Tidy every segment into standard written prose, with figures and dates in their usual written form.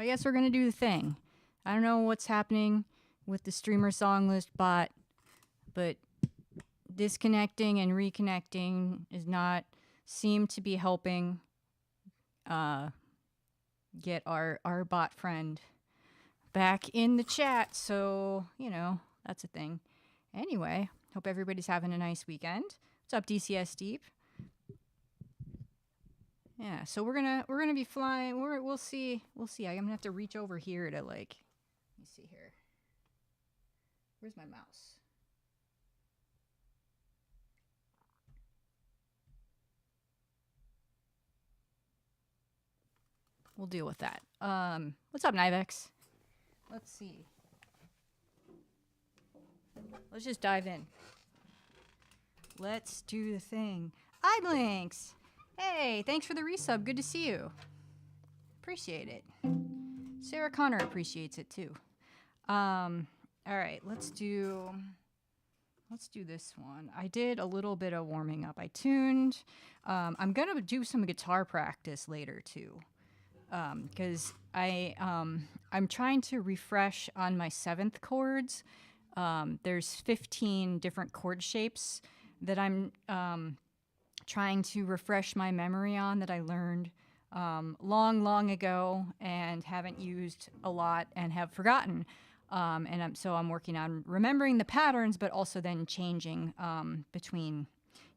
I guess we're going to do the thing. I don't know what's happening with the streamer song list bot, but disconnecting and reconnecting is not seem to be helping get our bot friend back in the chat. So, that's a thing. Anyway, hope everybody's having a nice weekend. What's up, DCS Deep? Yeah, so we're gonna be flying. We'll see. I'm gonna have to reach over here to let me see here. Where's my mouse? We'll deal with that. What's up, Nivex? Let's see. Let's just dive in. Let's do the thing. iBlinks! Hey, thanks for the resub. Good to see you. Appreciate it. Sarah Connor appreciates it too. All right, let's do this one. I did a little bit of warming up. I tuned. I'm gonna do some guitar practice later too, because I'm trying to refresh on my 7th chords. There's 15 different chord shapes that I'm trying to refresh my memory on that I learned long ago and haven't used a lot and have forgotten. So I'm working on remembering the patterns, but also then changing between,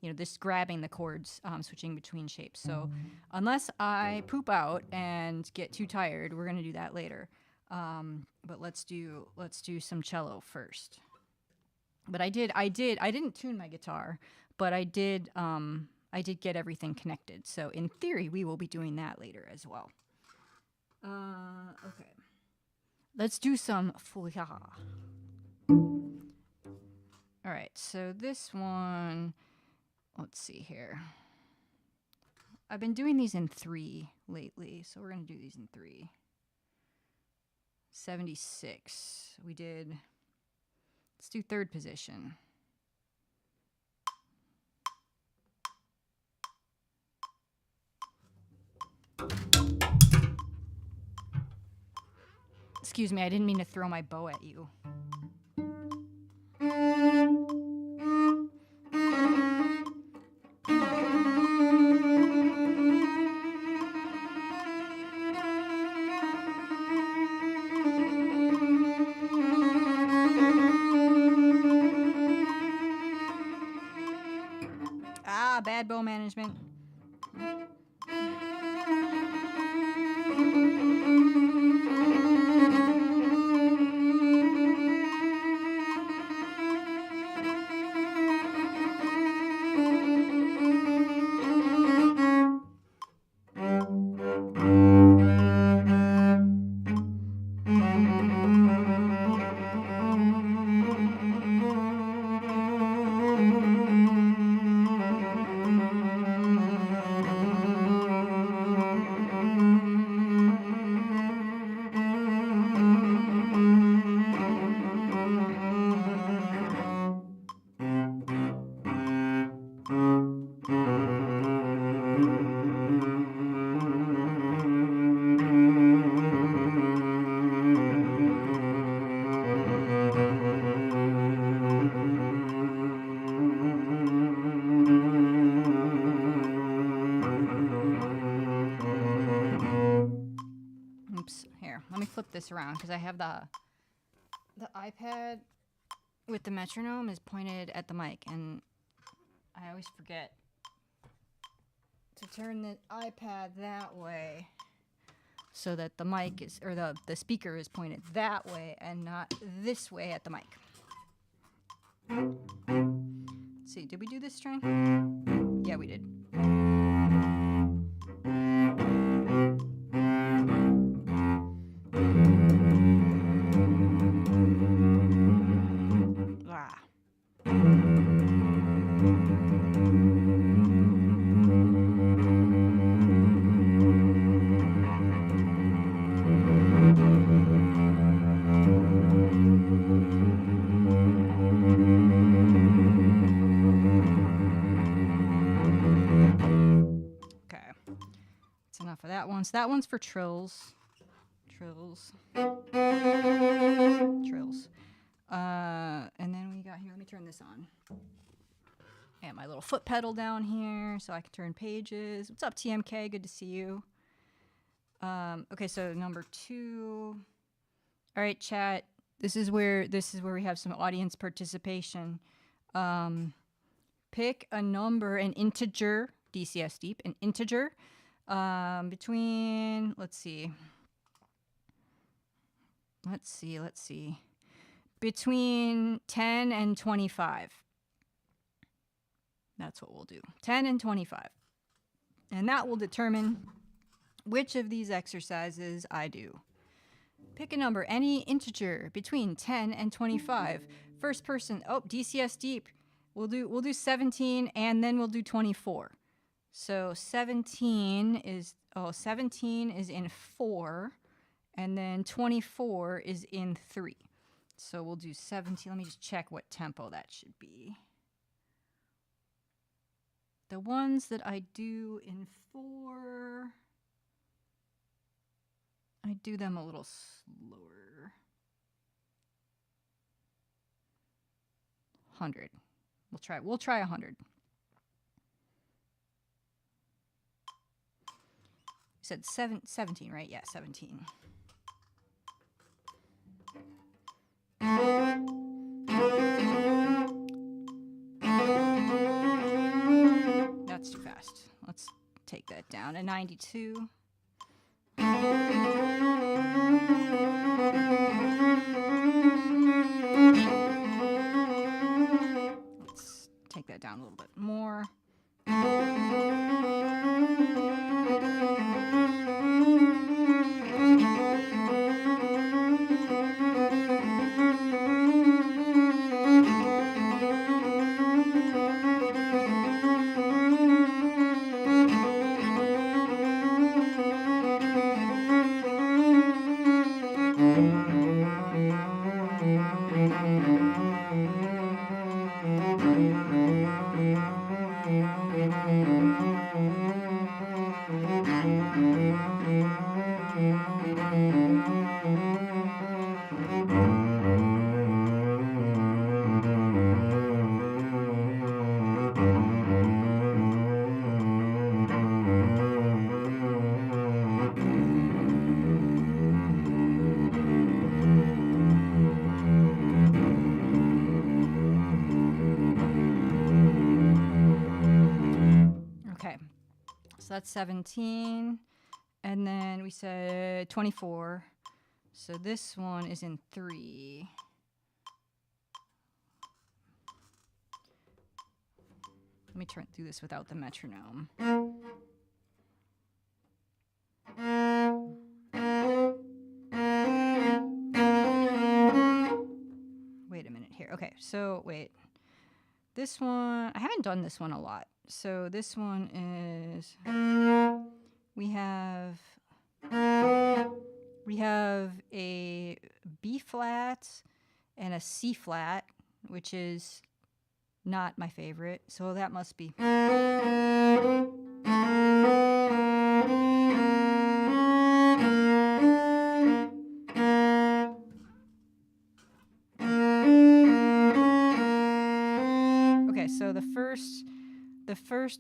this grabbing the chords, switching between shapes. So unless I poop out and get too tired, we're gonna do that later. But let's do some cello first. But I didn't tune my guitar, but I did get everything connected. So in theory, we will be doing that later as well. Okay. Let's do some Feuillard. All right, so this one, let's see here. I've been doing these in 3 lately, so we're going to do these in 3. 76. Let's do 3rd position. Excuse me, I didn't mean to throw my bow at you. Bad bow management. Flip this around because I have the iPad with the metronome is pointed at the mic, and I always forget to turn the iPad that way so that the mic is, or the speaker is pointed that way and not this way at the mic. Let's see, did we do this string? Yeah, we did. So that one's for trills. trills. Trills. And then we got here, let me turn this on. And my little foot pedal down here so I can turn pages. What's up, TMK? Good to see you. Okay, so number 2. All right, chat. This is where we have some audience participation. Pick a number, an integer, DCS deep, an integer between, let's see, between 10 and 25. That's what we'll do, 10 and 25. And that will determine which of these exercises I do. Pick a number, any integer between 10 and 25. First person, oh, DCS deep. We'll do 17 and then we'll do 24. So 17 is in 4 and then 24 is in 3. So we'll do 17. Let me just check what tempo that should be. The ones that I do in 4, I do them a little slower. 100. We'll try 100. You said 17, right? Yeah, 17. That's too fast. Let's take that down to 92. Let's take that down a little bit more. So that's 17. And then we said 24. So this one is in 3. Let me do this without the metronome. Wait a minute here. Okay, so wait. This one, I haven't done this one a lot. So this one is, we have a B flat and a C flat, which is not my favorite. So that must be. Okay, so the first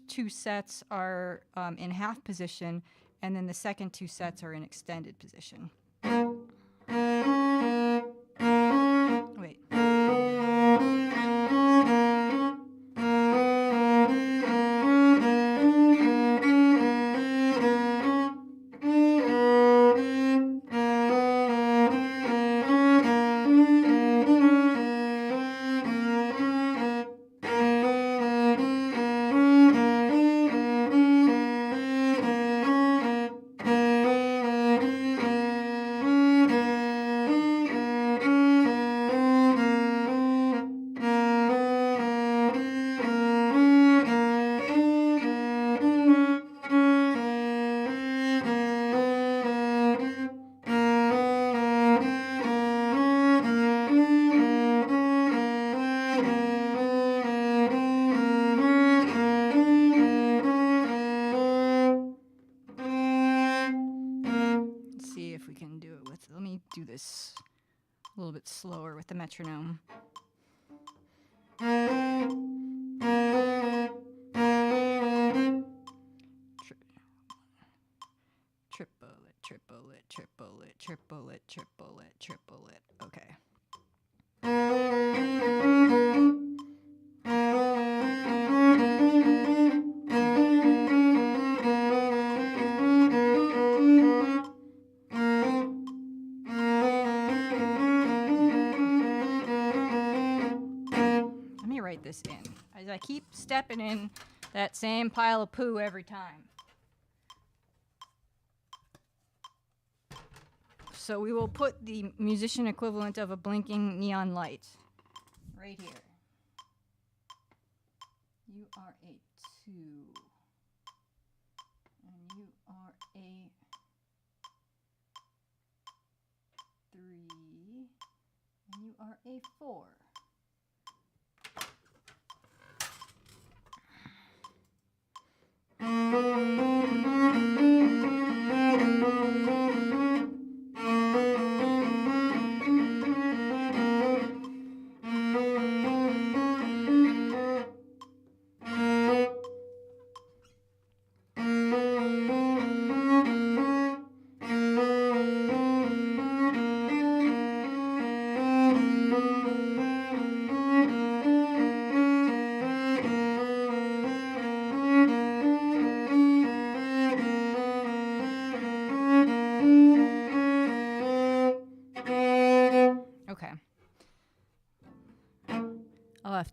2 sets are in half position, and then the second 2 sets are in extended position. Wait. this a little bit slower with the metronome. Triplet, triplet, triplet, triplet, triplet, triplet. Okay. Let me write this in, as I keep stepping in that same pile of poo every time. So we will put the musician equivalent of a blinking neon light right here. You are a 2. And you are a 3. And you are a 4.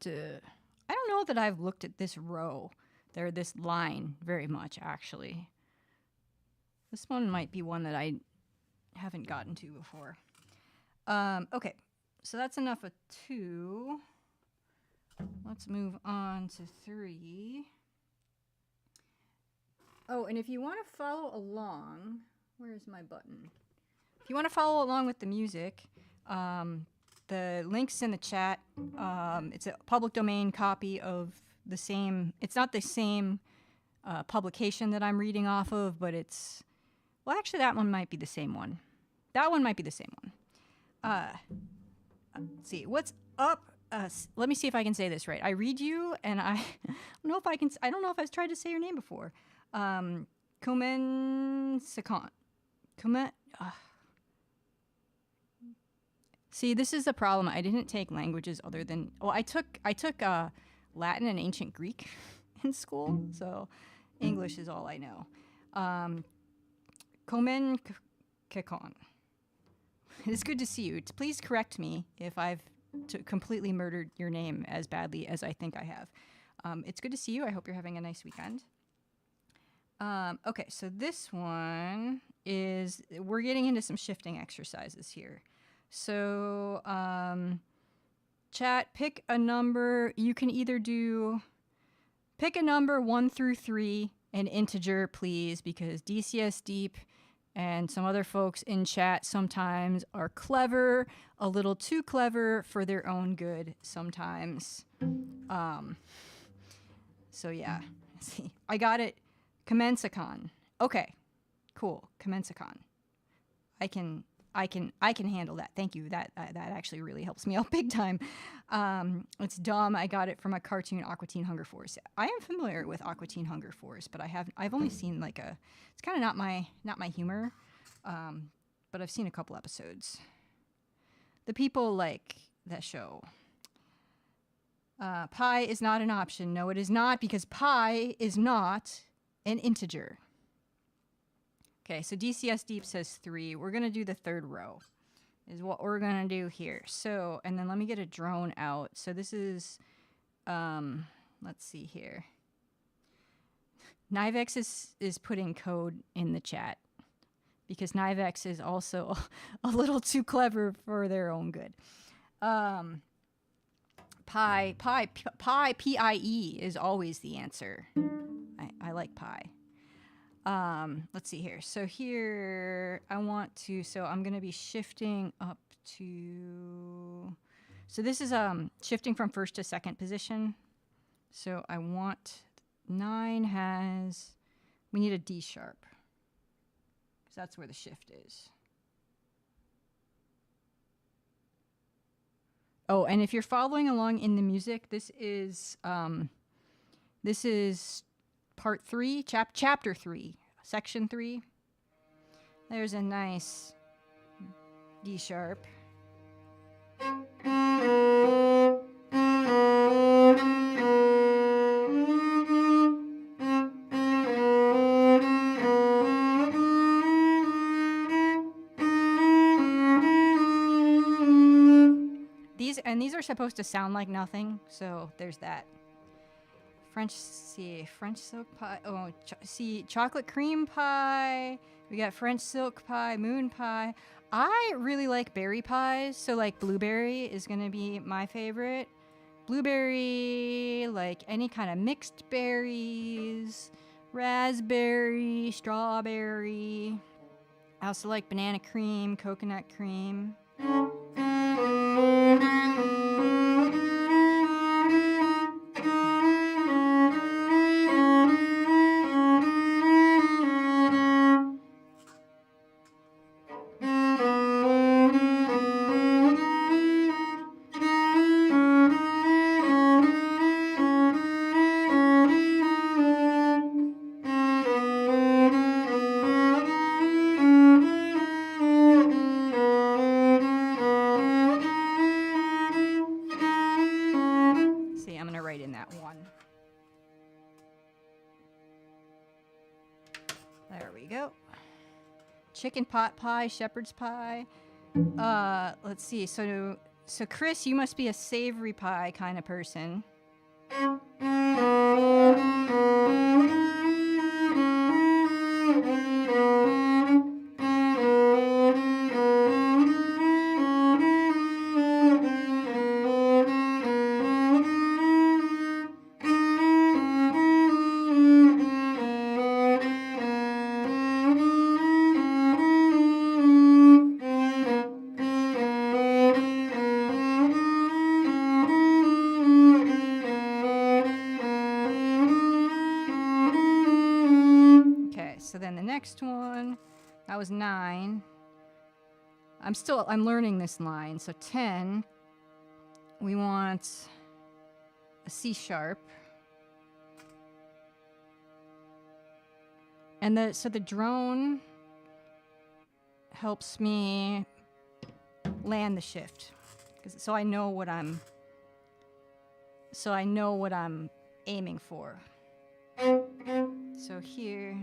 I don't know that I've looked at this row, this line very much, actually. This one might be one that I haven't gotten to before. Okay, so that's enough of 2. Let's move on to 3. Oh, and if you want to follow along, where's my button? If you want to follow along with the music, the link's in the chat. It's a public domain copy of the same, it's not the same publication that I'm reading off of, but it's, well, actually that one might be the same one. That one might be the same one. Let's see, what's up? Let me see if I can say this right. I read you, and I don't know if I can, I don't know if I've tried to say your name before. Komen Sakant. Komen, see, this is the problem. I didn't take languages other than, well, I took Latin and ancient Greek in school, so English is all I know. Komen Kekon. It's good to see you. Please correct me if I've completely murdered your name as badly as I think I have. It's good to see you. I hope you're having a nice weekend. Okay, so this one is, we're getting into some shifting exercises here. So, chat, pick a number. You can either pick a number 1 through 3, an integer, please, because DCS Deep and some other folks in chat sometimes are clever, a little too clever for their own good sometimes. So yeah, see, I got it. Commensacon. Okay, cool. Commensacon. I can handle that. Thank you. That actually really helps me out big time. It's dumb. I got it from a cartoon, Aqua Teen Hunger Force. I am familiar with Aqua Teen Hunger Force, but I've only seen like it's kind of not my humor. But I've seen a couple episodes. The people like that show. Pi is not an option. No, it is not, because pi is not an integer. Okay, so DCS Deep says 3. We're going to do the third row is what we're going to do here. So, and then let me get a drone out. So this is, let's see here. Nivex is putting code in the chat because Nivex is also a little too clever for their own good. Pi, P-I-E is always the answer. I like pi. Let's see here. So here I want to, so I'm going to be shifting up to, so this is shifting from first to second position. So I want 9 has, we need a D sharp because that's where the shift is. Oh, and if you're following along in the music, this is part 3, chapter 3, section 3. There's a nice D sharp. These are supposed to sound like nothing, so there's that. French silk pie. Oh, chocolate cream pie. We got French silk pie, moon pie. I really like berry pies, so like blueberry is gonna be my favorite. Blueberry, like any kind of mixed berries, raspberry, strawberry. I also like banana cream, coconut cream. Chicken pot pie, shepherd's pie. Let's see. So Chris, you must be a savory pie kind of person. So then the next one, that was 9. I'm learning this line. So 10, we want a C sharp. And so the drone helps me land the shift. So I know what I'm aiming for. So here.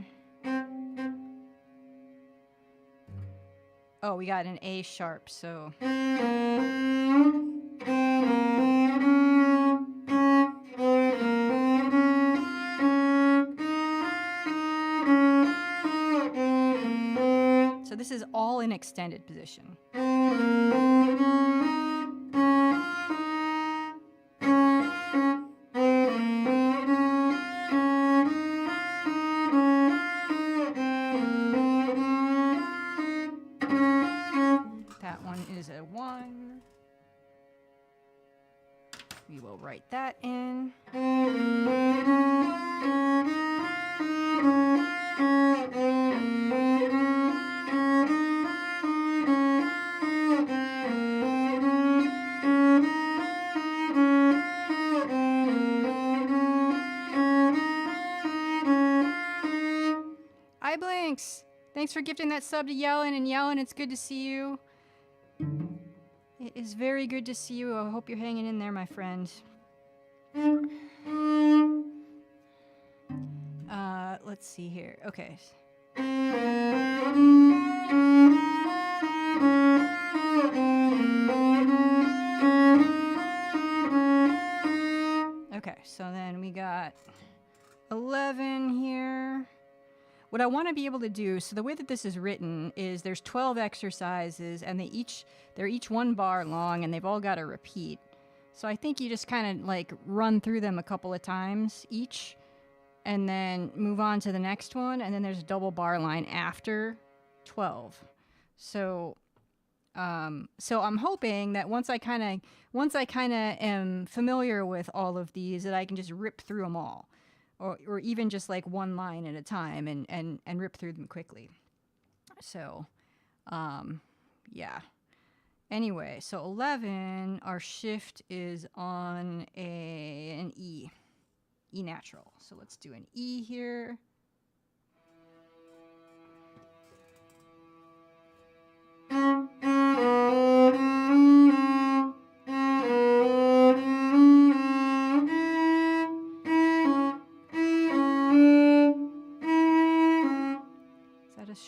Oh, we got an A sharp, so. So this is all in extended position. We will write that in. Hi, Blinks. Thanks for gifting that sub to Yellen. And Yellen, it's good to see you. It is very good to see you. I hope you're hanging in there, my friend. Let's see here. Okay. Okay, so then we got 11 here. What I want to be able to do, so the way that this is written is there's 12 exercises and they're each 1 bar long and they've all got a repeat. So I think you just kind of like run through them a couple of times each and then move on to the next one, and then there's a double bar line after 12. So so I'm hoping that once I kind of am familiar with all of these, that I can just rip through them all. Or even just like 1 line at a time and rip through them quickly. So, yeah. Anyway, so 11, our shift is on an E natural. So let's do an E here.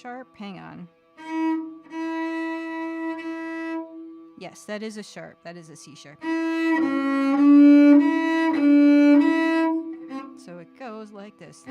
Sharp, hang on. Yes, that is a sharp. That is a C sharp. So it goes like this.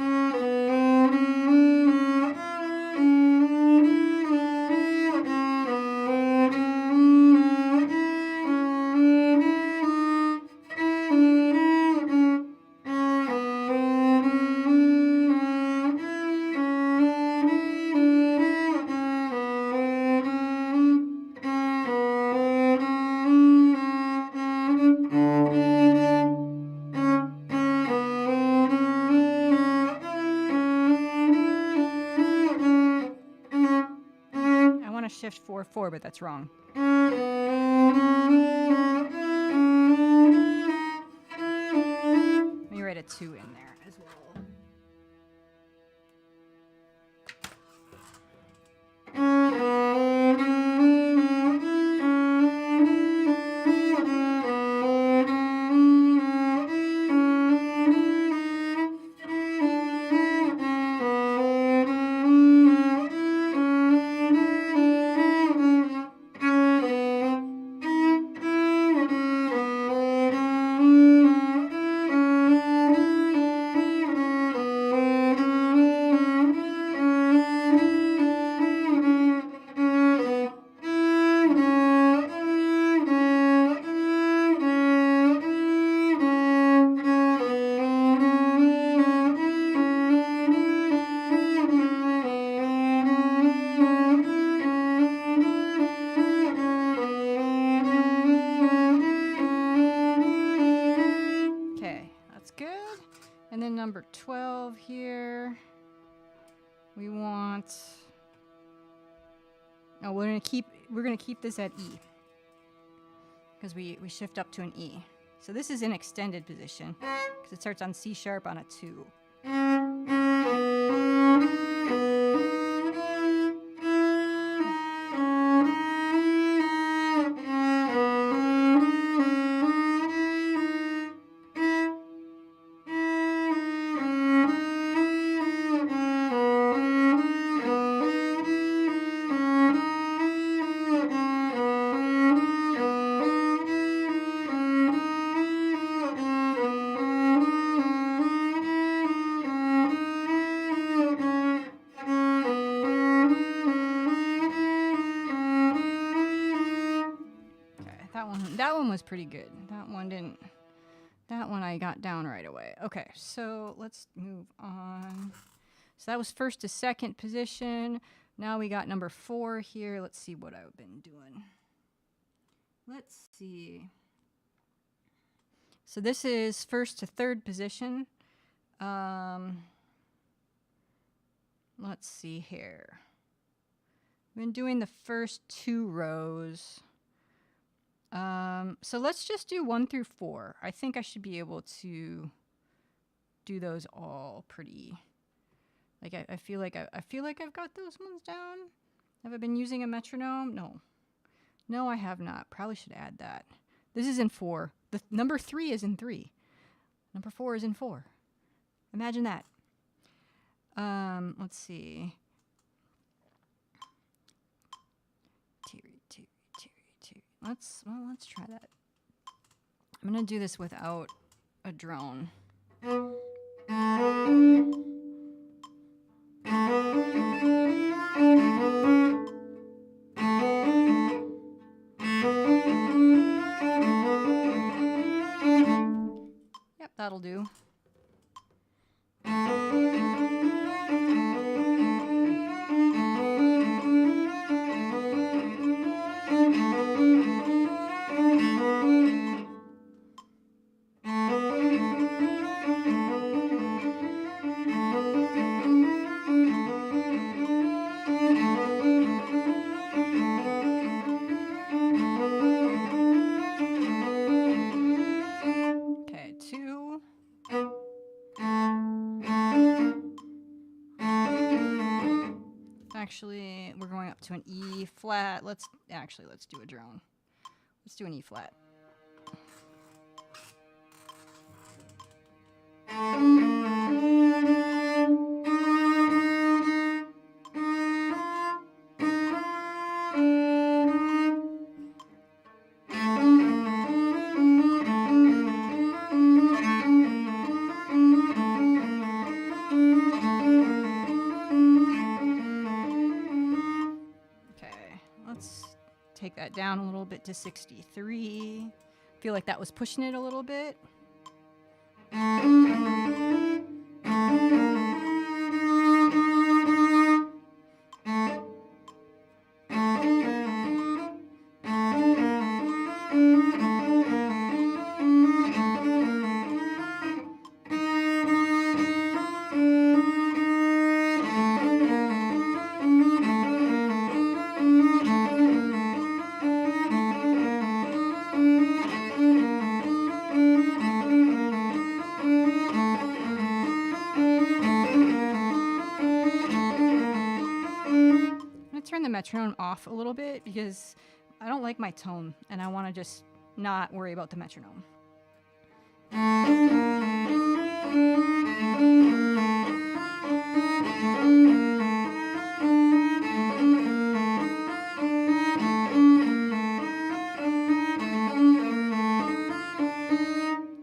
Shift 4/4, but that's wrong. Let me write a 2 in there as well. And then number 12 here, we want, oh, we're gonna keep this at E because we shift up to an E. So this is an extended position because it starts on C sharp on a 2. That one was pretty good. That one I got down right away. Okay, so let's move on. So that was first to second position. Now we got number 4 here. Let's see what I've been doing. Let's see. So this is first to third position. Let's see here. I've been doing the first 2 rows. So let's just do 1 through 4. I think I should be able to do those all pretty. Like I feel like I've got those ones down. Have I been using a metronome? No, I have not. Probably should add that. This is in 4. The number 3 is in 3. Number 4 is in 4. Imagine that. Let's see. Let's try that. I'm gonna do this without a drone. Yep, that'll do. actually, we're going up to an E flat. Let's do a drone. Let's do an E flat. Take that down a little bit to 63. Feel like that was pushing it a little bit. Turn the metronome off a little bit because I don't like my tone and I want to just not worry about the metronome.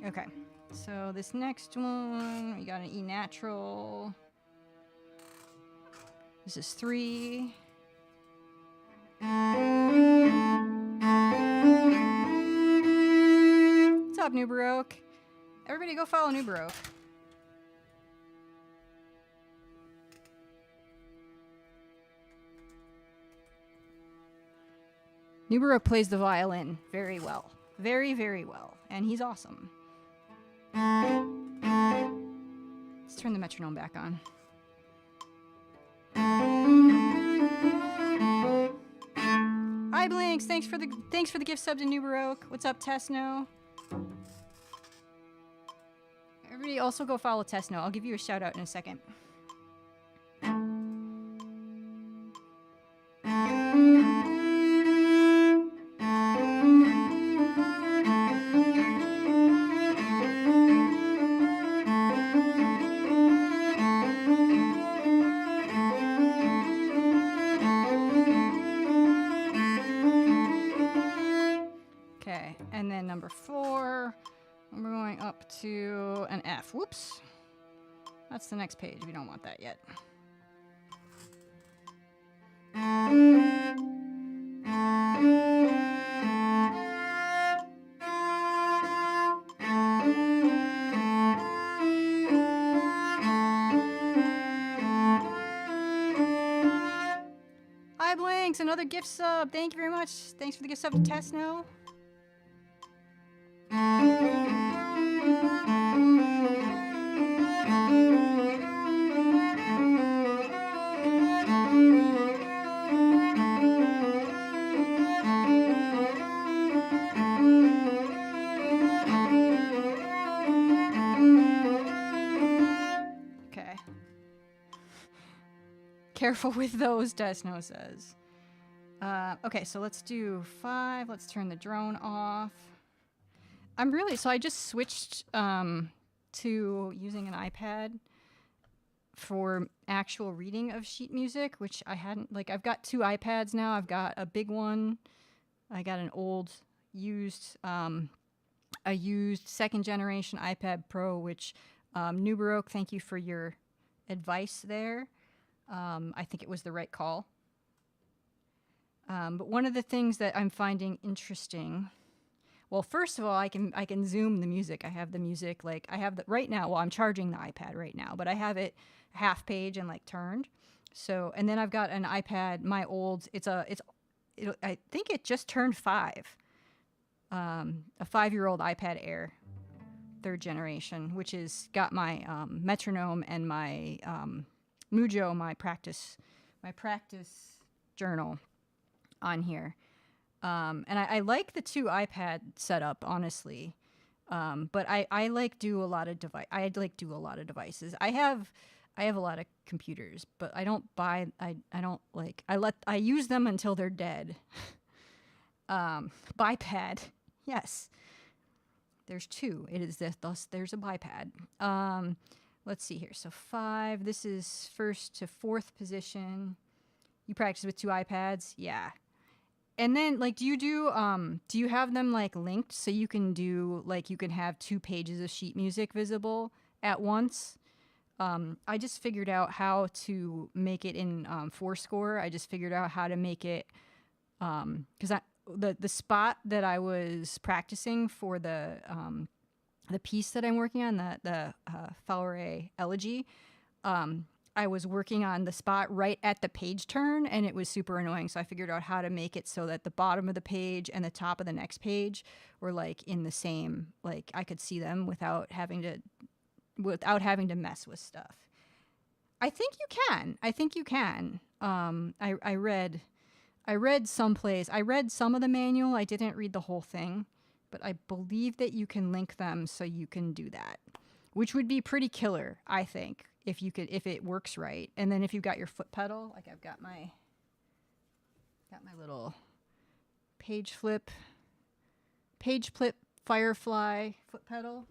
Okay, so this next one, we got an E natural. This is 3. What's up, New Baroque? Everybody go follow New Baroque. New Baroque plays the violin very well. Very, very well. And he's awesome. Let's turn the metronome back on. Hi Blinks, thanks for the gift sub to New Baroque. What's up, Tesno? Everybody also go follow Tesno. I'll give you a shout out in a second. Number 4, and we're going up to an F. Whoops. That's the next page. We don't want that yet. Hi Blinks, another gift sub. Thank you very much. Thanks for the gift sub to Tesno. Okay. Careful with those, Desno says. Okay, so let's do 5. Let's turn the drone off. So I just switched to using an iPad for actual reading of sheet music, which I hadn't, I've got 2 iPads now. I've got a big one. I got an old used 2nd generation iPad Pro, which New Baroque, thank you for your advice there. I think it was the right call. But one of the things that I'm finding interesting, well, first of all, I can zoom the music. I have the music, I have the right now. Well, I'm charging the iPad right now, but I have it half page and turned. So, and then I've got an iPad, my old. I think it just turned 5. A 5-year-old iPad Air, 3rd generation, which has got my metronome and my Mujo, my practice journal on here. And I like the 2 iPad setup, honestly. But I do a lot of devices. I have I have a lot of computers, but I don't buy, I don't like, I use them until they're dead. Bipad. Yes. There's two. It is this, thus there's a bipad. Let's see here. So 5, this is first to 4th position. You practice with 2 iPads? Yeah. And then, like, do you have them, like, linked so you can do, like, you can have 2 pages of sheet music visible at once? I just figured out how to make it in Fourscore. I just figured out how to make it, because the spot that I was practicing for the piece that I'm working on, the Faure Elegie, I was working on the spot right at the page turn, and it was super annoying. So I figured out how to make it so that the bottom of the page and the top of the next page were like in the same, like I could see them without having to mess with stuff. I think you can. I read someplace. I read some of the manual. I didn't read the whole thing, but I believe that you can link them so you can do that, which would be pretty killer, I think, if it works right. And then if you've got your foot pedal, like I've got my little page flip Firefly foot pedal.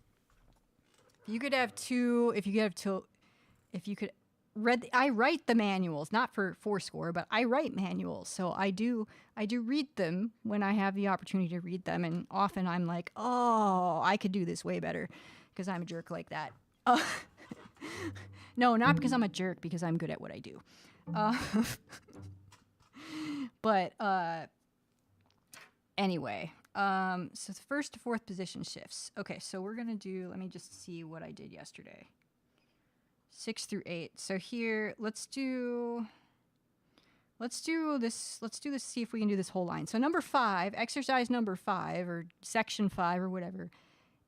I write the manuals, not for Fourscore, but I write manuals. So I do read them when I have the opportunity to read them. And often I'm like, oh, I could do this way better because I'm a jerk like that. No, not because I'm a jerk, because I'm good at what I do. But anyway, so it's 1st to 4th position shifts. Okay, so we're going to do, let me just see what I did yesterday. 6 through 8. So here, let's do this, see if we can do this whole line. So number 5, exercise number 5, or section 5 or whatever,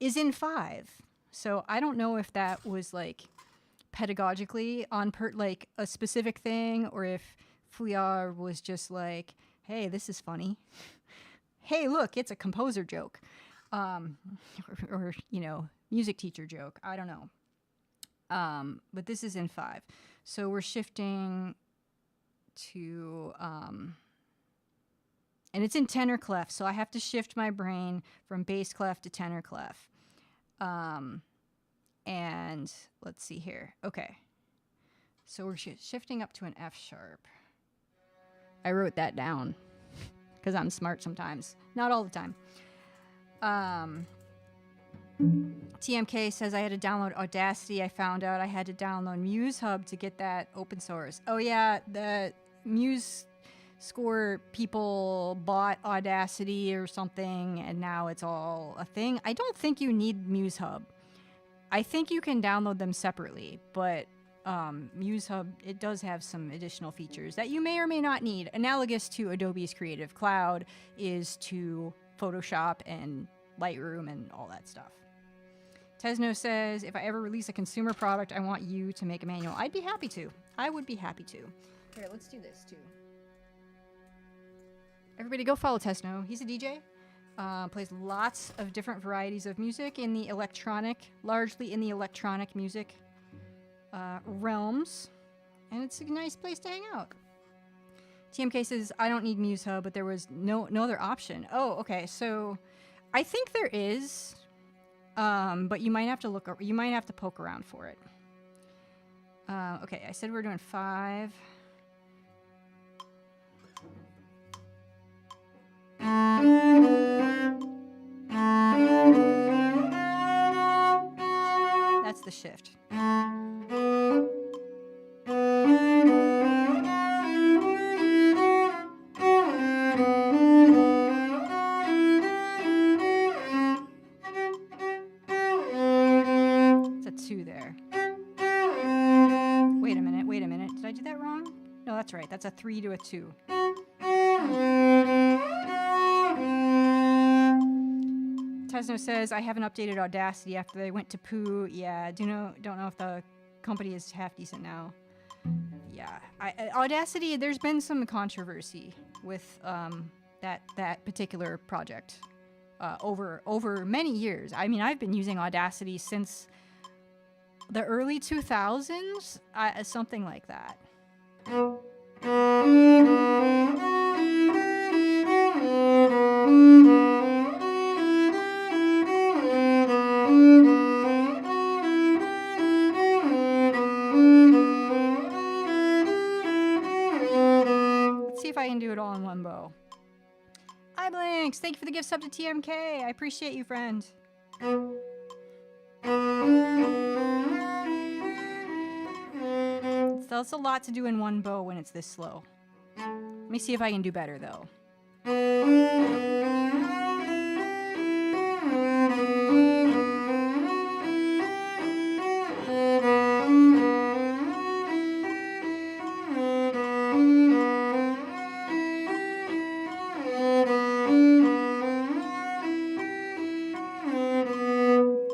is in 5. So I don't know if that was like pedagogically on like a specific thing, or if Feuillard was just like, hey, this is funny. Hey, look, it's a composer joke. Or music teacher joke. I don't know. But this is in 5. So we're shifting to, and it's in tenor clef. So I have to shift my brain from bass clef to tenor clef. And let's see here. Okay. So we're shifting up to an F sharp. I wrote that down because I'm smart sometimes. Not all the time. TMK says I had to download Audacity. I found out I had to download MuseHub to get that open source. Oh yeah, the MuseScore people bought Audacity or something, and now it's all a thing. I don't think you need MuseHub. I think you can download them separately, but MuseHub, it does have some additional features that you may or may not need. Analogous to Adobe's Creative Cloud is to Photoshop and Lightroom and all that stuff. Tesno says, if I ever release a consumer product, I want you to make a manual. I'd be happy to. I would be happy to. Here, let's do this too. Everybody go follow Tesno. He's a DJ. Plays lots of different varieties of music in the largely in the electronic music realms. And it's a nice place to hang out. TMK says, I don't need MuseHub, but there was no other option. Oh, okay. So I think there is, but you might have to you might have to poke around for it. Okay, I said we're doing 5. That's the shift. It's a 2 there. Wait a minute. Did I do that wrong? No, that's right. That's a 3 to a 2. Tesno says, I haven't updated Audacity after they went to poo. Yeah, don't know if the company is half decent now. Yeah, Audacity, there's been some controversy with that particular project over many years. I mean, I've been using Audacity since The early 2000s? Something like that. Let's see if I can do it all in one bow. Hi Blinks, thank you for the gift sub to TMK. I appreciate you, friend. That's a lot to do in one bow when it's this slow. Let me see if I can do better though.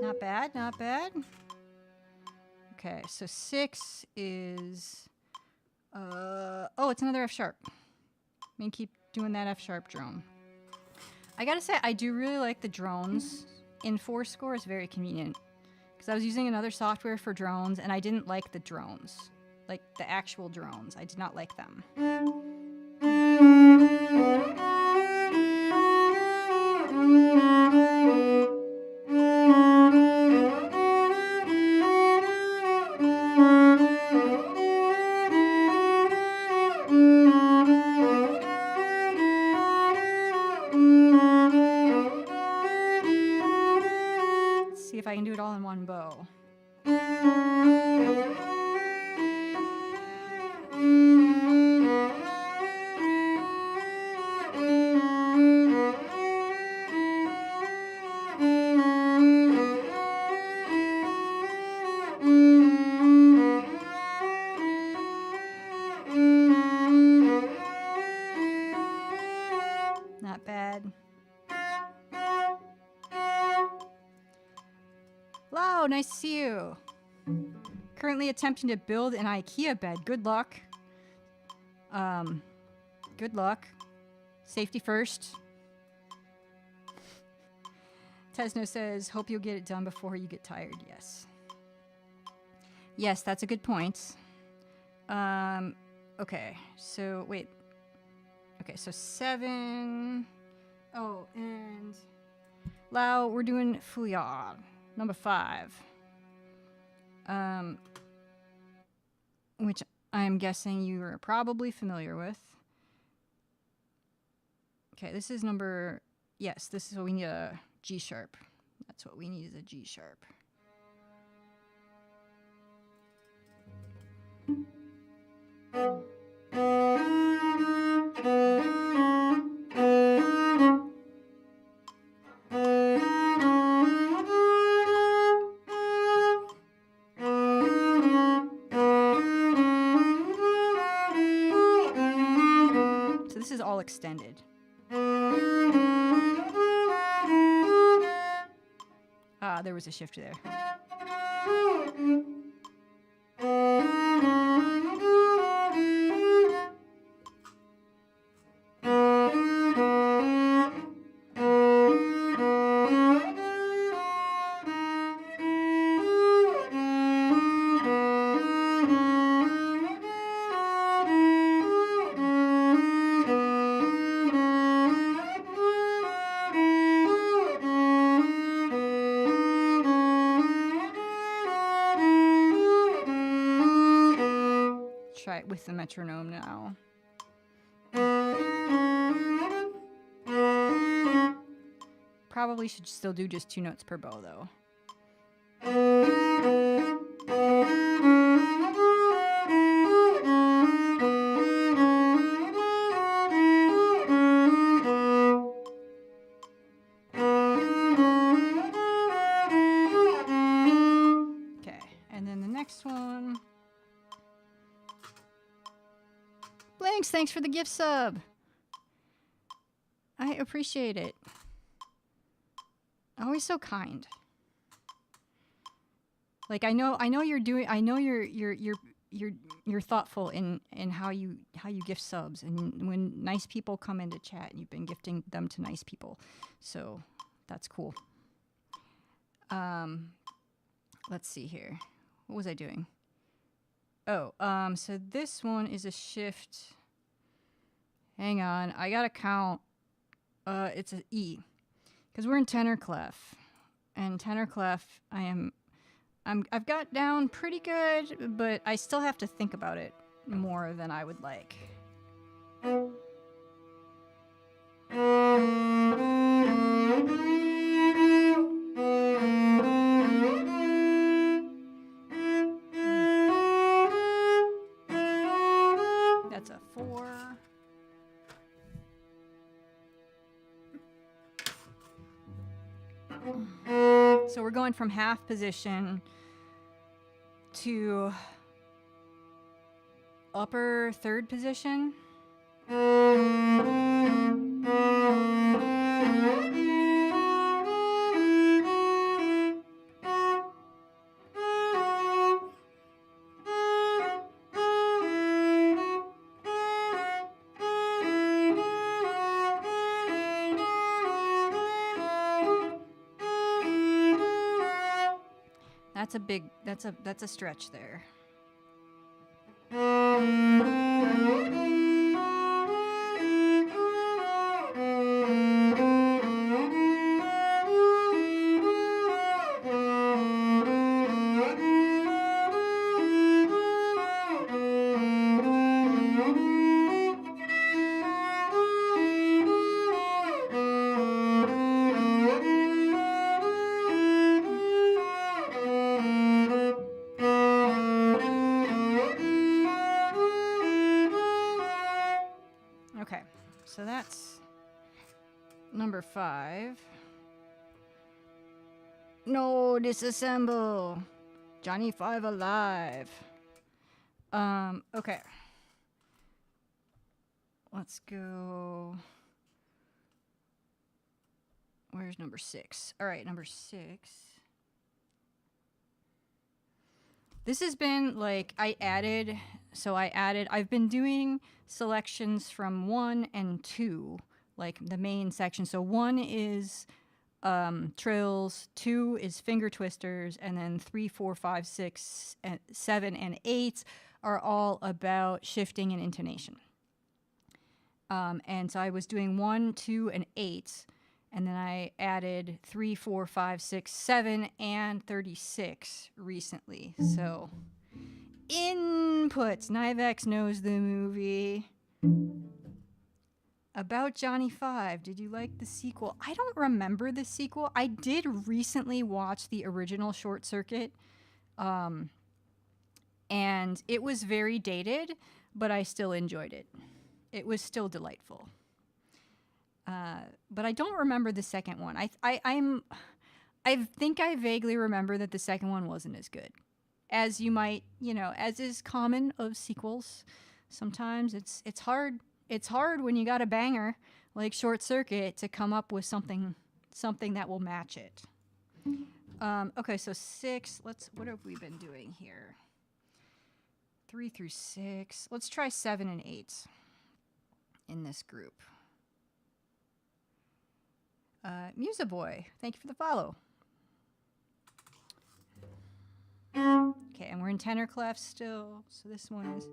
Not bad, not bad. Okay, so 6 is, oh, it's another F sharp. I'm gonna keep doing that F sharp drone. I gotta say, I do really like the drones in Fourscore. It's very convenient. Because I was using another software for drones, and I didn't like the drones. Like, the actual drones. I did not like them. See if I can do it all in one bow. Not bad. Hello, nice to see you. Currently attempting to build an IKEA bed. Good luck. Good luck. Safety first. Tesno says, hope you'll get it done before you get tired. Yes. Yes, that's a good point. Okay, so wait. Okay, so 7. Oh, and Lao, we're doing Feuillard. Number 5. Which I'm guessing you are probably familiar with. Okay, this is number, yes, this is what we need, a G sharp. That's what we need, is a G sharp. So this is all extended. Ah, there was a shift there. Try it with the metronome now. Probably should still do just 2 notes per bow though. Okay, and then the next one. Blinks, thanks for the gift sub. I appreciate it. Always so kind. Like I know you're doing. I know you're thoughtful in how you gift subs, and when nice people come into chat, you've been gifting them to nice people, so that's cool. Let's see here. What was I doing? Oh, so this one is a shift. Hang on, I gotta count. It's an E, because we're in tenor clef, and tenor clef I've got down pretty good, but I still have to think about it more than I would like. That's a 4. So we're going from half position to upper third position. That's a stretch there. So that's number 5. No, disassemble. Johnny 5 alive. Okay. Let's go. Where's number 6? All right, number 6. This has been like, I've been doing selections from 1 and 2, like the main section. So 1 is trills, 2 is finger twisters, and then 3, 4, 5, 6, and 7, and 8 are all about shifting and intonation. And so I was doing 1, 2, and 8. And then I added 3, 4, 5, 6, 7, and 36 recently. So, inputs. Nivex knows the movie. About Johnny 5. Did you like the sequel? I don't remember the sequel. I did recently watch the original Short Circuit. And it was very dated, but I still enjoyed it. It was still delightful. But I don't remember the second one. I think I vaguely remember that the second one wasn't as good. As you might, as is common of sequels, sometimes it's hard when you got a banger like Short Circuit to come up with something that will match it. Okay, so 6, what have we been doing here? 3 through 6. Let's try 7 and 8 in this group. Musa Boy, thank you for the follow. Okay, and we're in tenor clef still, so this one is.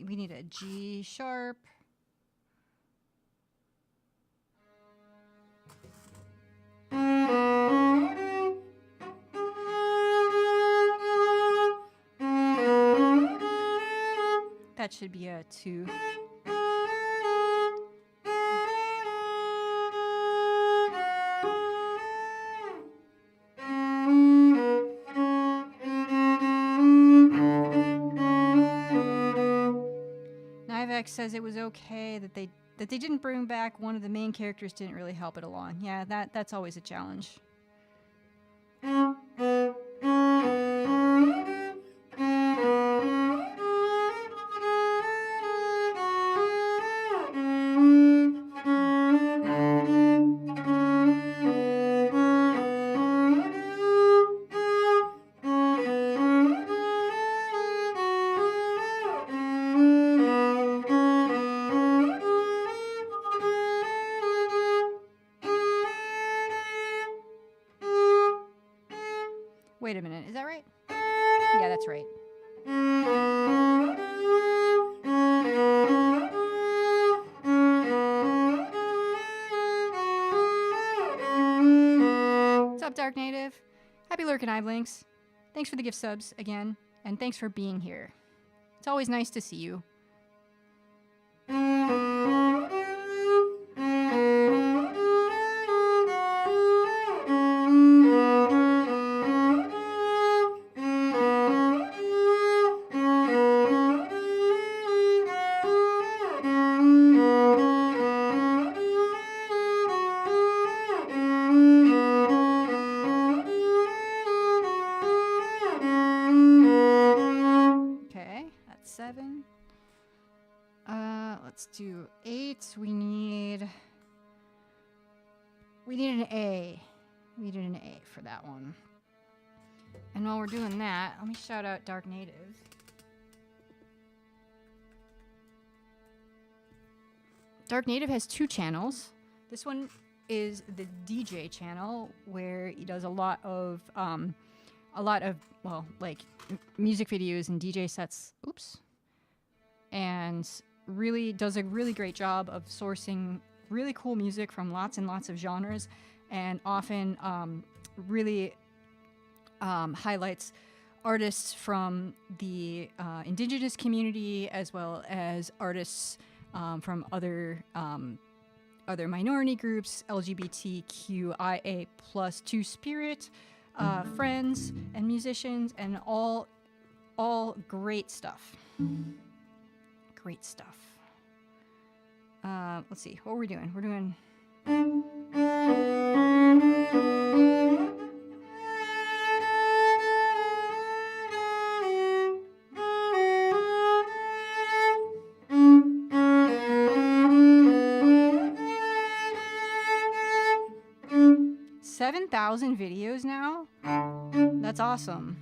We need a G sharp. That should be a 2. Says it was okay that they didn't bring back one of the main characters. Didn't really help it along. Yeah, that's always a challenge. Is that right? Yeah, that's right. What's up, Dark Native? Happy lurking, eye blinks. Thanks for the gift subs again, and thanks for being here. It's always nice to see you. Let's do 8. We need an A. We needed an A for that one. And while we're doing that, let me shout out Dark Native. Dark Native has 2 channels. This one is the DJ channel, where he does a lot of well, like music videos and DJ sets. Oops. And really does a really great job of sourcing really cool music from lots and lots of genres, and often really highlights artists from the indigenous community, as well as artists from other minority groups, LGBTQIA plus 2 spirit, friends and musicians, and all great stuff. Great stuff. Let's see, what are we doing? We're doing... $7,000 videos now? That's awesome.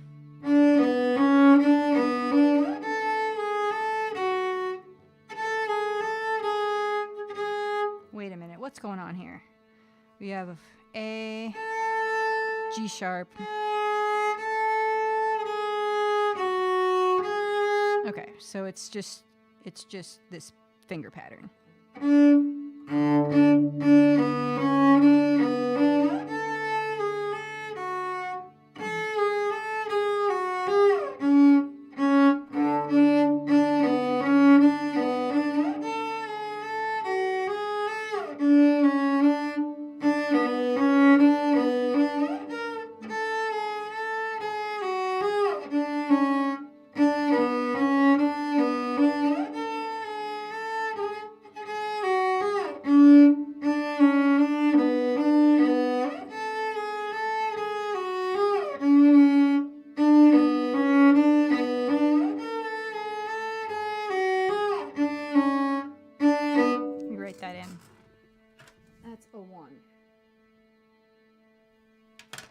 Wait a minute, what's going on here? We have A, G sharp. Okay, so it's just this finger pattern.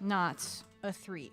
Not a 3.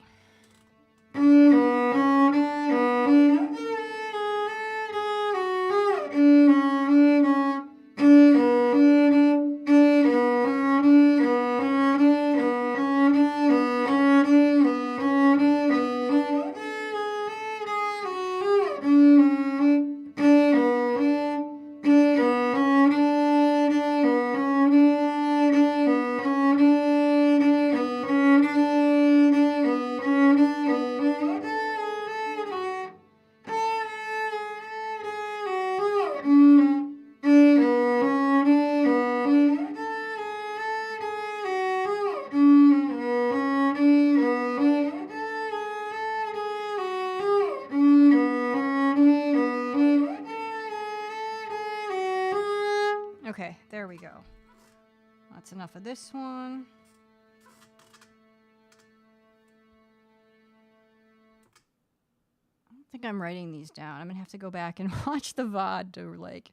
Okay, there we go. That's enough of this one. I don't think I'm writing these down. I'm gonna have to go back and watch the VOD to like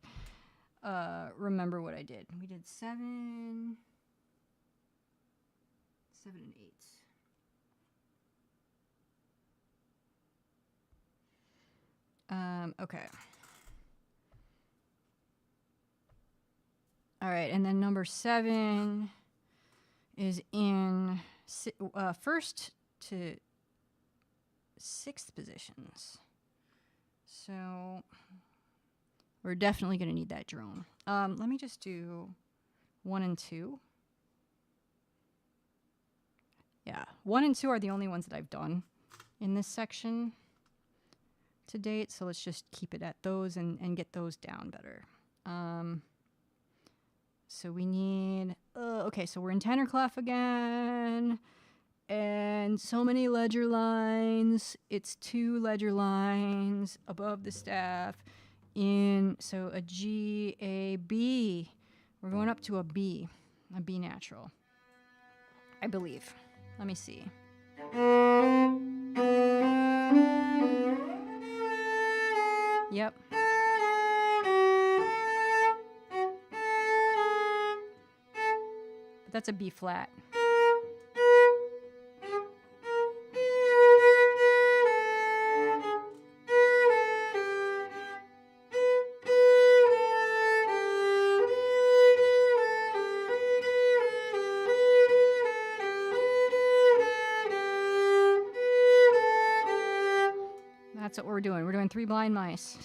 remember what I did. We did 7 and 8. Okay. All right, and then number 7 is in first to 6th positions. So we're definitely going to need that drone. Let me just do 1 and 2. Yeah, 1 and 2 are the only ones that I've done in this section to date. So let's just keep it at those and get those down better. So we need, okay, so we're in tenor clef again. And so many ledger lines. It's 2 ledger lines above the staff. So a G, A, B. We're going up to a B natural, I believe. Let me see. Yep. But that's a B flat. That's what we're doing. We're doing 3 blind mice.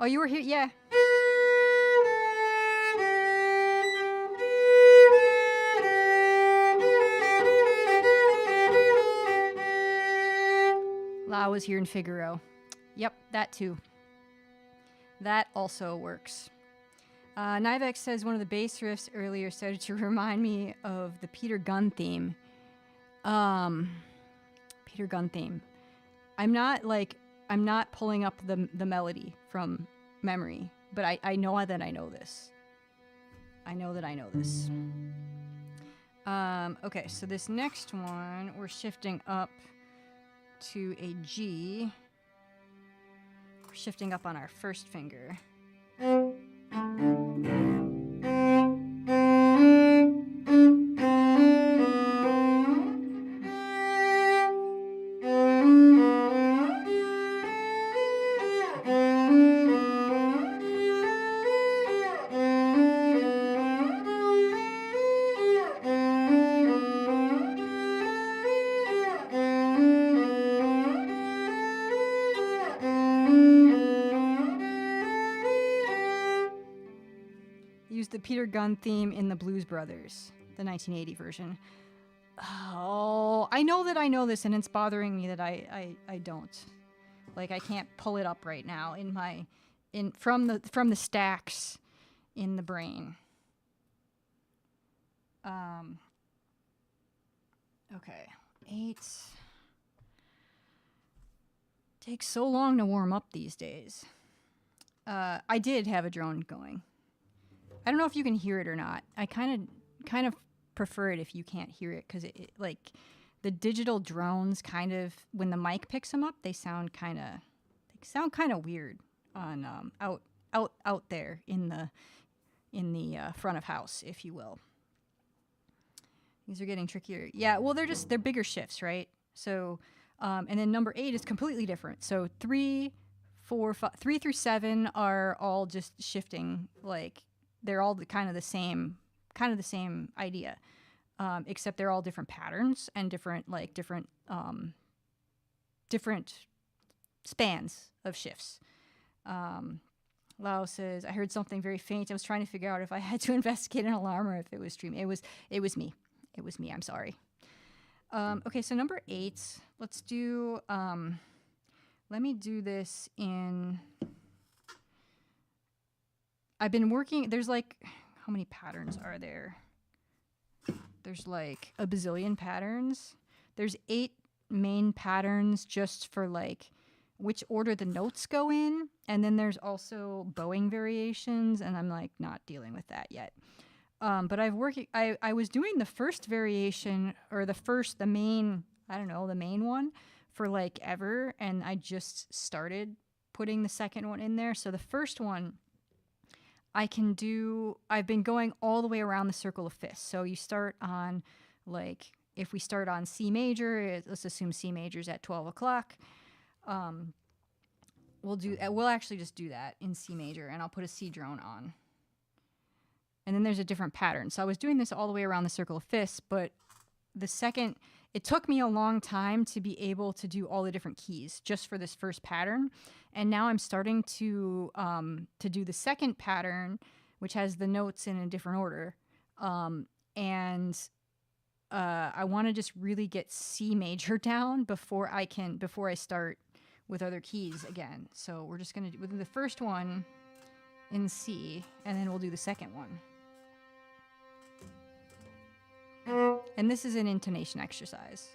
Oh, you were here? Yeah. La was here in Figaro. Yep, that too. That also works. Nivex says one of the bass riffs earlier started to remind me of the Peter Gunn theme. Peter Gunn theme. I'm not pulling up the melody from memory, but I know that I know this. I know that I know this. Okay, so this next one, we're shifting up to a G. We're shifting up on our first finger. Used the Peter Gunn theme in the Blues Brothers, the 1980 version. Oh, I know that I know this, and it's bothering me that I don't. Like, I can't pull it up right now from the stacks in the brain. Okay, 8. Takes so long to warm up these days. I did have a drone going. I don't know if you can hear it or not. I kind of prefer it if you can't hear it, because it like the digital drones kind of, when the mic picks them up, they sound kind of weird on out there in the front of house, if you will. These are getting trickier. Yeah, well, they're bigger shifts, right? So and then number 8 is completely different. So 3, 4, 5, 3 through 7 are all just shifting, like they're all kind of the same idea, except they're all different patterns and different spans of shifts. Lao says, I heard something very faint. I was trying to figure out if I had to investigate an alarm or if it was streaming. It was me. It was me. I'm sorry. Okay, so number 8. Let's do. Let me do this in. I've been working. There's like, how many patterns are there? There's like a bazillion patterns. There's 8 main patterns just for like which order the notes go in, and then there's also bowing variations, and I'm like not dealing with that yet. But I was doing the first variation, or the main I don't know, the main one for like ever. And I just started putting the second one in there. So the first one I've been going all the way around the circle of fifths. So you start on like, if we start on C major, let's assume C major is at 12 o'clock. We'll actually just do that in C major, and I'll put a C drone on. And then there's a different pattern. So I was doing this all the way around the circle of fifths, but it took me a long time to be able to do all the different keys just for this first pattern. And now I'm starting to do the second pattern, which has the notes in a different order. I want to just really get C major down before I start with other keys again. So we're just going to do the first one in C, and then we'll do the second one. And this is an intonation exercise.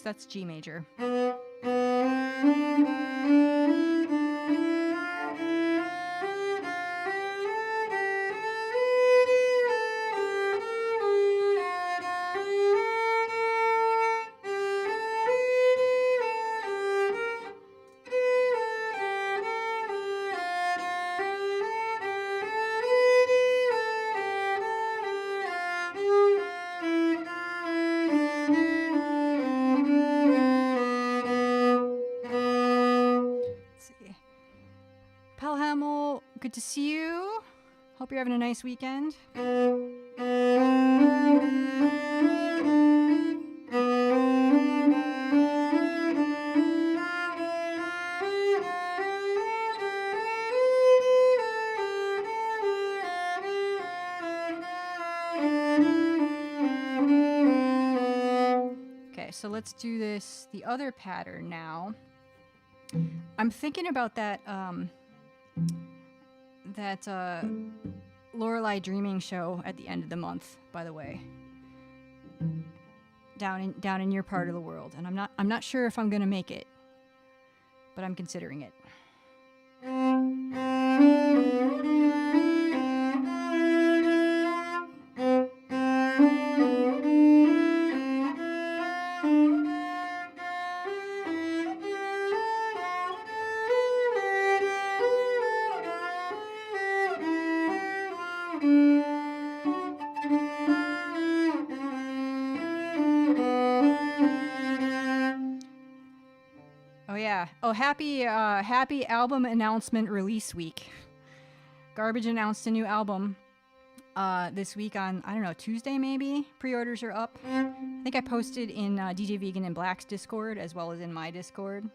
That's G major. Good to see you. Hope you're having a nice weekend. Okay, so let's do the other pattern now. I'm thinking about that Lorelei Dreaming show at the end of the month, by the way, down in your part of the world, and I'm not sure if I'm gonna make it, but I'm considering it. Oh, happy album announcement release week. Garbage announced a new album this week on, I don't know, Tuesday maybe. Pre-orders are up. I think I posted in DJ Vegan and Black's Discord as well as in my Discord.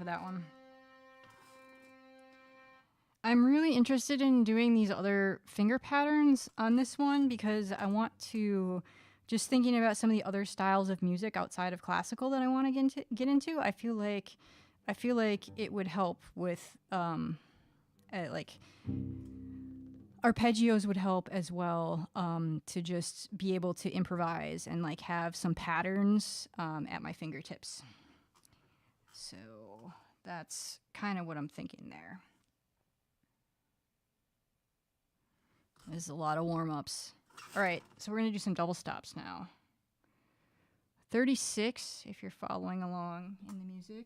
that one. I'm really interested in doing these other finger patterns on this one because I want to, just thinking about some of the other styles of music outside of classical that I want to get into. I feel like it would help with like arpeggios would help as well, to just be able to improvise and like have some patterns at my fingertips. So that's kind of what I'm thinking there. This is a lot of warm-ups. All right, so we're going to do some double stops now. 36, if you're following along in the music.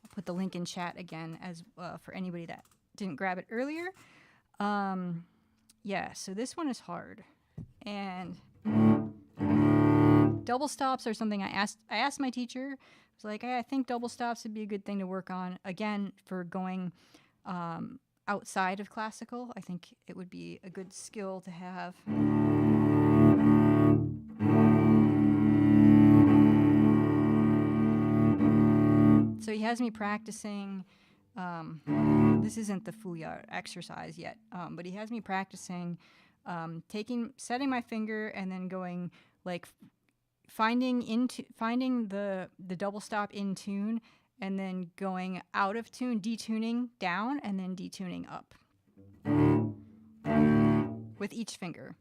I'll put the link in chat again as for anybody that didn't grab it earlier. Yeah, so this one is hard. And double stops are something I asked my teacher. I was like, hey, I think double stops would be a good thing to work on. Again, for going outside of classical, I think it would be a good skill to have. So he has me practicing. This isn't the Feuillard exercise yet, but he has me practicing setting my finger and then going like finding the double stop in tune, and then going out of tune, detuning down, and then detuning up with each finger.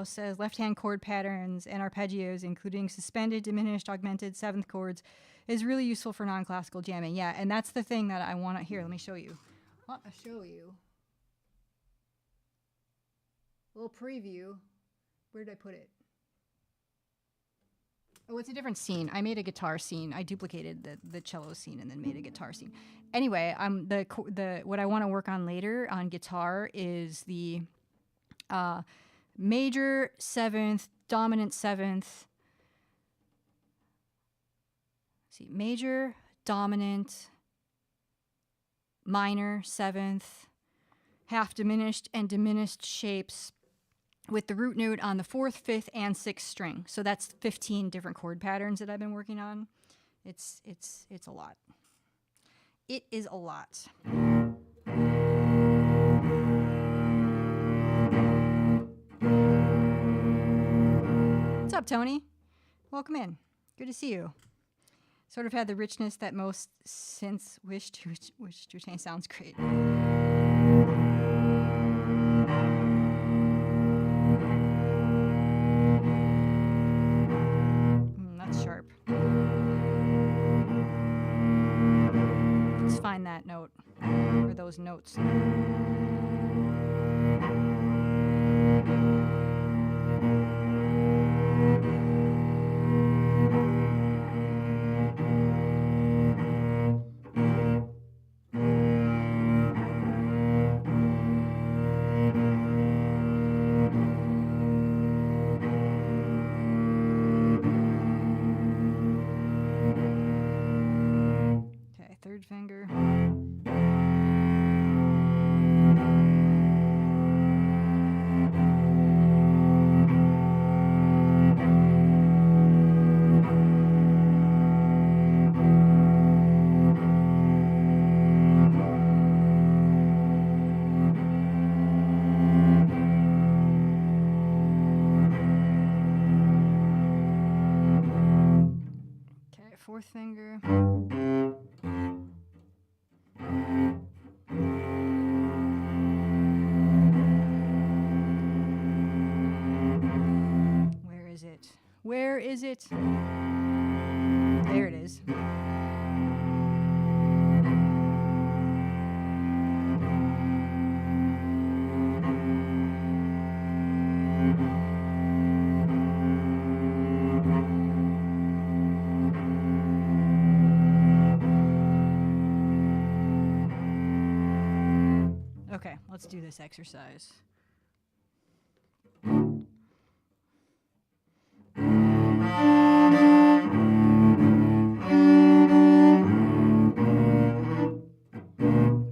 Says left-hand chord patterns and arpeggios, including suspended, diminished, augmented, seventh chords, is really useful for non-classical jamming. Yeah, and that's the thing that I want to hear. Let me show you. I want to show you a little preview. Where did I put it? Oh, it's a different scene. I made a guitar scene. I duplicated the cello scene and then made a guitar scene. Anyway, what I want to work on later on guitar is the major seventh, dominant seventh. See, major, dominant, minor seventh, half diminished and diminished shapes with the root note on the 4th, 5th, and 6th string. So that's 15 different chord patterns that I've been working on. It's a lot. It is a lot. What's up, Tony? Welcome in. Good to see you. Sort of had the richness that most synths wish to retain. Sounds great. That's sharp. Let's find that note, or those notes. Third finger. Okay, fourth finger. Where is it? There it is. let's do this exercise.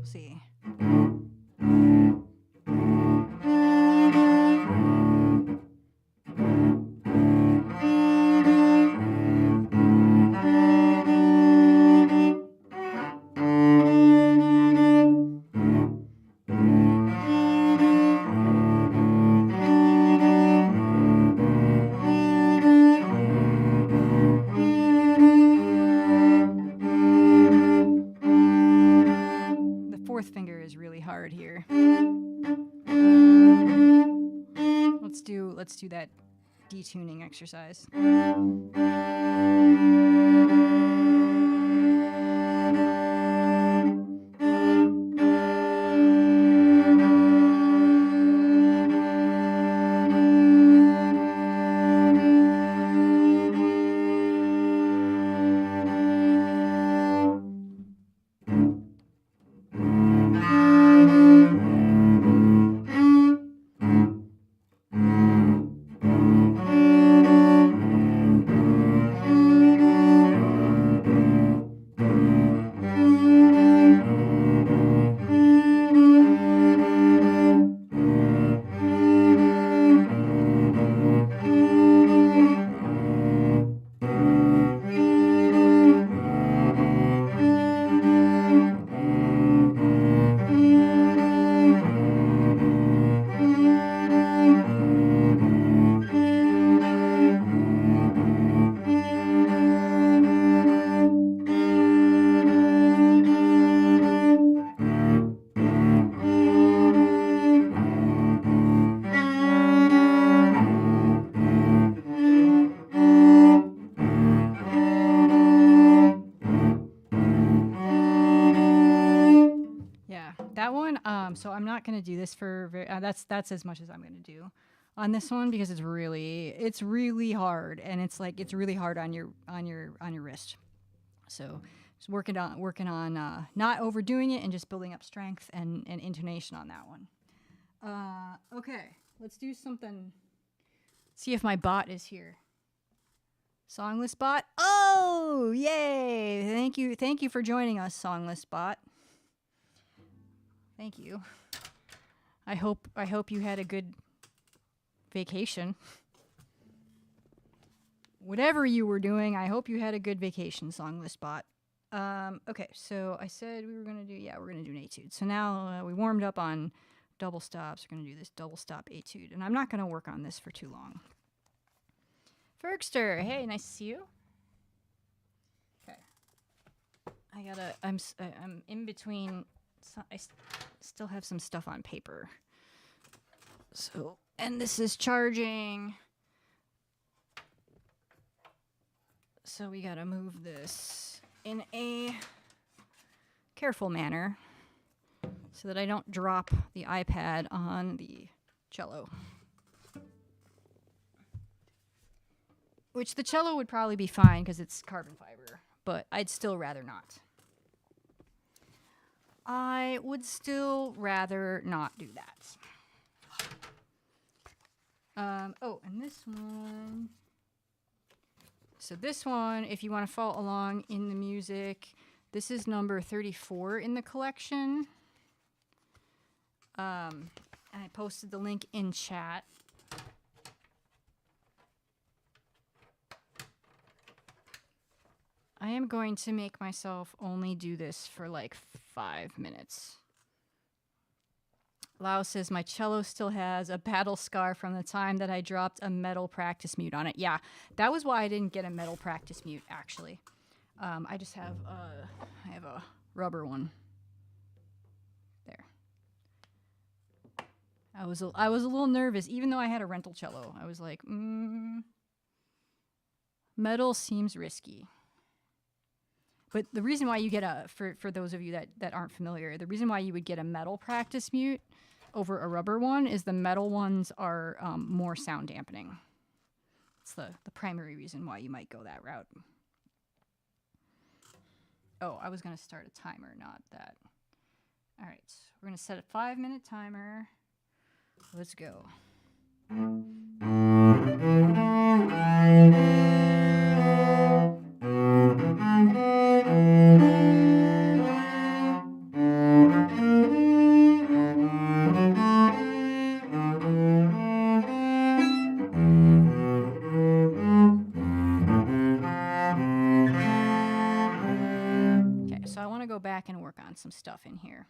See. Finger is really hard here. Let's do that detuning exercise. That one, so I'm not gonna do this for that's as much as I'm gonna do on this one because it's really hard, and it's really hard on your wrist. So just working on not overdoing it and just building up strength and intonation on that one. Okay, let's do something. See if my bot is here. Songless bot. Oh, yay! Thank you for joining us, Songless bot. Thank you. I hope you had a good vacation. Whatever you were doing, I hope you had a good vacation, Songless bot. Okay, so I said we're gonna do an etude. So now we warmed up on double stops. We're gonna do this double stop etude, and I'm not gonna work on this for too long. Fergster, hey, nice to see you. Okay, I'm in between. So I still have some stuff on paper. So, and this is charging. So we gotta move this in a careful manner so that I don't drop the iPad on the cello. Which the cello would probably be fine because it's carbon fiber, but I'd still rather not. I would still rather not do that. Oh, and this one. So this one, if you want to follow along in the music, this is number 34 in the collection. And I posted the link in chat. I am going to make myself only do this for like 5 minutes. Lau says, my cello still has a battle scar from the time that I dropped a metal practice mute on it. Yeah, that was why I didn't get a metal practice mute, actually. I just have I have a rubber one. There. I was a little nervous, even though I had a rental cello. I was like, metal seems risky. But the reason why you get for those of you that aren't familiar, the reason why you would get a metal practice mute over a rubber one is the metal ones are more sound dampening. It's the primary reason why you might go that route. Oh, I was going to start a timer, not that. All right, we're going to set a 5-minute timer. Let's go. Okay, so I want to go back and work on some stuff in here.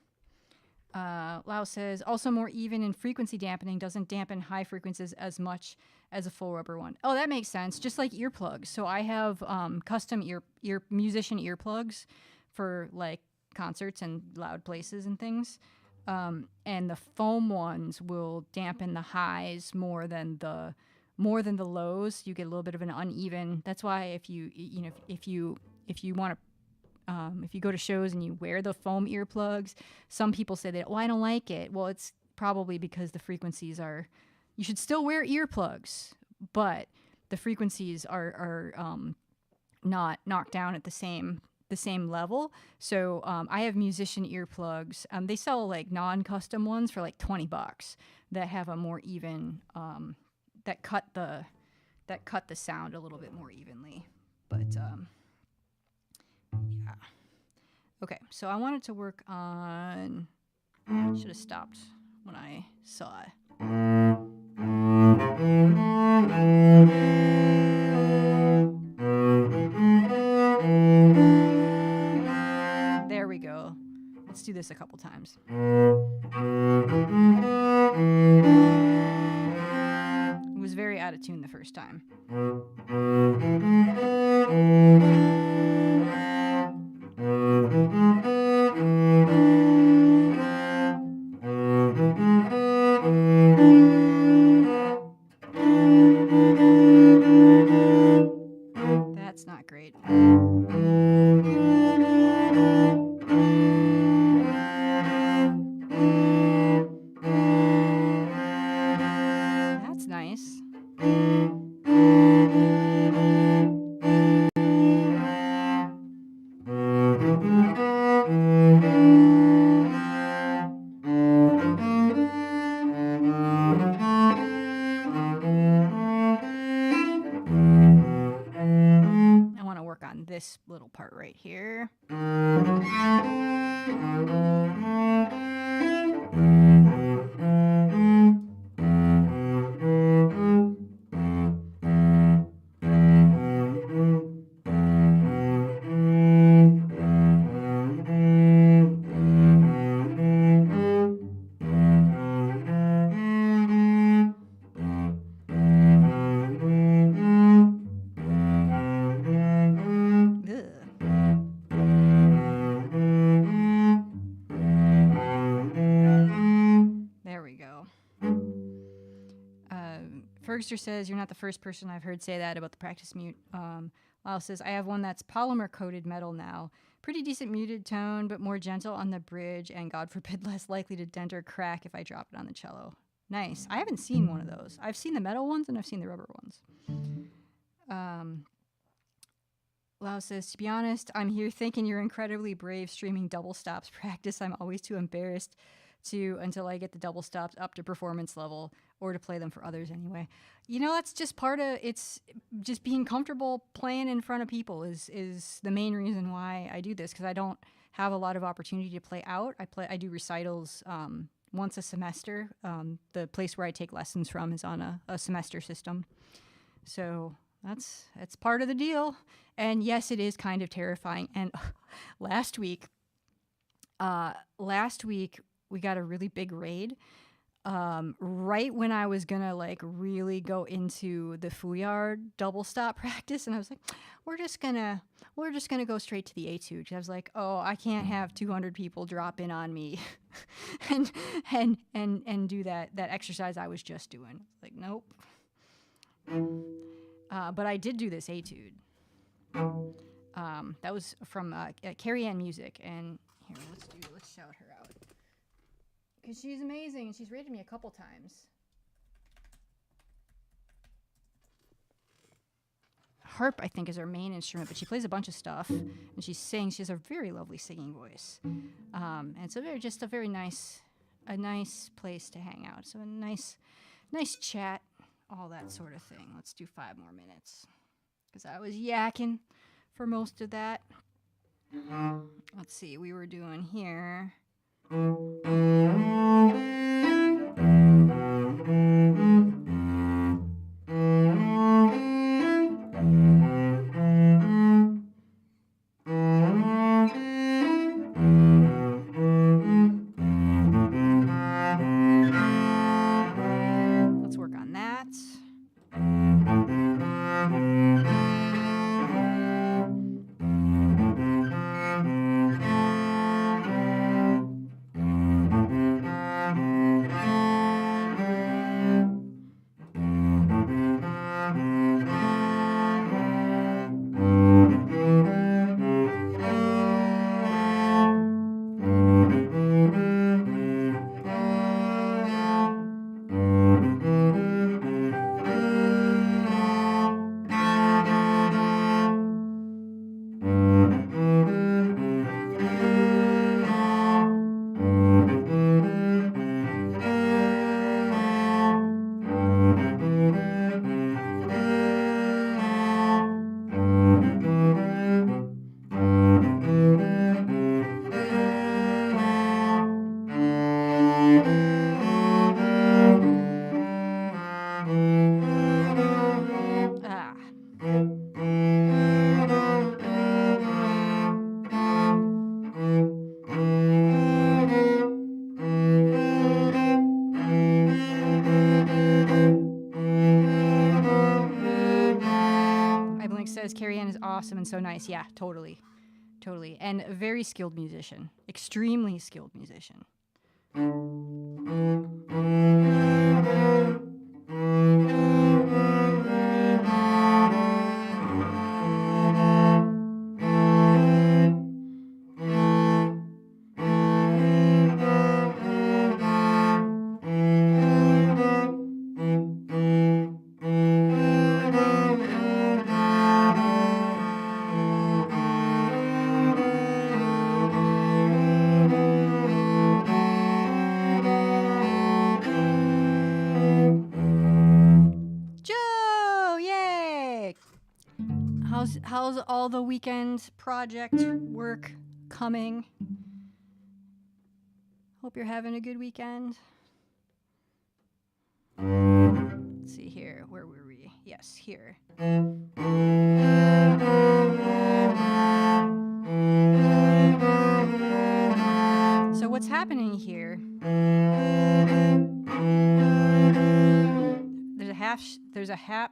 Lau says, also more even in frequency dampening, doesn't dampen high frequencies as much as a full rubber one. Oh, that makes sense. Just like earplugs. So I have custom musician earplugs for like concerts and loud places and things. And the foam ones will dampen the highs more than the lows. You get a little bit of an uneven. That's why if you want to if you go to shows and you wear the foam earplugs, some people say that, I don't like it. Well, it's probably because the frequencies are, you should still wear earplugs, but the frequencies are not knocked down at the same level. So I have musician earplugs. They sell like non-custom ones for like $20 that have a more even, that cut the sound a little bit more evenly. But yeah. Okay, so I wanted to work on... Should have stopped when I saw it. There we go. Let's do this a couple times. It was very out of tune the first time. That's not great. That's nice. I want to work on this little part right here. Fergster says, you're not the first person I've heard say that about the practice mute. Lyle says, I have one that's polymer-coated metal now. Pretty decent muted tone, but more gentle on the bridge, and God forbid, less likely to dent or crack if I drop it on the cello. Nice. I haven't seen one of those. I've seen the metal ones, and I've seen the rubber ones. Lau says, to be honest, I'm here thinking you're incredibly brave streaming double stops practice. I'm always too embarrassed until I get the double stops up to performance level or to play them for others anyway. You know, that's just part of it's just being comfortable playing in front of people is the main reason why I do this, because I don't have a lot of opportunity to play out. I do recitals once a semester. The place where I take lessons from is on a semester system. So that's part of the deal. And yes, it is kind of terrifying. And last week we got a really big raid. Right when I was gonna like really go into the Feuillard double stop practice, and I was like, we're just gonna go straight to the etude. I was like, oh, I can't have 200 people drop in on me and do that exercise I was just doing. Like, nope. But I did do this etude. That was from Carrie Ann Music, and here, let's shout her out. Because she's amazing, and she's rated me a couple times. harp, I think, is her main instrument, but she plays a bunch of stuff, and she sings. She has a very lovely singing voice, and it's a very nice place to hang out. So a nice chat, all that sort of thing. Let's do 5 more minutes, because I was yakking for most of that. Let's see, we were doing here. Let's work on that. Carrie Ann is awesome and so nice. Yeah, totally. And a very skilled musician. Extremely skilled musician. How's all the weekend project work coming? Hope you're having a good weekend. Let's see here. Where were we? Yes, here. So what's happening here? There's a half.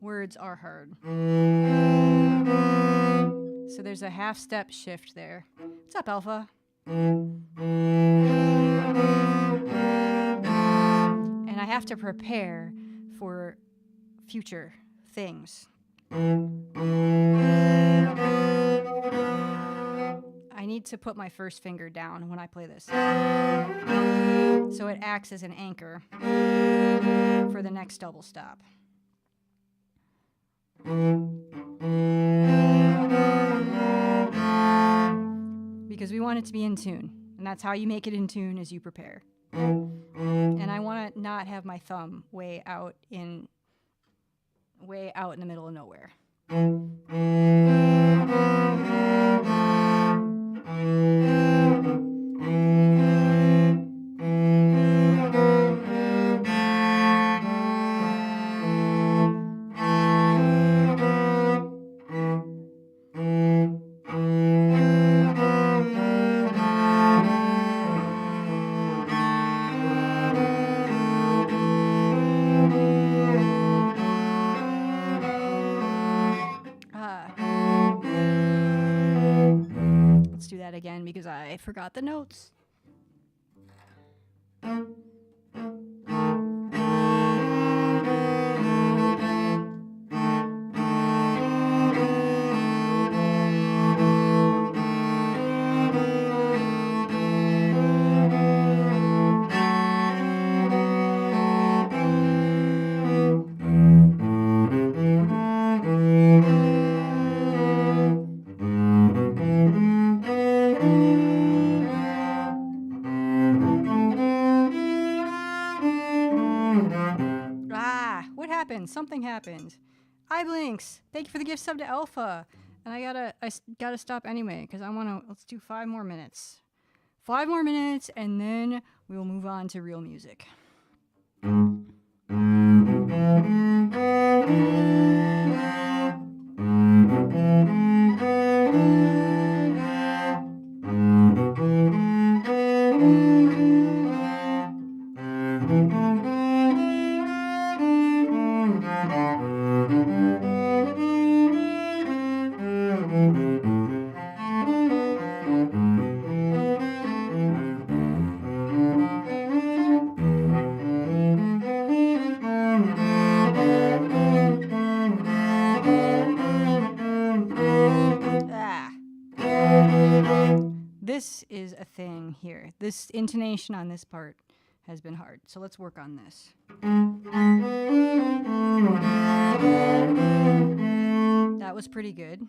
Words are hard. So there's a half step shift there. What's up, Alpha? And I have to prepare for future things. I need to put my first finger down when I play this, so it acts as an anchor for the next double stop. Because we want it to be in tune, and that's how you make it in tune, is you prepare. And I want to not have my thumb way out in the middle of nowhere. Again, because I forgot the notes. happened. Something happened. Eye blinks. Thank you for the gift sub to Alpha. And I gotta stop anyway because I wanna. Let's do 5 more minutes. 5 more minutes, and then we will move on to real music. This is a thing here. This intonation on this part has been hard. So let's work on this. That was pretty good.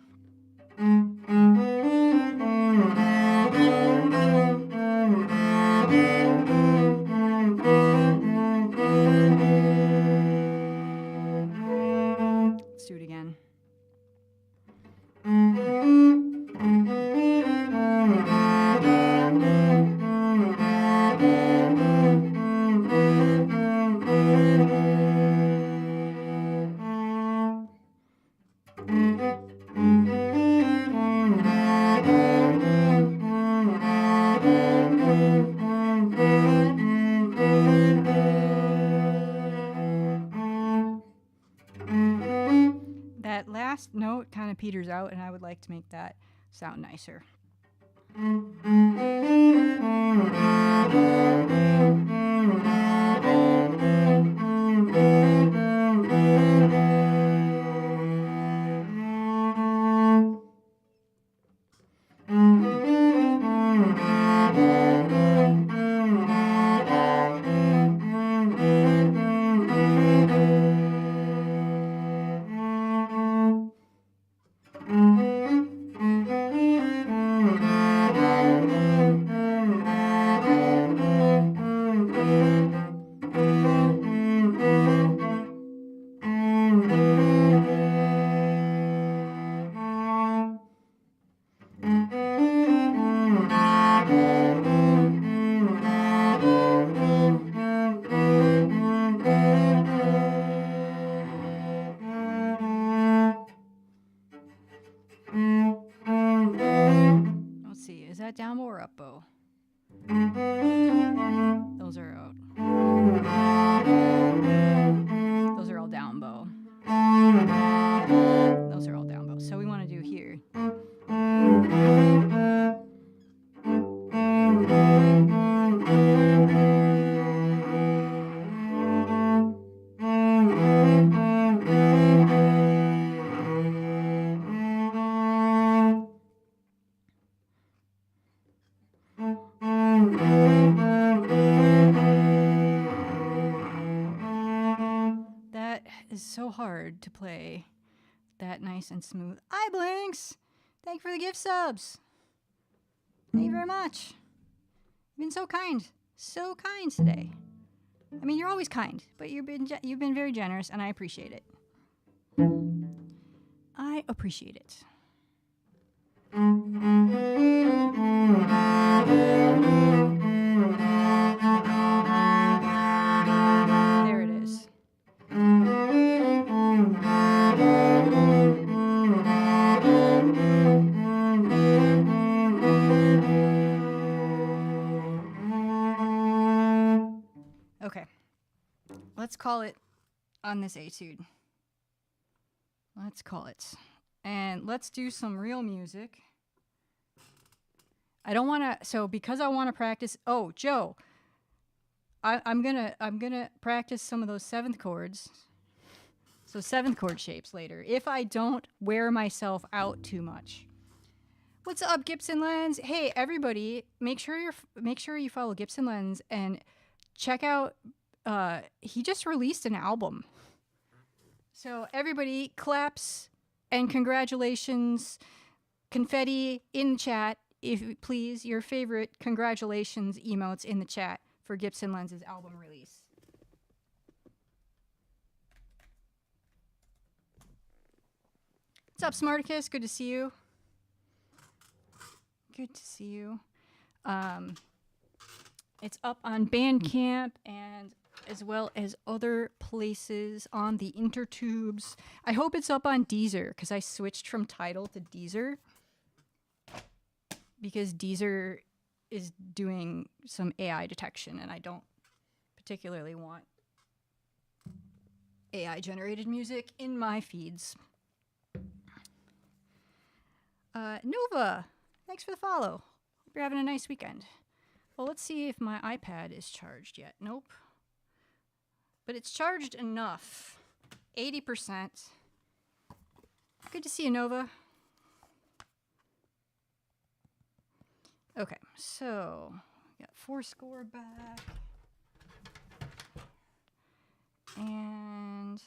Let's do it again. That last note kind of peters out, and I would like to make that sound nicer. Down bow or up bow? Those are out. Those are all down bow. Those are all down bow. So we want to do here. So hard to play that nice and smooth. Eye blinks! Thank you for the gift subs. Thank you very much. You've been so kind. So kind today. I mean, you're always kind, but you've been very generous, and I appreciate it. I appreciate it. There it is. Okay, let's call it on this etude. Let's call it. And let's do some real music. I don't want to, so because I want to practice, oh, Joe, I'm gonna practice some of those 7th chords. So 7th chord shapes later, if I don't wear myself out too much. What's up, Gibson Lens? Hey, everybody, make sure you follow Gibson Lens and check out, he just released an album. So everybody claps and congratulations, confetti in chat, if please, your favorite congratulations emotes in the chat for Gibson Lens's album release. What's up, Smarticus? Good to see you. Good to see you. It's up on Bandcamp and as well as other places on the intertubes. I hope it's up on Deezer because I switched from Tidal to Deezer because Deezer is doing some AI detection and I don't particularly want AI generated music in my feeds. Nova, thanks for the follow. Hope you're having a nice weekend. Well, let's see if my iPad is charged yet. Nope. But it's charged enough. 80%. Good to see you, Nova. Okay, so we got Fourscore back. And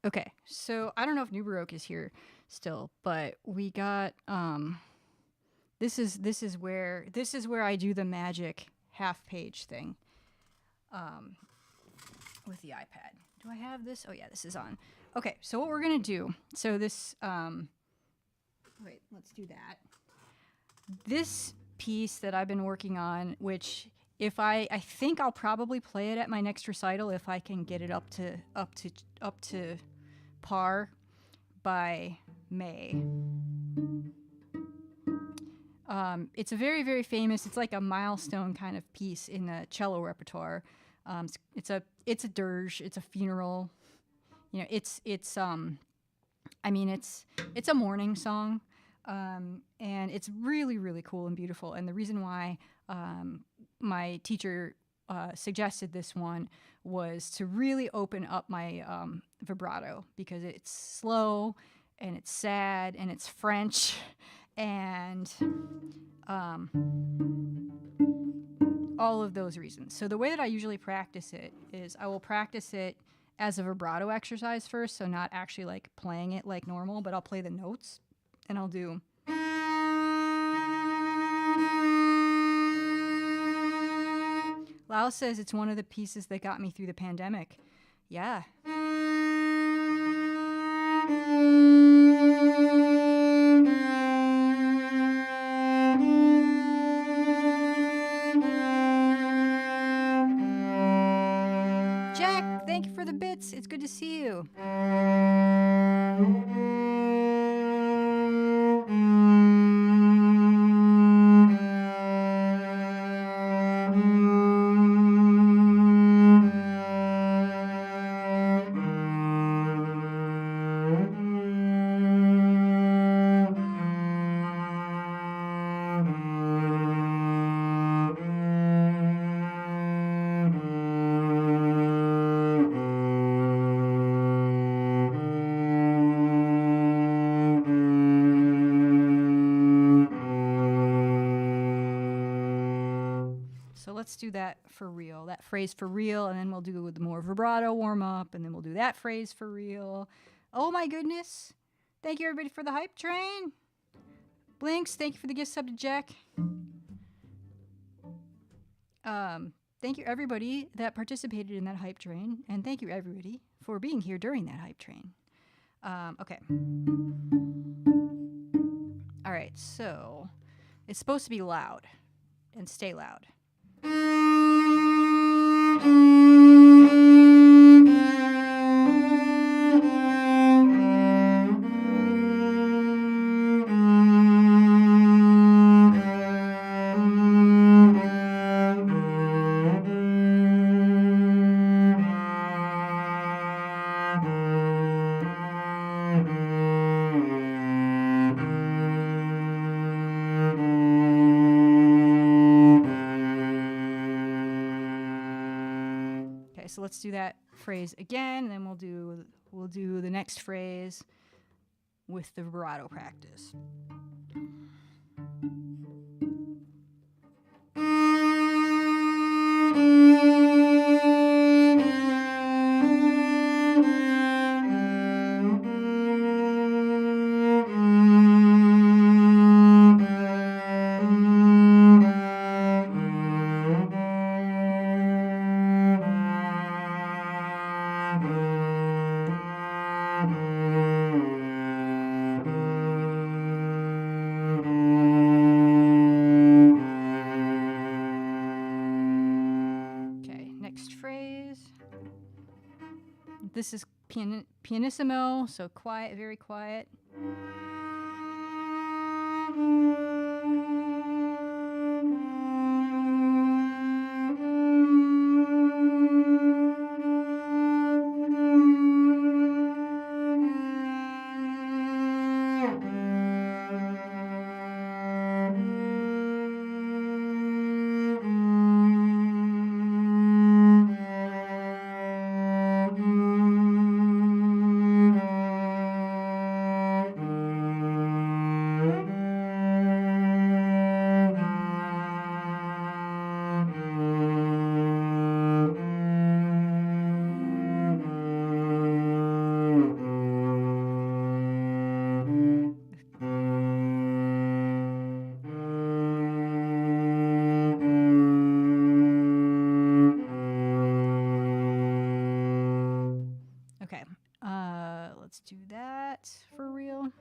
okay, so I don't know if New Baroque is here still, but we got this is where I do the magic half page thing with the iPad. Do I have this? Oh yeah, this is on. Okay, so what we're gonna do, so this wait, let's do that. This piece that I've been working on, which if I think I'll probably play it at my next recital if I can get it up to par by May. It's a very, very famous, it's like a milestone kind of piece in the cello repertoire. It's a dirge, it's a funeral. You know, it's a mourning song. And it's really, really cool and beautiful. And the reason why my teacher suggested this one was to really open up my vibrato because it's slow and it's sad and it's French and all of those reasons. So the way that I usually practice it is I will practice it as a vibrato exercise first, so not actually like playing it like normal, but I'll play the notes and I'll do Lao says it's one of the pieces that got me through the pandemic. Yeah. Jack, thank you for the bits. It's good to see you. Let's do that for real, that phrase for real, and then we'll do the more vibrato warm up, and then we'll do that phrase for real. Oh my goodness. Thank you everybody for the hype train. Blinks, thank you for the gift sub to Jack. Thank you everybody that participated in that hype train, and thank you everybody for being here during that hype train. Okay. All right, so it's supposed to be loud and stay loud. So let's do that phrase again, and then we'll do the next phrase with the vibrato practice. This is pianissimo, so quiet, very quiet. Okay, let's do that for real.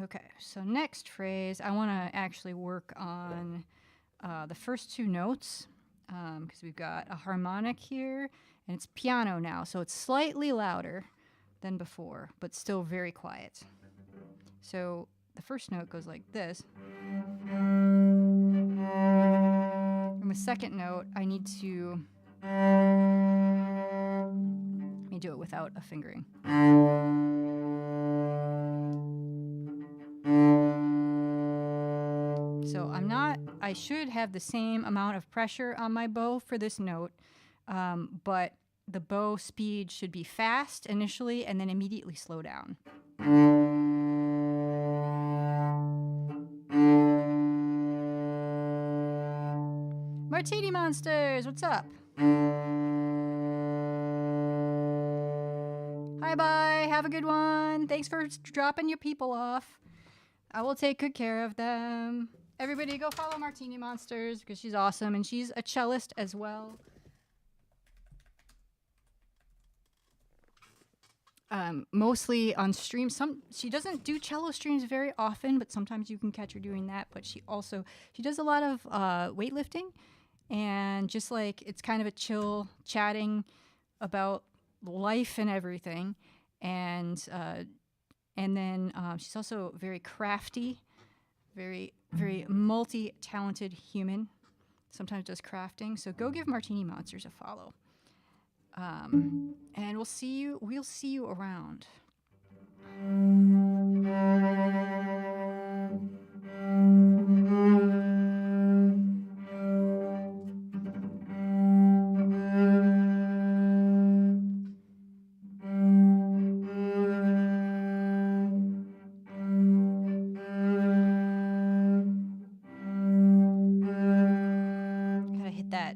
Okay, so next phrase, I want to actually work on the first two notes because we've got a harmonic here, and it's piano now, so it's slightly louder than before, but still very quiet. So the first note goes like this. And the second note, I need to let me do it without a fingering. So I should have the same amount of pressure on my bow for this note, but the bow speed should be fast initially and then immediately slow down. Martini Monsters, what's up? Hi, bye. Have a good one. Thanks for dropping your people off. I will take good care of them. Everybody go follow Martini Monsters because she's awesome and she's a cellist as well. Mostly on stream. She doesn't do cello streams very often, but sometimes you can catch her doing that. But she does a lot of weightlifting, and just like it's kind of a chill chatting about life and everything. And then she's also very crafty, very multi-talented human. Sometimes does crafting. So go give Martini Monsters a follow. And we'll see you around. Gotta hit that.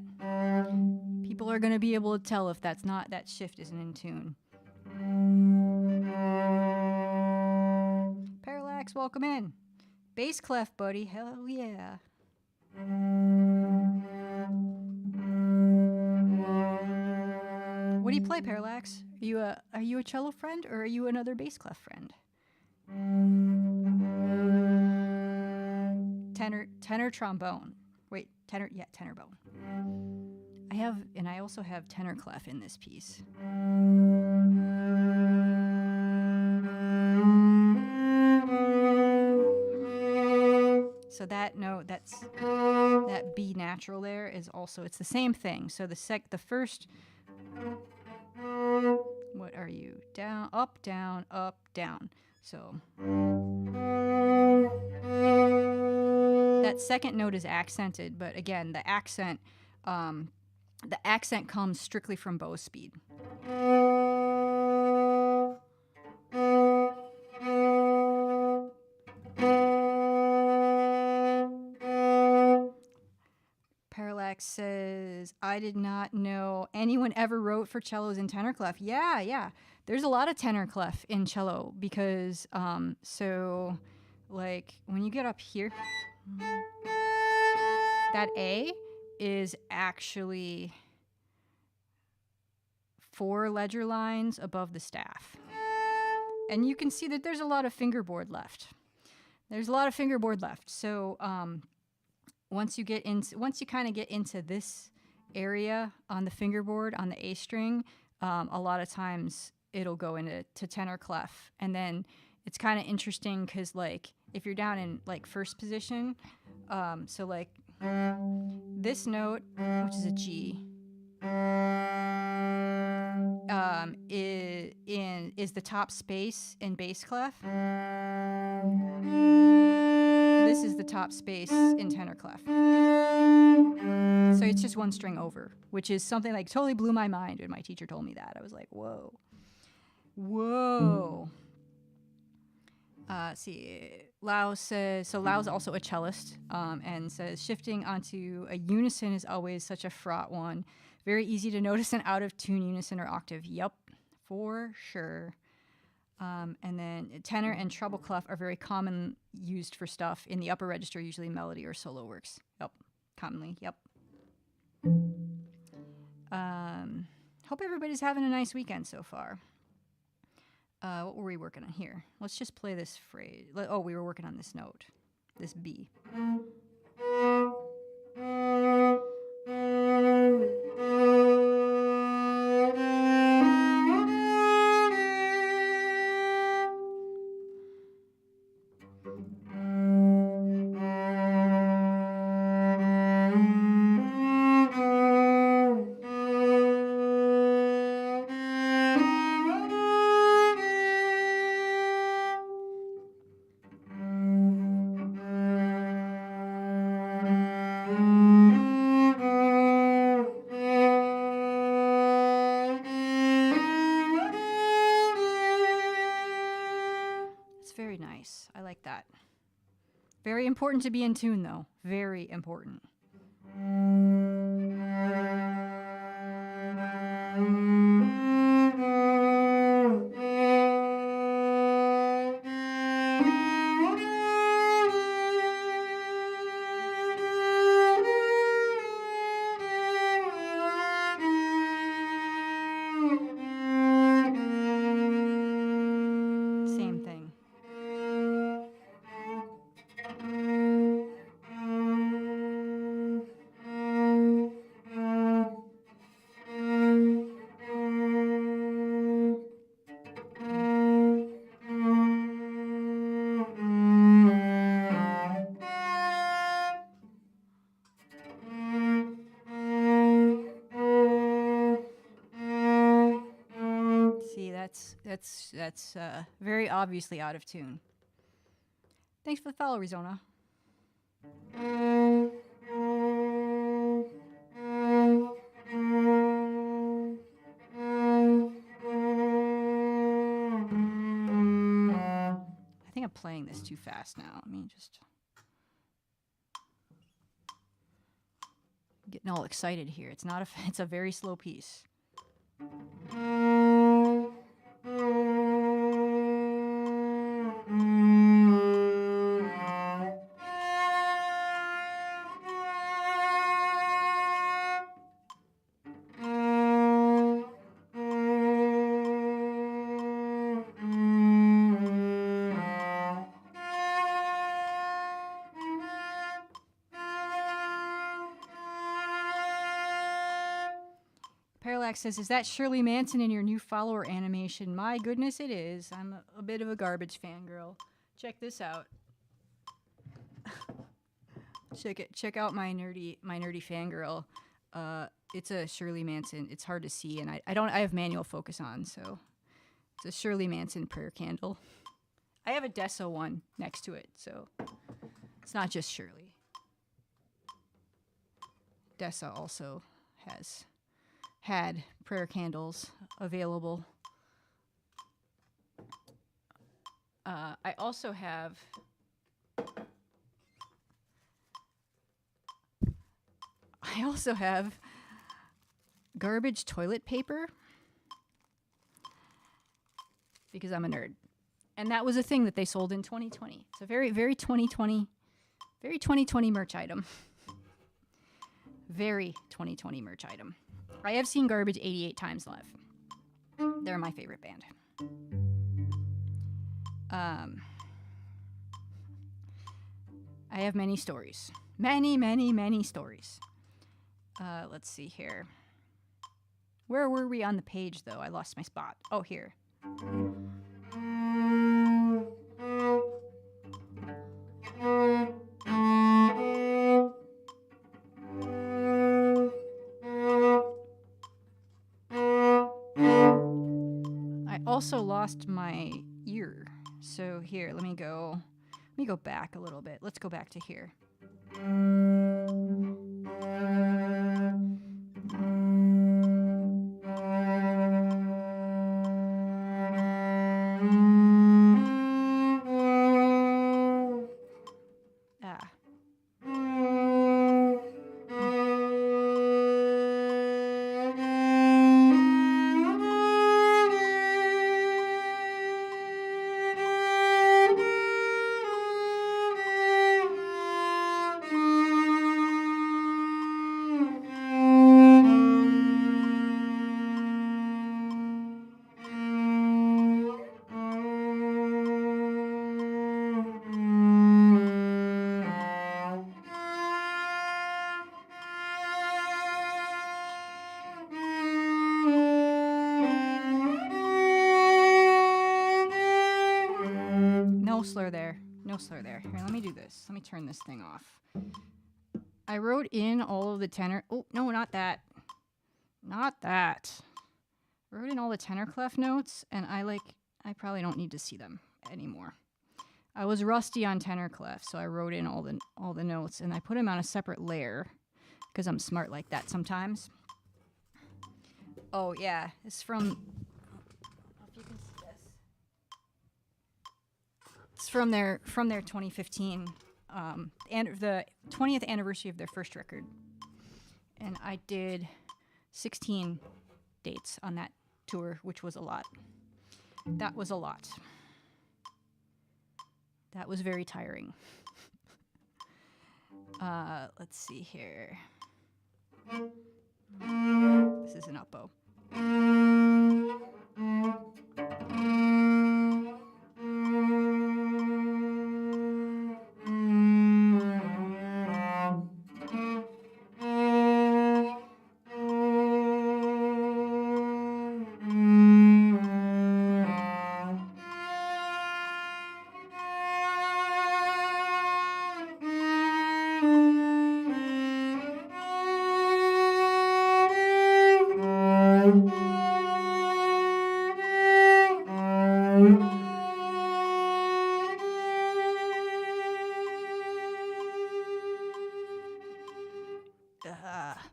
People are going to be able to tell if that shift isn't in tune. Parallax, welcome in. Bass clef, buddy. Hell yeah. What do you play, Parallax? Are you a cello friend or are you another bass clef friend? Tenor trombone. Wait, tenor bone. I also have tenor clef in this piece. So that note, that B natural there is also, it's the same thing. So the first, what are you? Down, up, down, up, down. So that second note is accented, but again, the accent comes strictly from bow speed. Parallax says, I did not know anyone ever wrote for cellos in tenor clef. Yeah, yeah. There's a lot of tenor clef in cello because, so, like, when you get up here, that A is actually 4 ledger lines above the staff. And you can see that there's a lot of fingerboard left. There's a lot of fingerboard left. So, once you kind of get into this area on the fingerboard on the A string, a lot of times it'll go into tenor clef, and then it's kind of interesting because like if you're down in like first position, so like this note, which is a G, is the top space in bass clef. This is the top space in tenor clef. So it's just one string over, which is something like totally blew my mind when my teacher told me that. I was like, whoa. Whoa. See, Lau says, so Lau's also a cellist, and says, shifting onto a unison is always such a fraught one. Very easy to notice an out of tune unison or octave. Yup, for sure. And then tenor and treble clef are very common used for stuff in the upper register, usually melody or solo works. Yep, commonly, yep. Hope everybody's having a nice weekend so far. What were we working on here? Let's just play this phrase. Oh, we were working on this note, this B. Very nice. I like that. Very important to be in tune, though. Very important. Same thing. That's very obviously out of tune. Thanks for the follow, Arizona. I think I'm playing this too fast now. Let me just getting all excited here. It's not it's a very slow piece. Parallax says, is that Shirley Manson in your new follower animation? My goodness, it is. I'm a bit of a garbage fangirl. Check this out. Check out my nerdy fangirl. It's a Shirley Manson. It's hard to see, and I have manual focus on, so it's a Shirley Manson prayer candle. I have a Dessa one next to it, so it's not just Shirley. Dessa also had prayer candles available. I also have I also have garbage toilet paper because I'm a nerd. And that was a thing that they sold in 2020. It's a very, very 2020 merch item. Very 2020 merch item. I have seen Garbage 88 times live. They're my favorite band. I have many stories. Many, many, many stories. Let's see here. Where were we on the page, though? I lost my spot. Oh, here. I also lost my ear. So here, let me go back a little bit. Let's go back to here. No slur there. Here, let me do this. Let me turn this thing off. I wrote in all of the tenor... Oh, no, not that. Not that. I wrote in all the tenor clef notes, and I probably don't need to see them anymore. I was rusty on tenor clef, so I wrote in all the notes, and I put them on a separate layer, because I'm smart like that sometimes. Oh, yeah. It's from... It's from their 2015, and the 20th anniversary of their first record. And I did 16 dates on that tour, which was a lot. That was a lot. That was very tiring. Let's see here. This is an up-bow.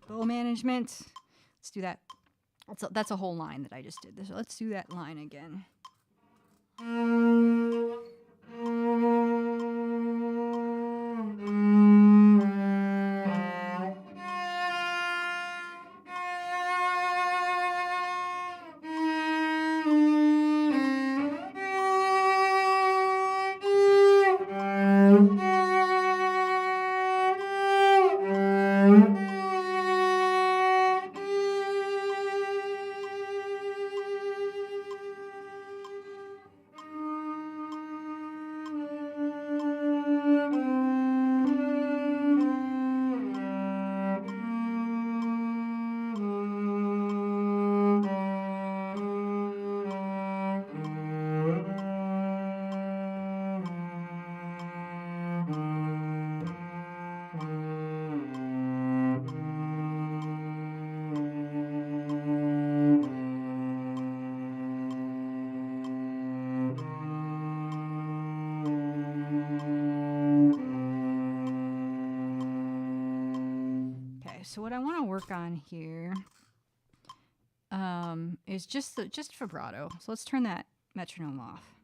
Bow management. Let's do that. That's a whole line that I just did. Let's do that line again. So what I want to work on here is just vibrato. So let's turn that metronome off.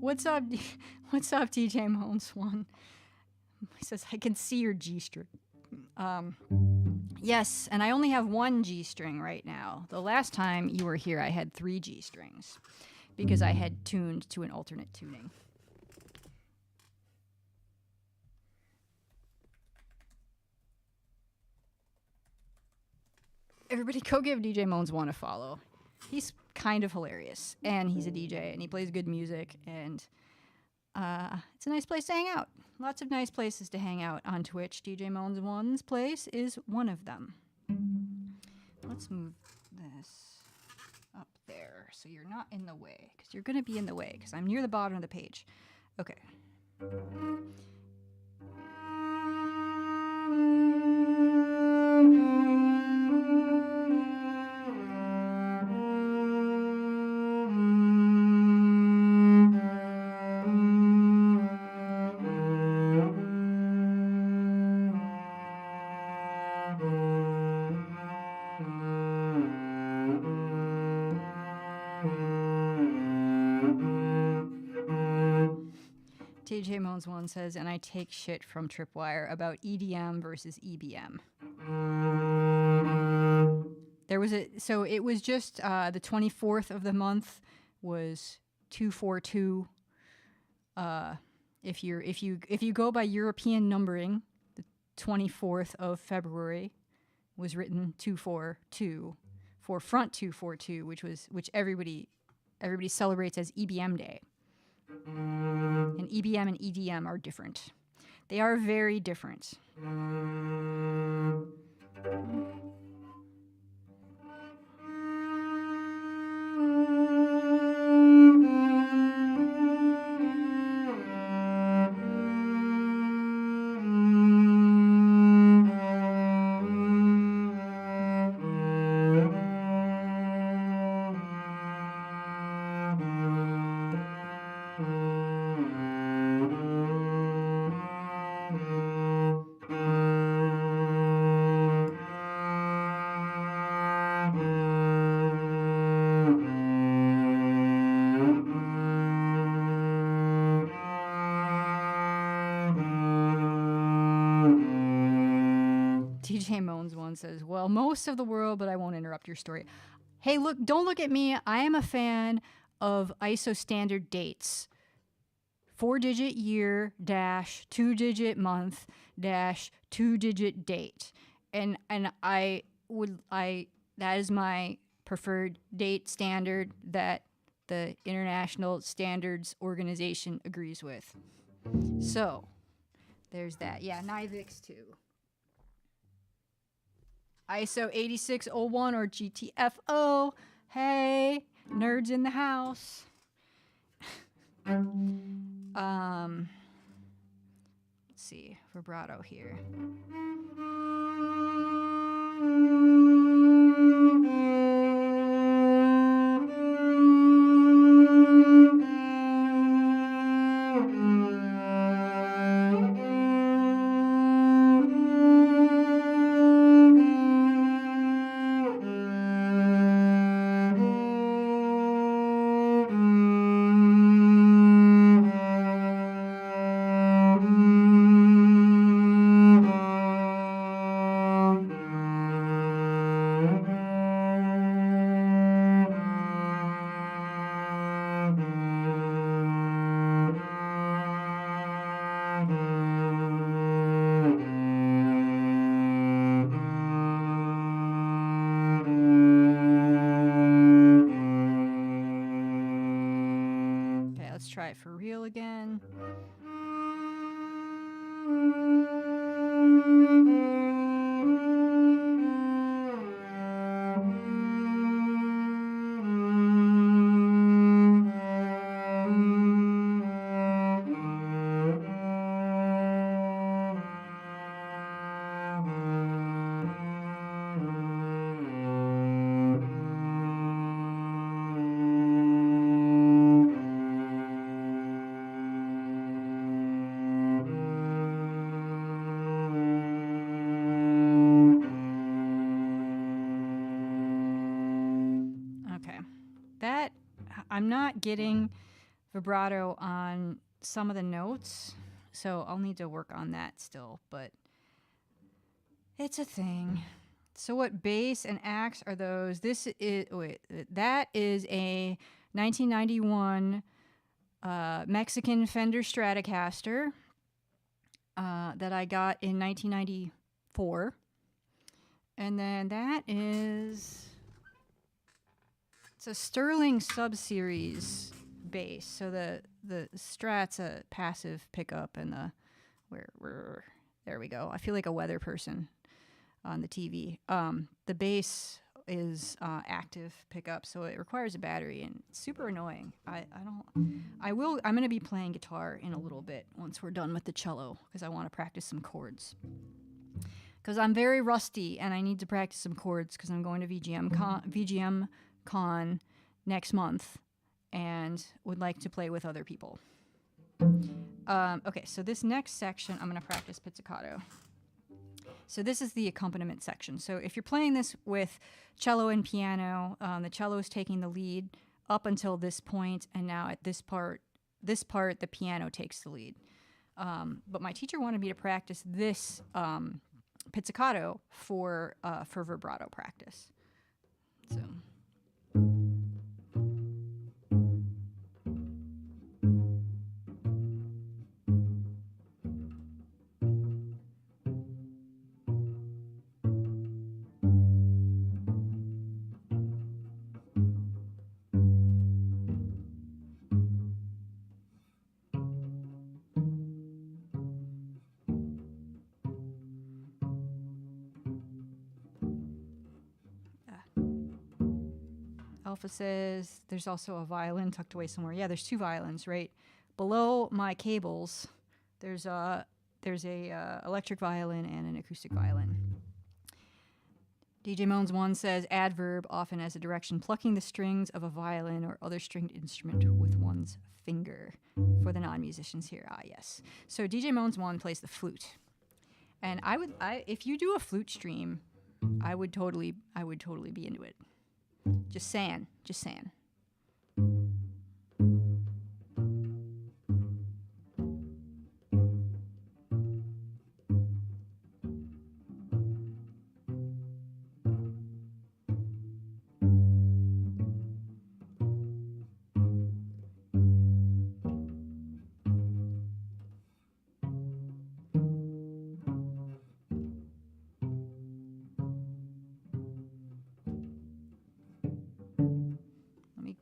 What's up? What's up, DJ Moans One? He says, I can see your G string. Yes, and I only have one G string right now. The last time you were here, I had 3 G strings because I had tuned to an alternate tuning. Everybody go give DJ Moans One a follow. He's kind of hilarious, and he's a DJ, and he plays good music, and it's a nice place to hang out. Lots of nice places to hang out on Twitch. DJ Moans One's place is one of them. Let's move this up there so you're not in the way, because you're going to be in the way, because I'm near the bottom of the page. Okay. DJ Moans One says, and I take shit from Tripwire about EDM versus EBM. There was so it was just the 24th of the month was 242. If you go by European numbering, the 24th of February was written 242 for front 242, which everybody celebrates as EBM Day. And EBM and EDM are different. They are very different. DJ Moans One says, well, most of the world, but I won't interrupt your story. Hey, look, don't look at me. I am a fan of ISO standard dates. 4-digit year dash 2-digit month dash 2-digit date. And that is my preferred date standard that the International Standards Organization agrees with. So, there's that. Yeah, NIVIX too. ISO 8601 or GTFO. Hey, nerds in the house. Let's see, vibrato here. Try it for real again. I'm not getting vibrato on some of the notes, so I'll need to work on that still, but it's a thing. So what bass and axe are those? This is, that is a 1991 Mexican Fender Stratocaster that I got in 1994. And then that is, it's a Sterling sub-series bass. So the Strat's a passive pickup, and the there we go. I feel like a weather person on the TV. The bass is active pickup, so it requires a battery, and it's super annoying. I'm going to be playing guitar in a little bit once we're done with the cello, because I want to practice some chords. Because I'm very rusty, and I need to practice some chords, because I'm going to VGM Con next month, and would like to play with other people. Okay, so this next section, I'm going to practice pizzicato. So this is the accompaniment section. So if you're playing this with cello and piano, the cello is taking the lead up until this point, and now at this part, the piano takes the lead. But my teacher wanted me to practice this pizzicato for vibrato practice. So. Alpha says there's also a violin tucked away somewhere. Yeah, there's two violins right below my cables. There's a electric violin and an acoustic violin. DJ Moans 1 says adverb often as a direction, plucking the strings of a violin or other stringed instrument with one's finger. For the non-musicians here, yes. So DJ Moans 1 plays the flute, and if you do a flute stream, I would totally be into it. Just saying.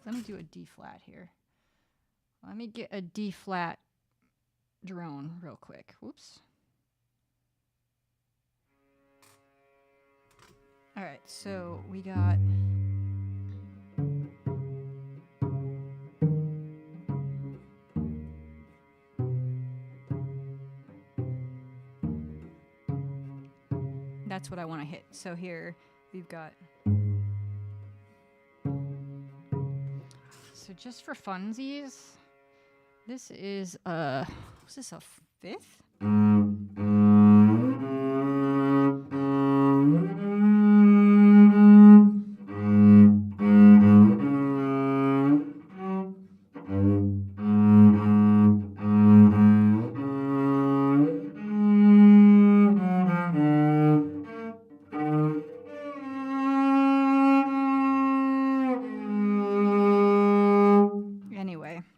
Let me do a D flat here. Let me get a D flat drone real quick. Whoops. All right, so we got. That's what I want to hit. So here we've got. So just for funsies, this is was this a fifth?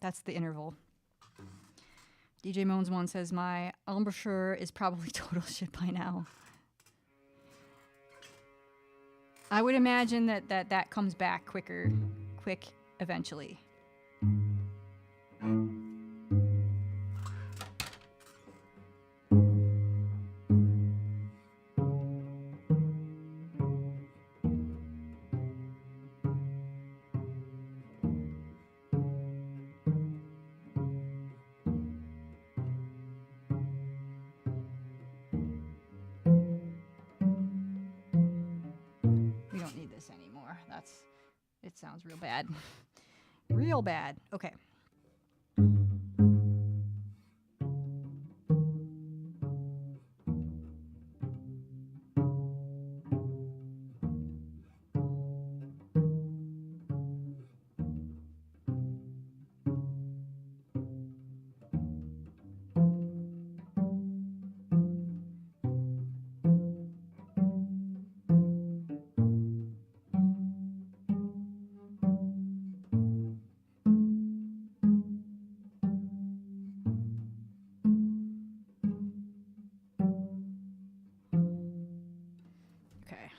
That's the interval. DJ Moans 1 says, my embouchure is probably total shit by now. I would imagine that comes back quick eventually. Anymore. It sounds real bad. Real bad. Okay.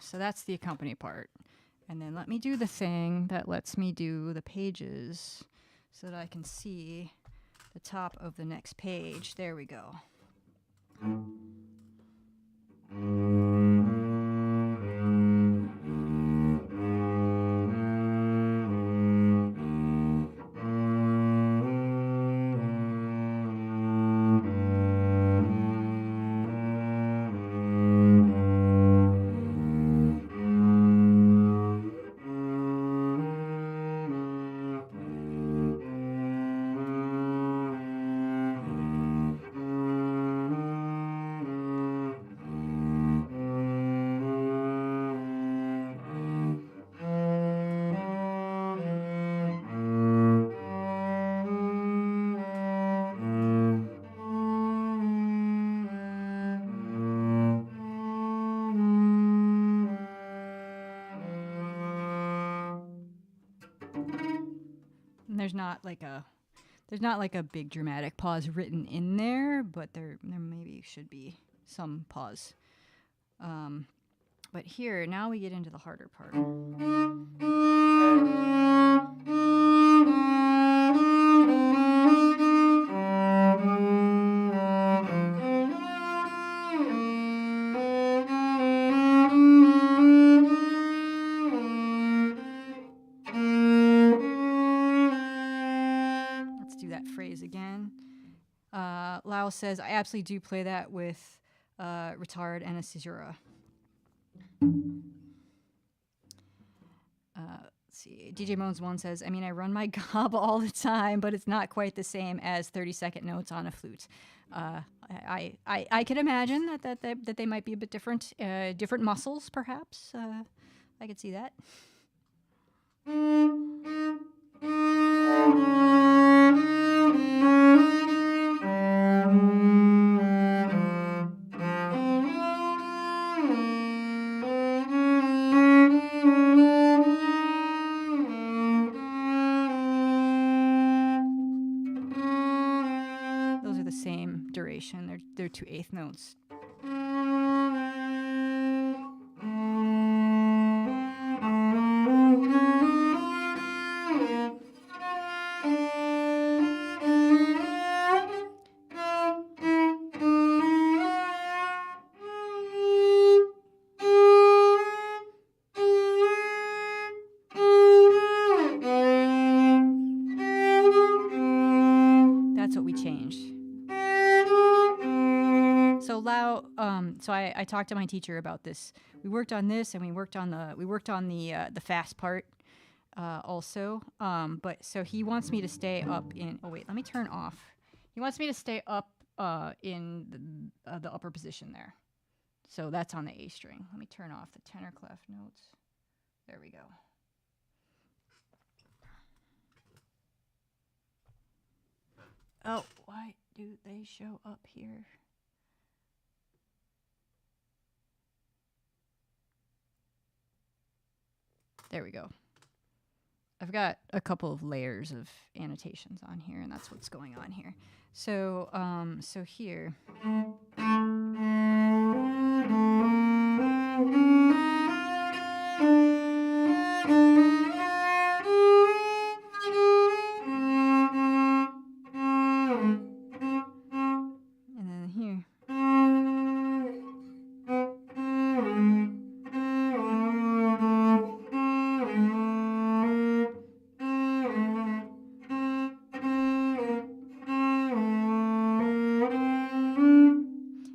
so that's the accompany part. And then let me do the thing that lets me do the pages so that I can see the top of the next page. There we go. There's not like a big dramatic pause written in there, but there maybe should be some pause. But here, now we get into the harder part. Again. Lau says, I absolutely do play that with retard and a caesura. Let's see. DJ Moans 1 says, I mean, I run my gob all the time, but it's not quite the same as 30-second notes on a flute. I can imagine that they might be a bit different, different muscles, perhaps. I could see that. Those are the same duration. They're 2/8 notes. So I talked to my teacher about this. We worked on this, and we worked on the fast part also. But so he wants me to stay up in. Oh wait, let me turn off. He wants me to stay up in the upper position there. So that's on the A string. Let me turn off the tenor clef notes. There we go. Oh, why do they show up here? There we go. I've got a couple of layers of annotations on here, and that's what's going on here. So, so here.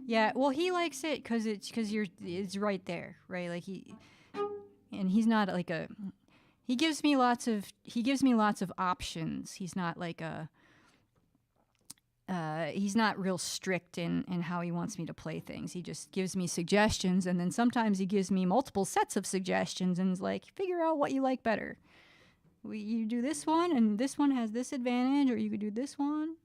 Yeah, well, he likes it because it's right there, right? Like he's not like he gives me lots of options. He's not like he's not real strict in how he wants me to play things. He just gives me suggestions, and then sometimes he gives me multiple sets of suggestions and is like, figure out what you like better. You do this one, and this one has this advantage, or you could do this one.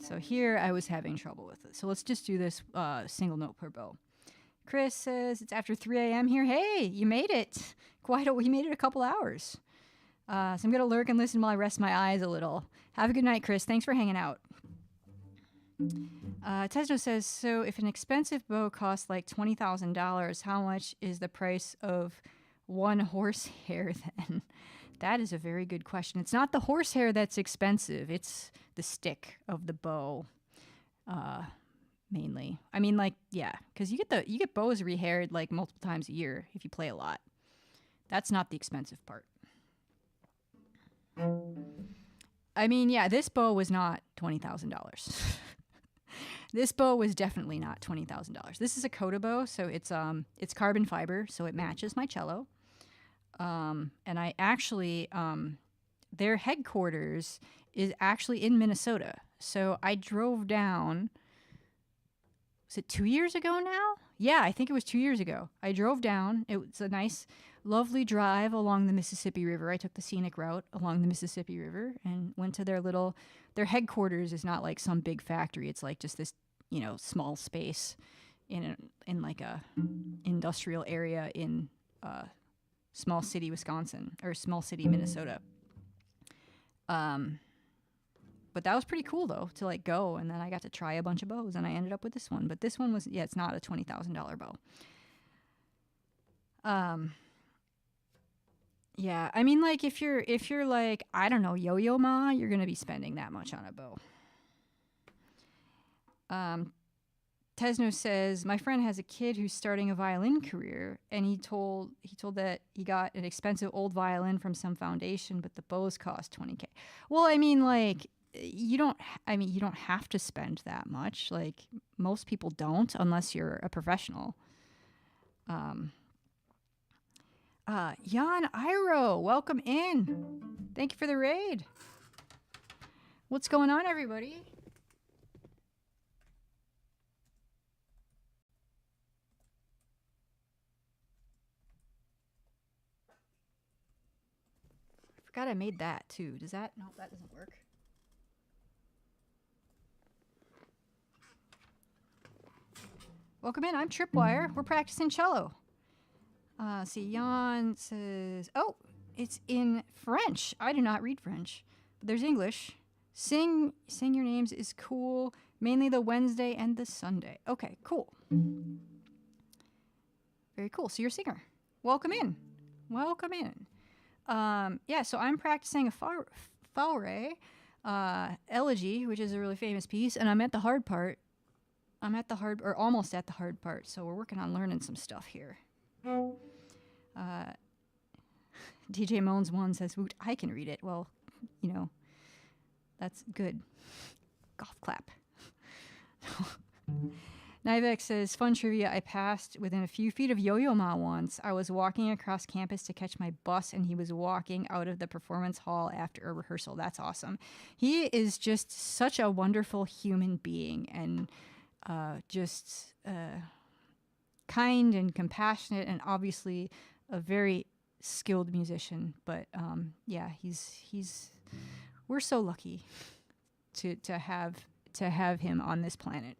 So here I was having trouble with it. So let's just do this single note per bow. Chris says it's after 3 a.m. here. Hey, you made it. We made it a couple hours. So I'm going to lurk and listen while I rest my eyes a little. Have a good night, Chris. Thanks for hanging out. Tesno says, so if an expensive bow costs like $20,000, how much is the price of one horsehair then? That is a very good question. It's not the horsehair that's expensive. It's the stick of the bow, mainly. I mean, like, yeah, because you get bows rehaired like multiple times a year if you play a lot. That's not the expensive part. I mean, yeah, this bow was not $20,000. This bow was definitely not $20,000. This is a Coda bow, so it's carbon fiber, so it matches my cello. And I actually, their headquarters is actually in Minnesota. So I drove down, was it 2 years ago now? Yeah, I think it was 2 years ago. I drove down. It was a nice, lovely drive along the Mississippi River. I took the scenic route along the Mississippi River and went to their headquarters is not like some big factory. It's like just this, small space in like a industrial area in small city, Wisconsin, or small city, Minnesota. But that was pretty cool though, to like go, and then I got to try a bunch of bows, and I ended up with this one. But this one was, it's not a $20,000 bow. Yeah, I mean, like if you're like, I don't know, Yo-Yo Ma, you're gonna be spending that much on a bow. Tesno says, my friend has a kid who's starting a violin career, and he told that he got an expensive old violin from some foundation, but the bows cost $20K. Well, I mean, like, you don't have to spend that much. Like, most people don't, unless you're a professional. Jan Iro, welcome in. Thank you for the raid. What's going on, everybody? I forgot I made that too. Does that? No, that doesn't work. Welcome in. I'm Tripwire. We're practicing cello. See, Jan says, oh, it's in French. I do not read French, but there's English. Sing your names is cool. Mainly the Wednesday and the Sunday. Okay, cool. Very cool. So you're a singer. Welcome in. Welcome in. Yeah, so I'm practicing a Faure, Elegie, which is a really famous piece, and I'm at the hard part. Almost at the hard part, so we're working on learning some stuff here. DJ Moans 1 says, woot, I can read it. Well, that's good. Golf clap. Nivek says, fun trivia, I passed within a few feet of Yo-Yo Ma once. I was walking across campus to catch my bus, and he was walking out of the performance hall after a rehearsal. That's awesome. He is just such a wonderful human being, and just kind and compassionate, and obviously a very skilled musician. But yeah, he's we're so lucky to have him on this planet.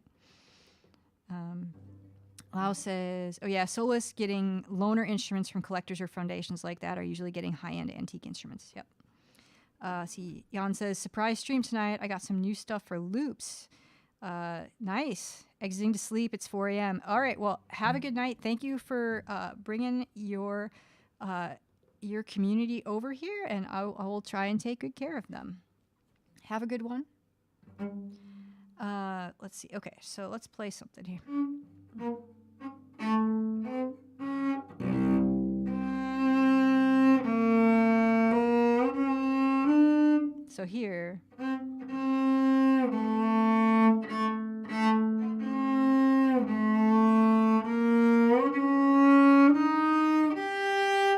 Lau says, oh yeah, soloists getting loaner instruments from collectors or foundations like that are usually getting high-end antique instruments. Yep. See, Jan says, surprise stream tonight. I got some new stuff for loops. Nice. Exiting to sleep. It's 4 a.m. All right. Well, have a good night. Thank you for bringing your community over here, and I will try and take good care of them. Have a good one. Let's see. Okay, so let's play something here. So here.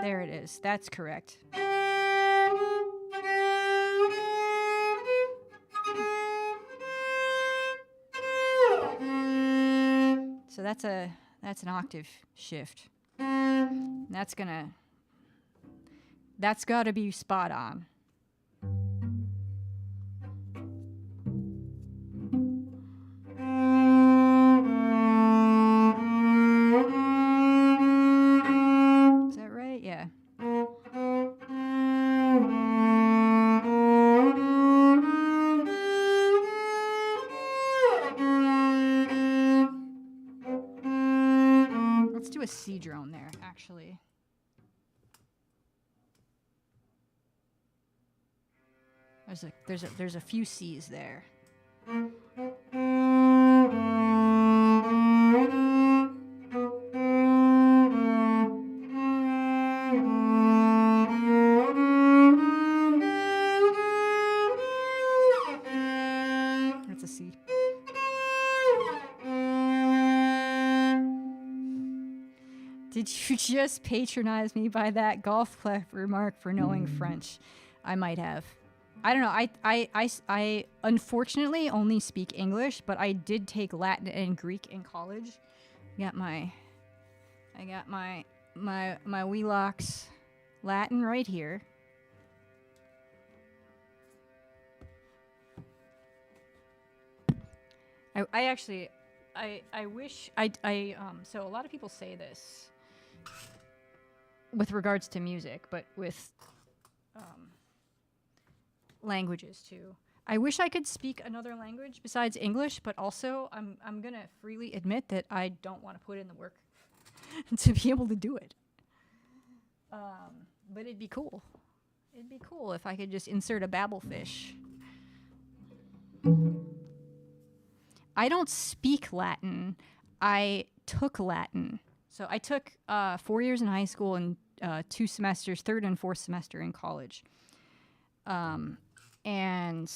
There it is. That's correct. So that's an octave shift. That's got to be spot on. do a C drone there, actually. There's a few C's there. That's a C. Did you just patronize me by that golf clap remark for knowing French? I might have. I don't know. I unfortunately only speak English, but I did take Latin and Greek in college. I got my Wheelocks Latin right here. I wish so a lot of people say this with regards to music, but with languages too. I wish I could speak another language besides English, but also I'm gonna freely admit that I don't want to put in the work to be able to do it. But it'd be cool. It'd be cool if I could just insert a babblefish. I don't speak Latin. I took Latin. So I took 4 years in high school and 2 semesters, third and fourth semester in college. And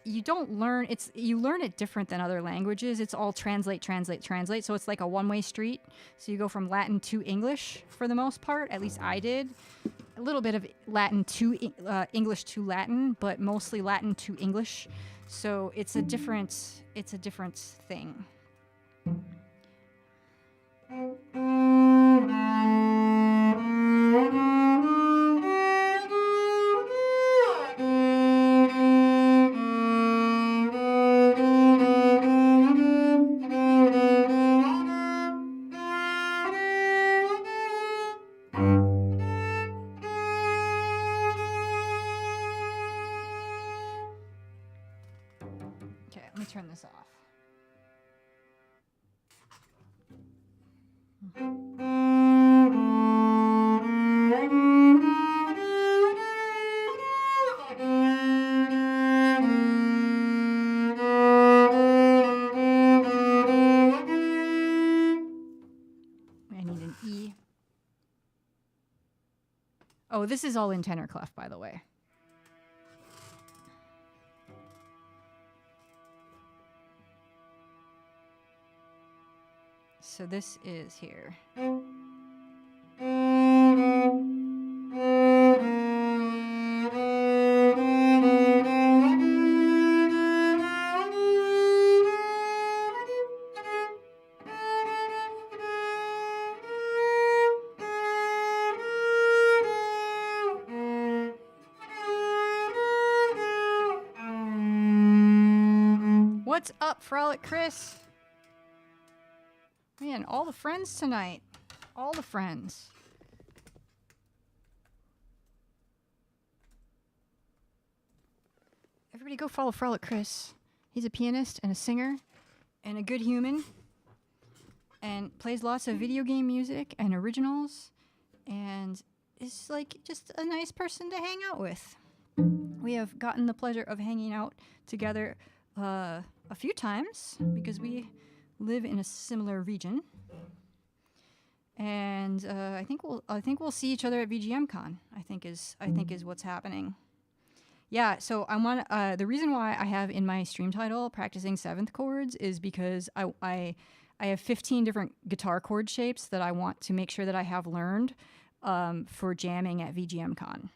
you learn it different than other languages. It's all translate. So it's like a one-way street. So you go from Latin to English for the most part. At least I did. A little bit of Latin to English to Latin, but mostly Latin to English. So it's a different thing. Okay, let me turn this off. I need an E. Oh, this is all in tenor clef, by the way. So this is here. What's up, Frolic Chris? Man, all the friends tonight. All the friends. Everybody go follow Frolic Chris. He's a pianist and a singer and a good human and plays lots of video game music and originals and is like just a nice person to hang out with. We have gotten the pleasure of hanging out together a few times because we live in a similar region, and I think we'll see each other at VGM Con. I think is what's happening. Yeah. So I want the reason why I have in my stream title practicing seventh chords is because I have 15 different guitar chord shapes that I want to make sure that I have learned for jamming at VGM Con.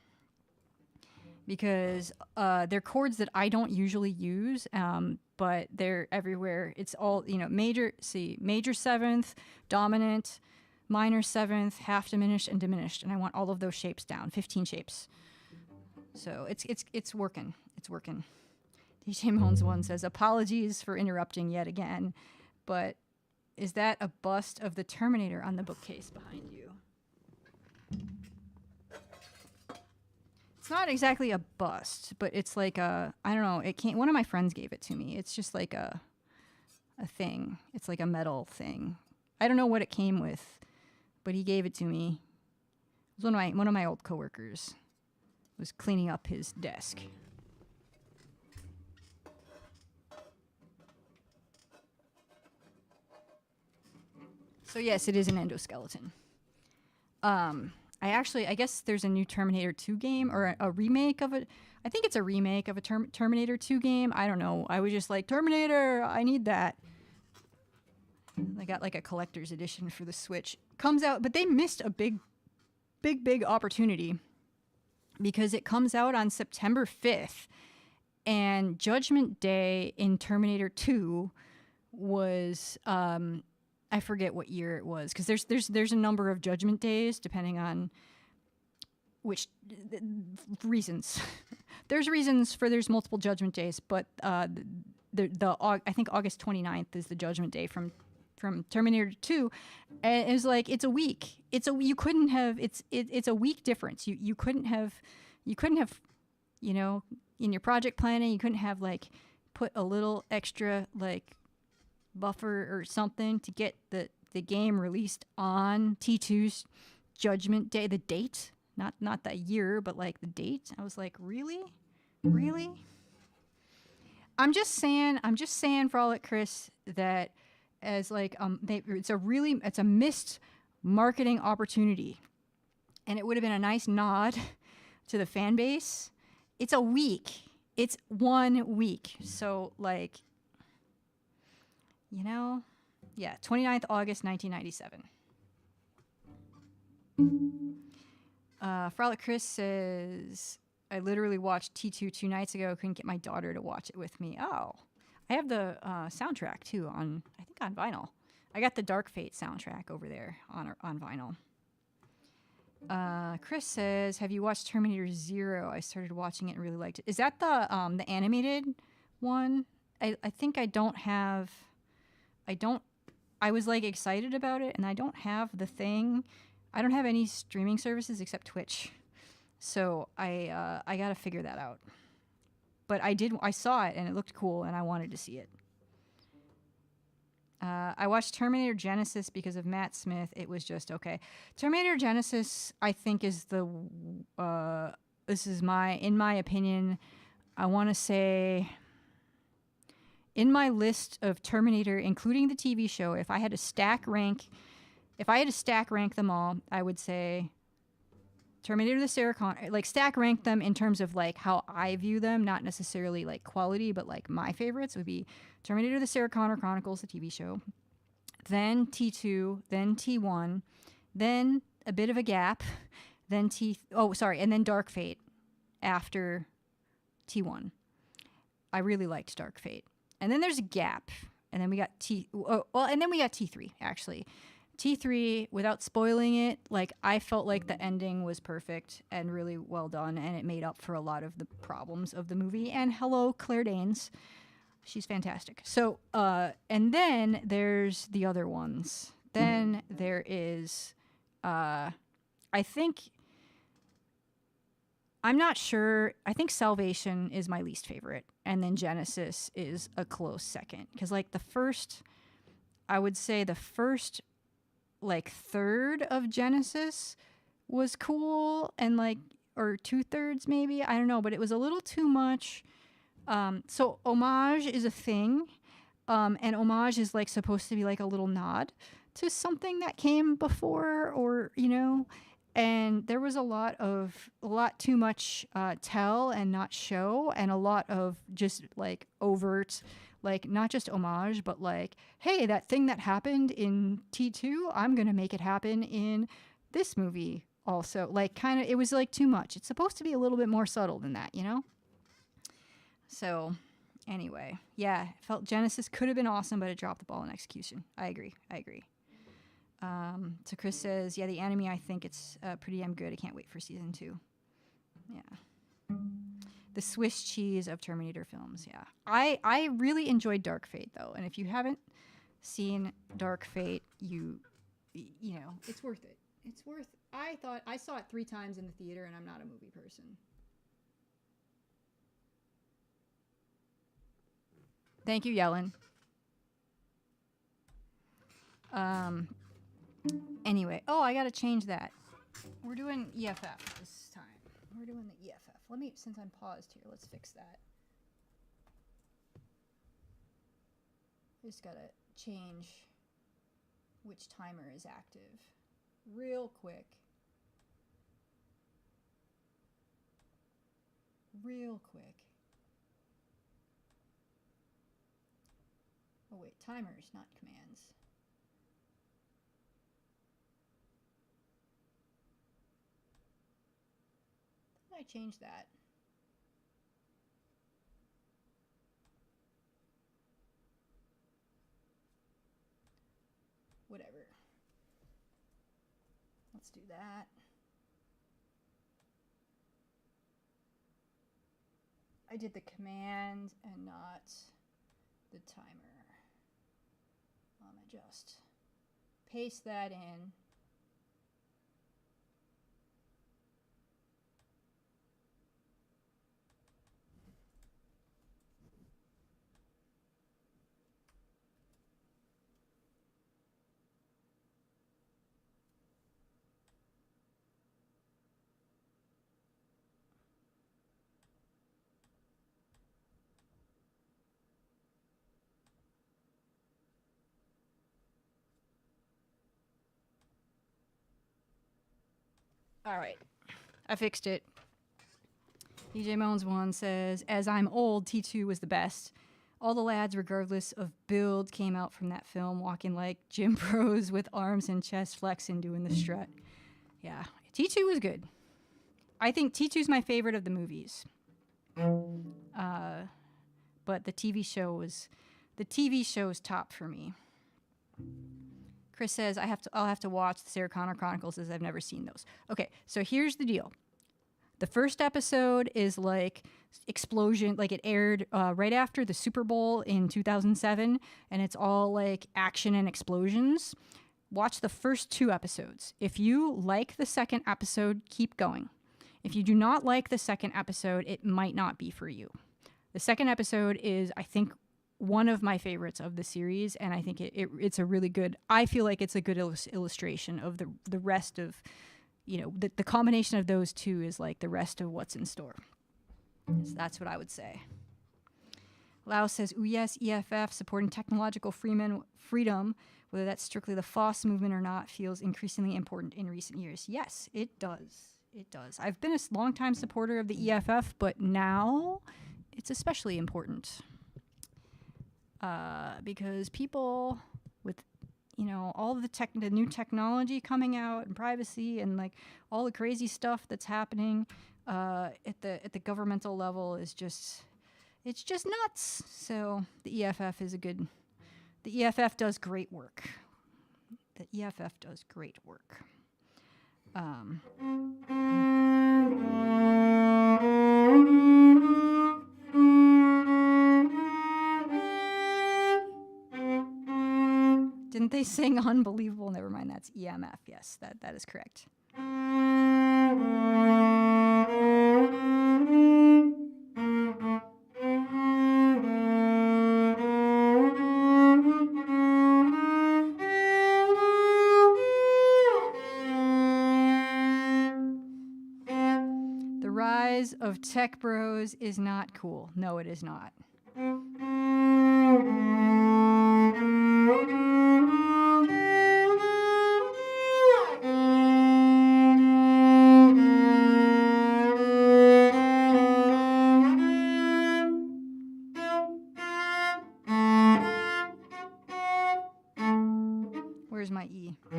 Because they're chords that I don't usually use, but they're everywhere. It's all, major seventh, dominant, minor seventh, half diminished, and diminished. And I want all of those shapes down, 15 shapes. So it's working. It's working. DJ Moans one says, apologies for interrupting yet again, but is that a bust of the Terminator on the bookcase behind you? It's not exactly a bust, but it's like I don't know, one of my friends gave it to me. It's just like a thing. It's like a metal thing. I don't know what it came with, but he gave it to me. It was one of my old coworkers was cleaning up his desk. So yes, it is an endoskeleton. I guess there's a new Terminator 2 game or a remake of it. I think it's a remake of a Terminator 2 game. I don't know. I was just like, Terminator, I need that. I got like a collector's edition for the Switch. Comes out, but they missed a big opportunity because it comes out on September 5th. And Judgment Day in Terminator 2 was, I forget what year it was, because there's a number of Judgment Days depending on which reasons. There's reasons for there's multiple Judgment Days, but I think August 29th is the Judgment Day from Terminator 2, and it was like it's a week. It's a week difference. You couldn't have, you know, in your project planning, you couldn't have like put a little extra like buffer or something to get the game released on T2's Judgment Day, the date, not the year, but like the date. I was like, really? I'm just saying, Frolic Chris, that as like it's a missed marketing opportunity, and it would have been a nice nod to the fan base. It's a week. It's 1 week. So like, you know, yeah, 29th August 1997. Frolic Chris says, I literally watched T2 2 nights ago. Couldn't get my daughter to watch it with me. Oh, I have the soundtrack too on vinyl. I got the Dark Fate soundtrack over there on vinyl. Chris says, have you watched Terminator 0? I started watching it and really liked it. Is that the animated one? I think I was like excited about it, and I don't have the thing. I don't have any streaming services except Twitch. So I got to figure that out. But I saw it and it looked cool and I wanted to see it. I watched Terminator Genesis because of Matt Smith. It was just okay. Terminator Genesis, I think, is in my opinion, I want to say, in my list of Terminator, including the TV show, if I had to stack rank them all, I would say Terminator the Sarah Connor, like stack rank them in terms of like how I view them, not necessarily like quality, but like my favorites would be Terminator the Sarah Connor Chronicles, the TV show, then T2, then T1, then a bit of a gap, then and then Dark Fate after T1. I really liked Dark Fate. And then there's a gap, and then we got T3 actually. T3, without spoiling it, like I felt like the ending was perfect and really well done, and it made up for a lot of the problems of the movie. And hello, Claire Danes, she's fantastic. So, and then there's the other ones. Then there is, I'm not sure. I think Salvation is my least favorite, and then Genesis is a close second. Because like I would say the first like third of Genesis was cool, and like, or 2/3 maybe, I don't know, but it was a little too much. So homage is a thing, and homage is like supposed to be like a little nod to something that came before, or you know, and there was a lot too much tell and not show, and a lot of just like overt, like not just homage, but like, hey, that thing that happened in T2, I'm gonna make it happen in this movie also. Like kind of, it was like too much. It's supposed to be a little bit more subtle than that, you know? So anyway, yeah, felt Genesis could have been awesome, but it dropped the ball in execution. I agree. So Chris says, yeah, the anime, I think it's pretty damn good. I can't wait for season 2. Yeah. The Swiss cheese of Terminator films, yeah. I really enjoyed Dark Fate, though. And if you haven't seen Dark Fate, you know, it's worth it. It's worth it. I saw it 3 times in the theater, and I'm not a movie person. Thank you, Yellen. Anyway, oh, I gotta change that. We're doing EFF this time. We're doing the EFF. Let me, since I'm paused here, let's fix that. Just gotta change which timer is active real quick. Real quick. Oh wait, timers, not commands. How did I change that? Whatever. Let's do that. I did the command and not the timer. I'm gonna just paste that in. All right, I fixed it. DJ Moans 1 says, as I'm old, T2 was the best. All the lads, regardless of build, came out from that film walking like gym pros with arms and chest flexing, doing the strut. Yeah, T2 was good. I think T2's my favorite of the movies. But the TV show's top for me. Chris says, I'll have to watch the Sarah Connor Chronicles as I've never seen those. Okay, so here's the deal. The first episode is like explosion, like it aired right after the Super Bowl in 2007, and it's all like action and explosions. Watch the first 2 episodes. If you like the second episode, keep going. If you do not like the second episode, it might not be for you. The second episode is, I think, one of my favorites of the series, and I think it's a really good, I feel like it's a good illustration of the rest of, you know, the combination of those 2 is like the rest of what's in store. So that's what I would say. Lau says, ooh yes, EFF, supporting technological freedom, whether that's strictly the FOSS movement or not, feels increasingly important in recent years. Yes, it does. It does. I've been a long-time supporter of the EFF, but now it's especially important. Because people with, you know, all the new technology coming out and privacy and like all the crazy stuff that's happening at the governmental level is just, it's just nuts. So the EFF is the EFF does great work. The EFF does great work. Didn't they sing Unbelievable? Never mind, that's EMF. Yes, that is correct. The rise of tech bros is not cool. No, it is not. Where's my E? Are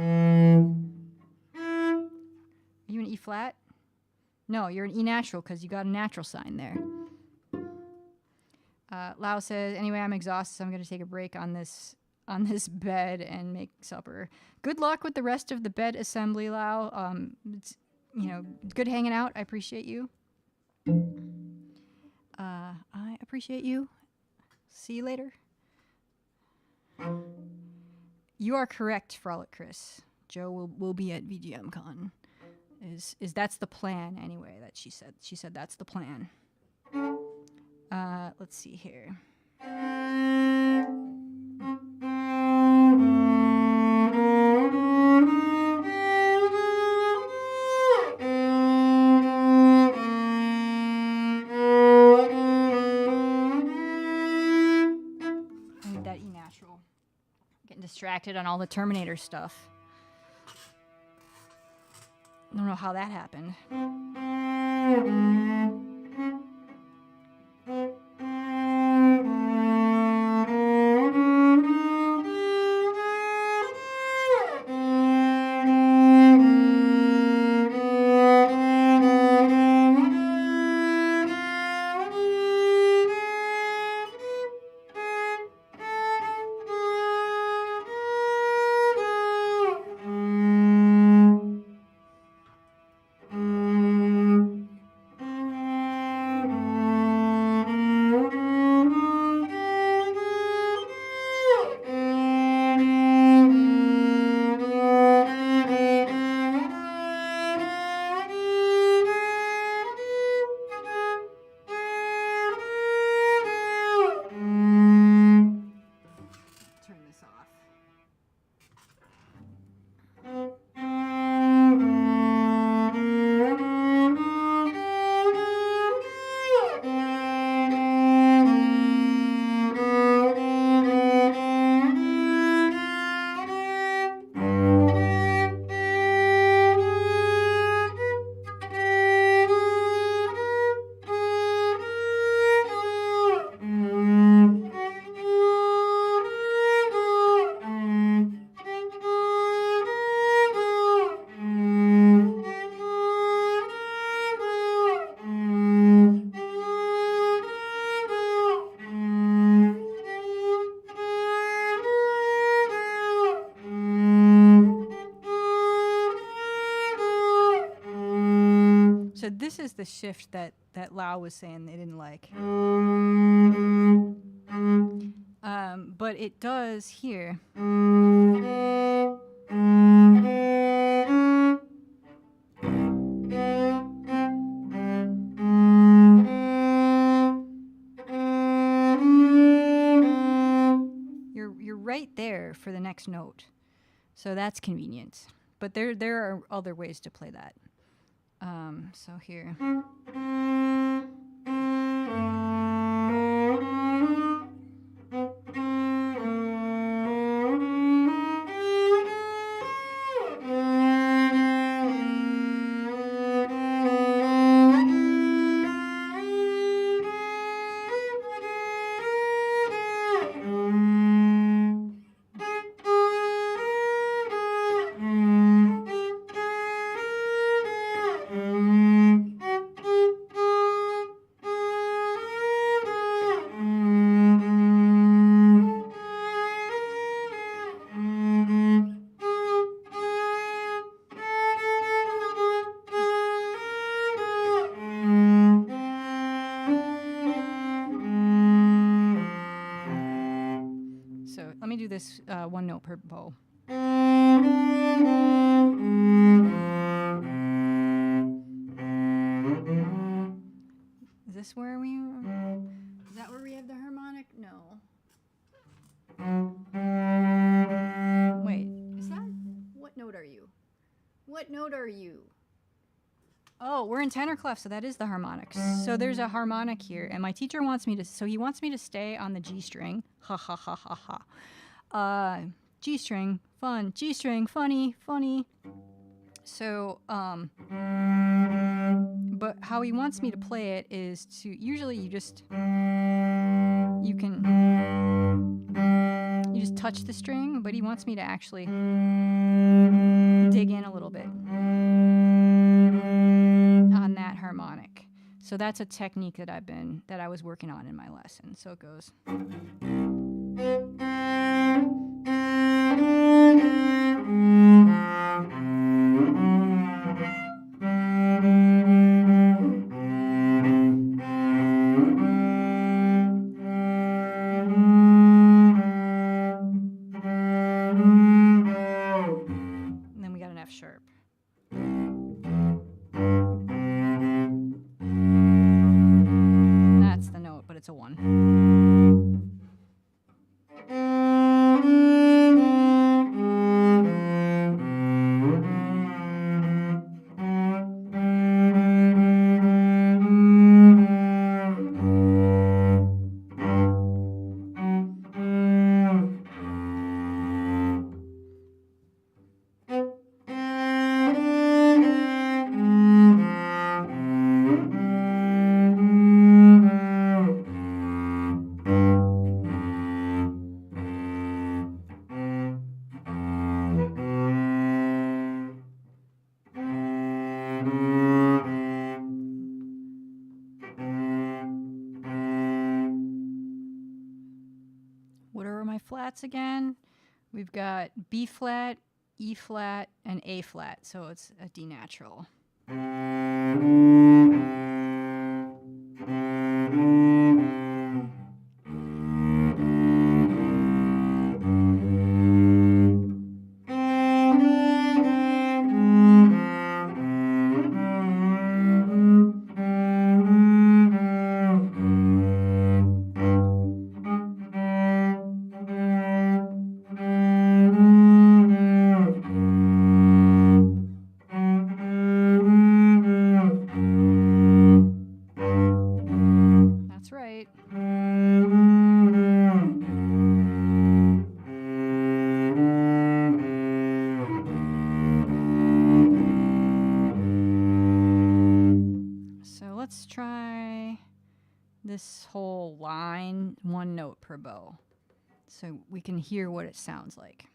you an E flat? No, you're an E natural because you got a natural sign there. Lau says, anyway, I'm exhausted, so I'm going to take a break on this bed and make supper. Good luck with the rest of the bed assembly, Lau. It's, you know, good hanging out. I appreciate you. I appreciate you. See you later. You are correct, Frolic Chris. Joe will be at VGM Con. Is that's the plan anyway? That she said. She said that's the plan. Let's see here. distracted on all the Terminator stuff. I don't know how that happened. So this is the shift that Lau was saying they didn't like. But it does here. You're right there for the next note. So that's convenient. But there are other ways to play that. So here. Let me do this one note per bow. Is this where we... Is that where we have the harmonic? No. Wait, is that... What note are you? What note are you? Oh, we're in tenor clef, so that is the harmonics. So there's a harmonic here, and my teacher wants me to... So he wants me to stay on the G string. Ha ha ha ha ha. G string, fun. G string, funny, funny. So, but how he wants me to play it is to, usually you just touch the string, but he wants me to actually dig in a little bit on that harmonic. So that's a technique that I was working on in my lesson. So it goes. And then we got an F sharp. That's the note, but it's a 1. flats again. We've got B flat, E flat, and A flat, so it's a D natural. That's right. So let's try this whole line, one note per bow, so we can hear what it sounds like.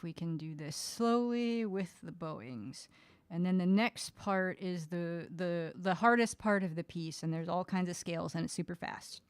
We can do this slowly with the bowings. And then the next part is the hardest part of the piece, and there's all kinds of scales, and it's super fast.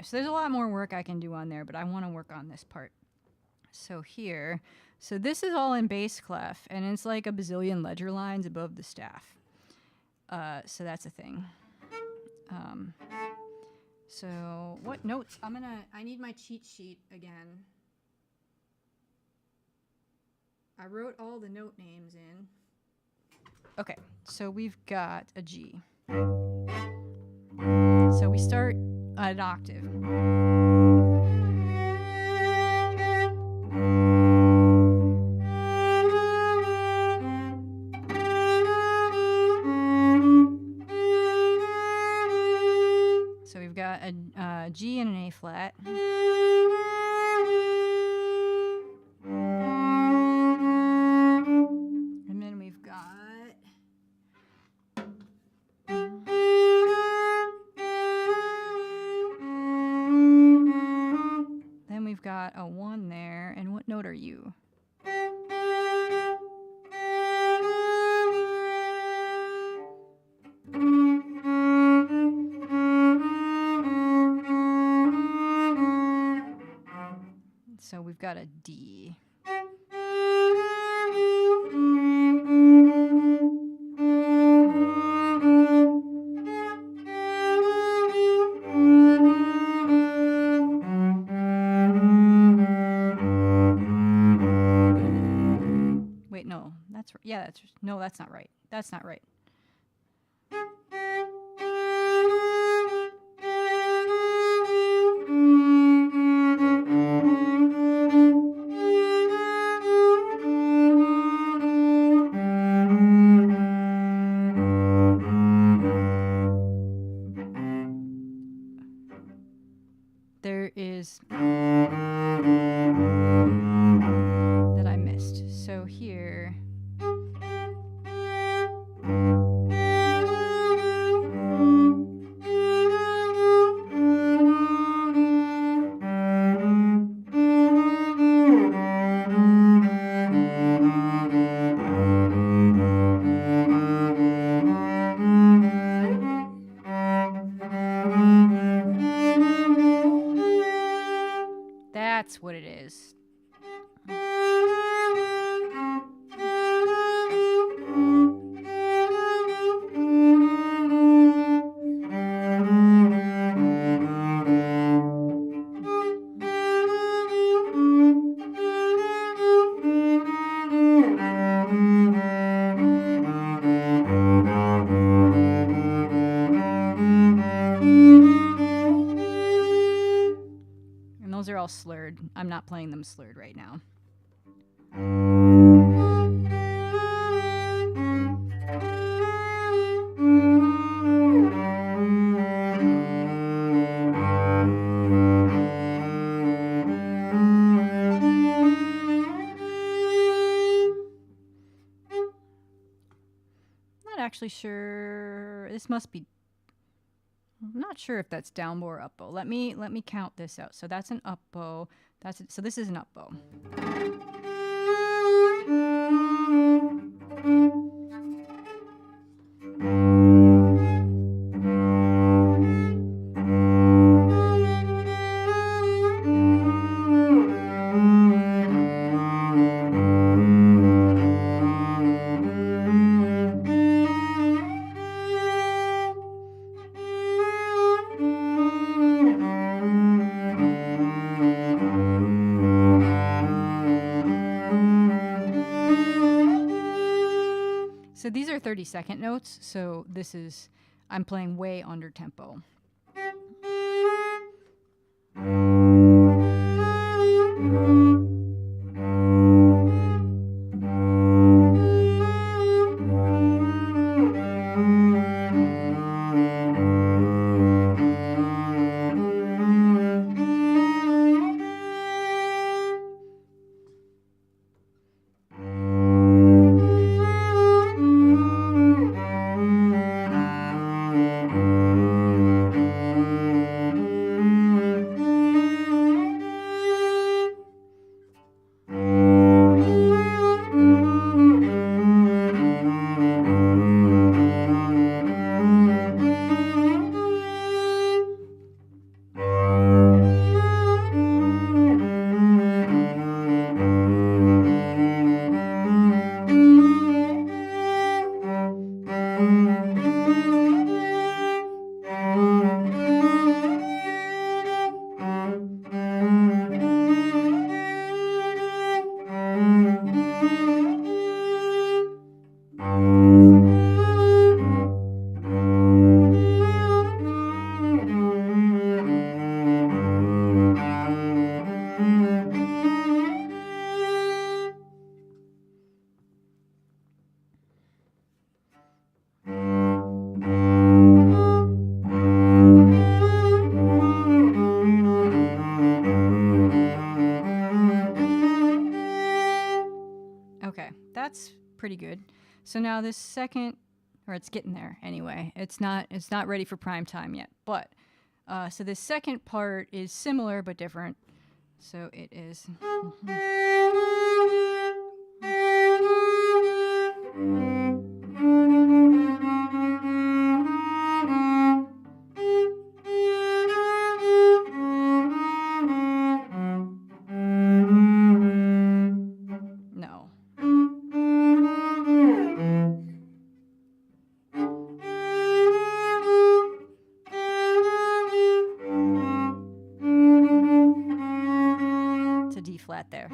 So there's a lot more work I can do on there, but I want to work on this part. So here, so this is all in bass clef, and it's like a bazillion ledger lines above the staff. So that's a thing. So what notes? I need my cheat sheet again. I wrote all the note names in. Okay, so we've got a G. So we start at an octave. So we've got a G and an A flat. And then we've got a 1 there, and what note are you? So we've got a D. Yeah, no, that's not right. That's not right. There is that I missed. So here. all slurred. I'm not playing them slurred right now. Not actually sure. This must be. I'm not sure if that's down bow or up bow. Let me count this out. So that's an up bow. So this is an up bow. So these are 30-second notes, so this is, I'm playing way under tempo. That's pretty good. So now this second, or it's getting there anyway. It's not ready for prime time yet. But so this second part is similar but different. So it is. Flat there.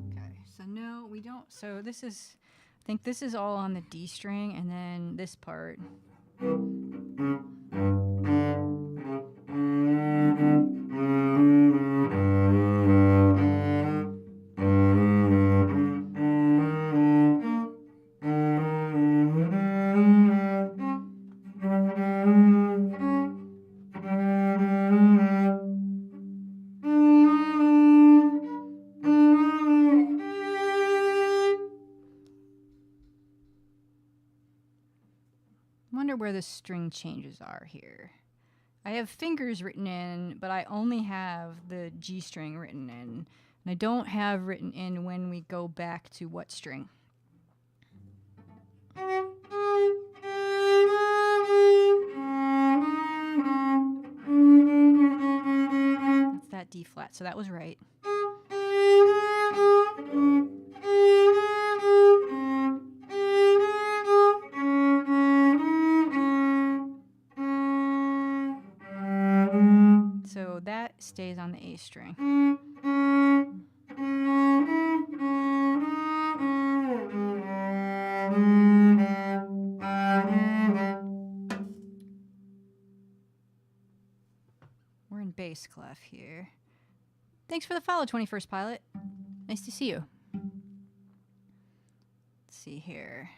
Okay, so no, we don't. So this is, I think this is all on the D string, and then this part. Wonder where the string changes are here. I have fingers written in, but I only have the G string written in. And I don't have written in when we go back to what string. That's that D flat, so that was right. So that stays on the A string. We're in bass clef here. Thanks for the follow, 21st Pilot. Nice to see you. Let's see here.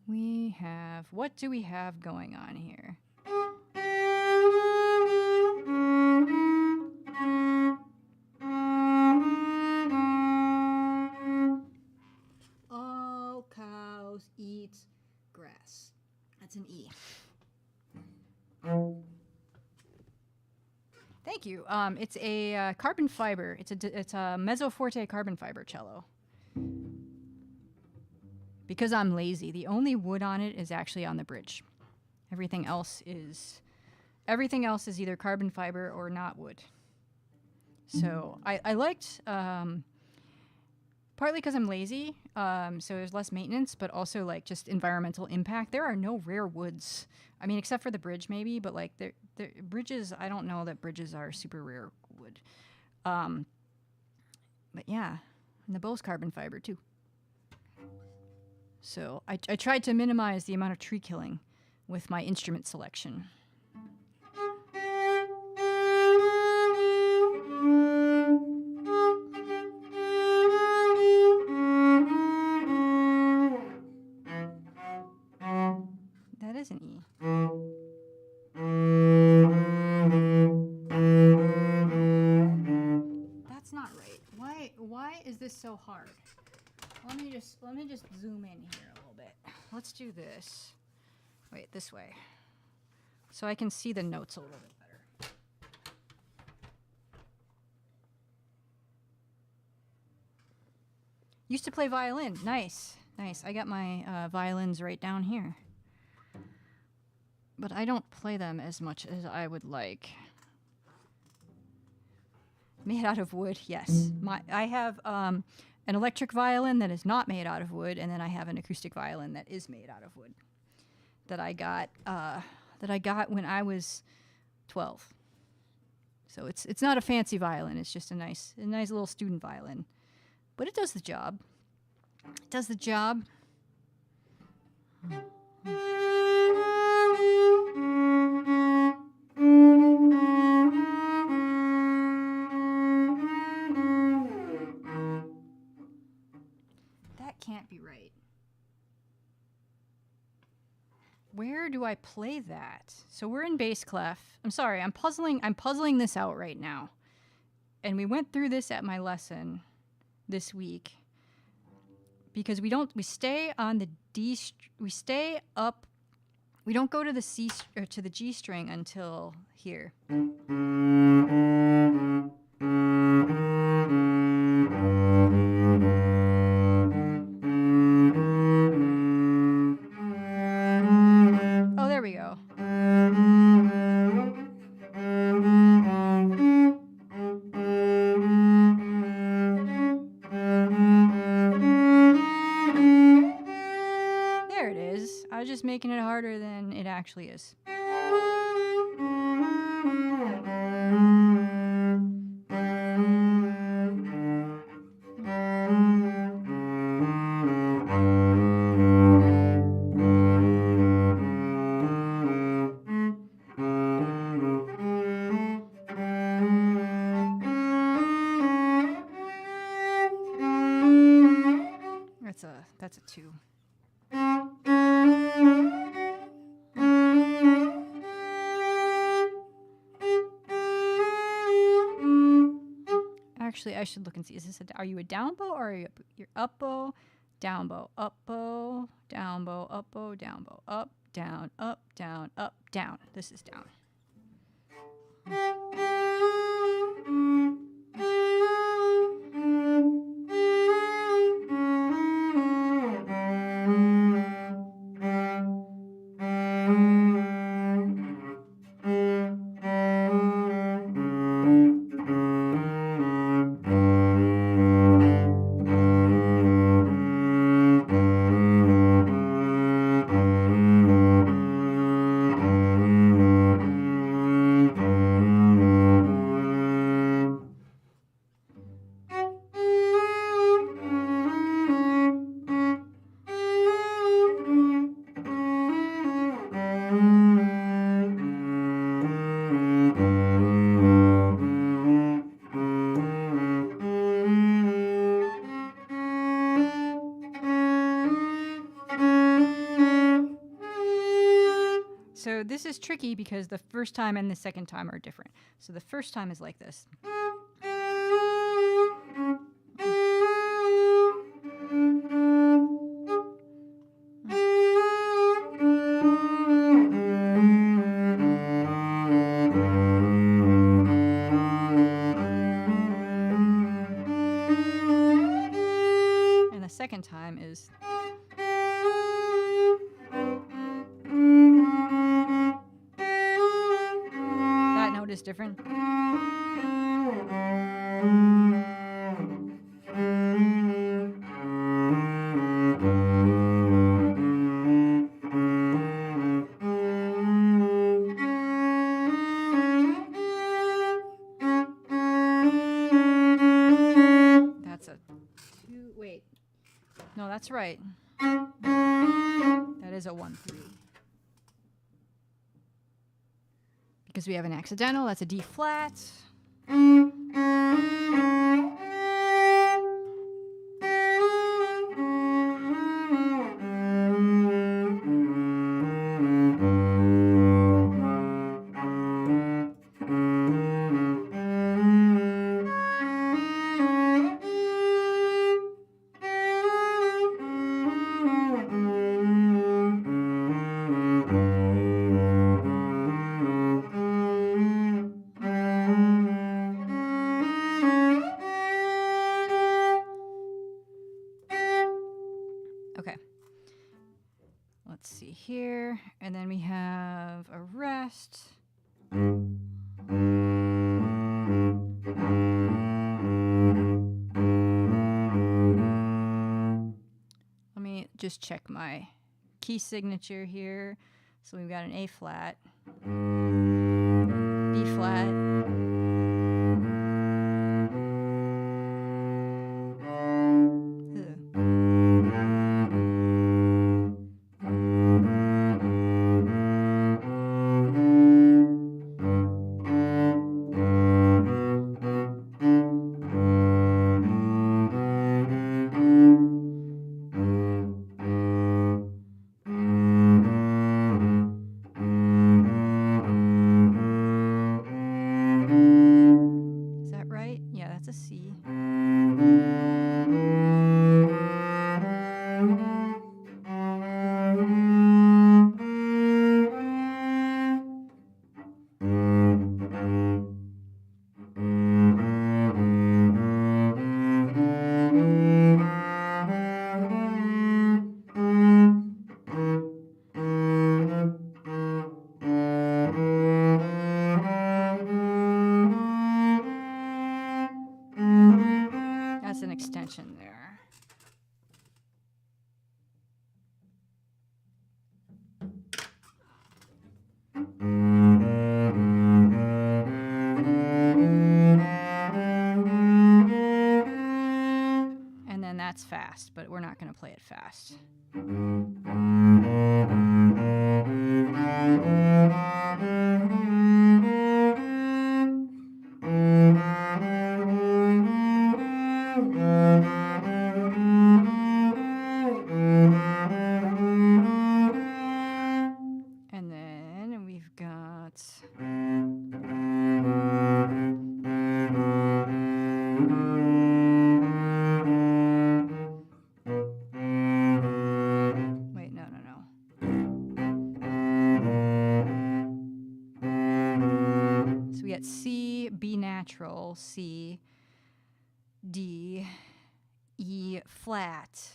We have, what do we have going on here? All cows eat grass. That's an E. Thank you. It's a carbon fiber. It's a mezzo forte carbon fiber cello. Because I'm lazy, the only wood on it is actually on the bridge. Everything else is either carbon fiber or not wood. So I liked, partly because I'm lazy, so there's less maintenance, but also like just environmental impact. There are no rare woods. I mean, except for the bridge maybe, but like the bridges, I don't know that bridges are super rare wood. But yeah, and the bow's carbon fiber too. So I tried to minimize the amount of tree killing with my instrument selection. That is an E. That's not right. Why is this so hard? Let me just zoom in here a little bit. Let's do this. Wait, this way. So I can see the notes a little bit better. Used to play violin. Nice. Nice. I got my violins right down here. But I don't play them as much as I would like. Made out of wood, yes. I have an electric violin that is not made out of wood, and then I have an acoustic violin that is made out of wood that I got when I was 12. So it's not a fancy violin. It's just a nice little student violin, but it does the job. It does the job. Can't be right. Where do I play that? So we're in bass clef. I'm sorry, I'm puzzling this out right now. And we went through this at my lesson this week because we stay on the D, we stay up, we don't go to the C or to the G string until here. Making it harder than it actually is. That's a 2. Actually, I should look and see. Is this are you a down bow or are you your up bow, down bow, up bow, down bow, up bow, down bow, up, down, up, down, up, down. This is down. So this is tricky because the first time and the second time are different. So the first time is like this. And the second time is that note is different. That's a 2, wait. No, that's right. That is a 1-3. Because we have an accidental, that's a D flat. Okay. Let's see here. And then we have a rest. Let me just check my key signature here. So we've got an A flat, B flat, C. That's an extension there. And then that's fast, but we're not going to play it fast. And then we've got so we got C, B natural, C, D, E flat,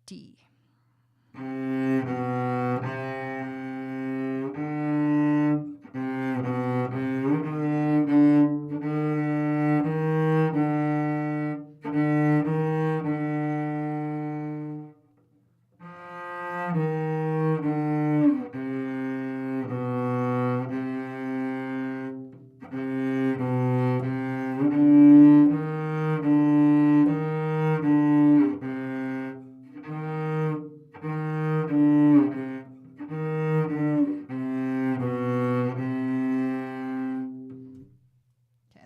D.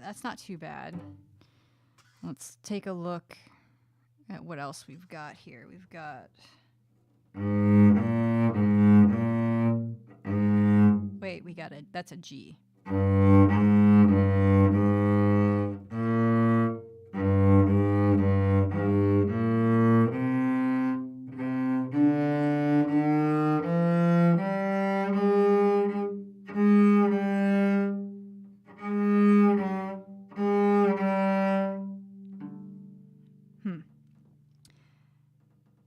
That's not too bad. Let's take a look at what else we've got here. We've got wait, that's a G.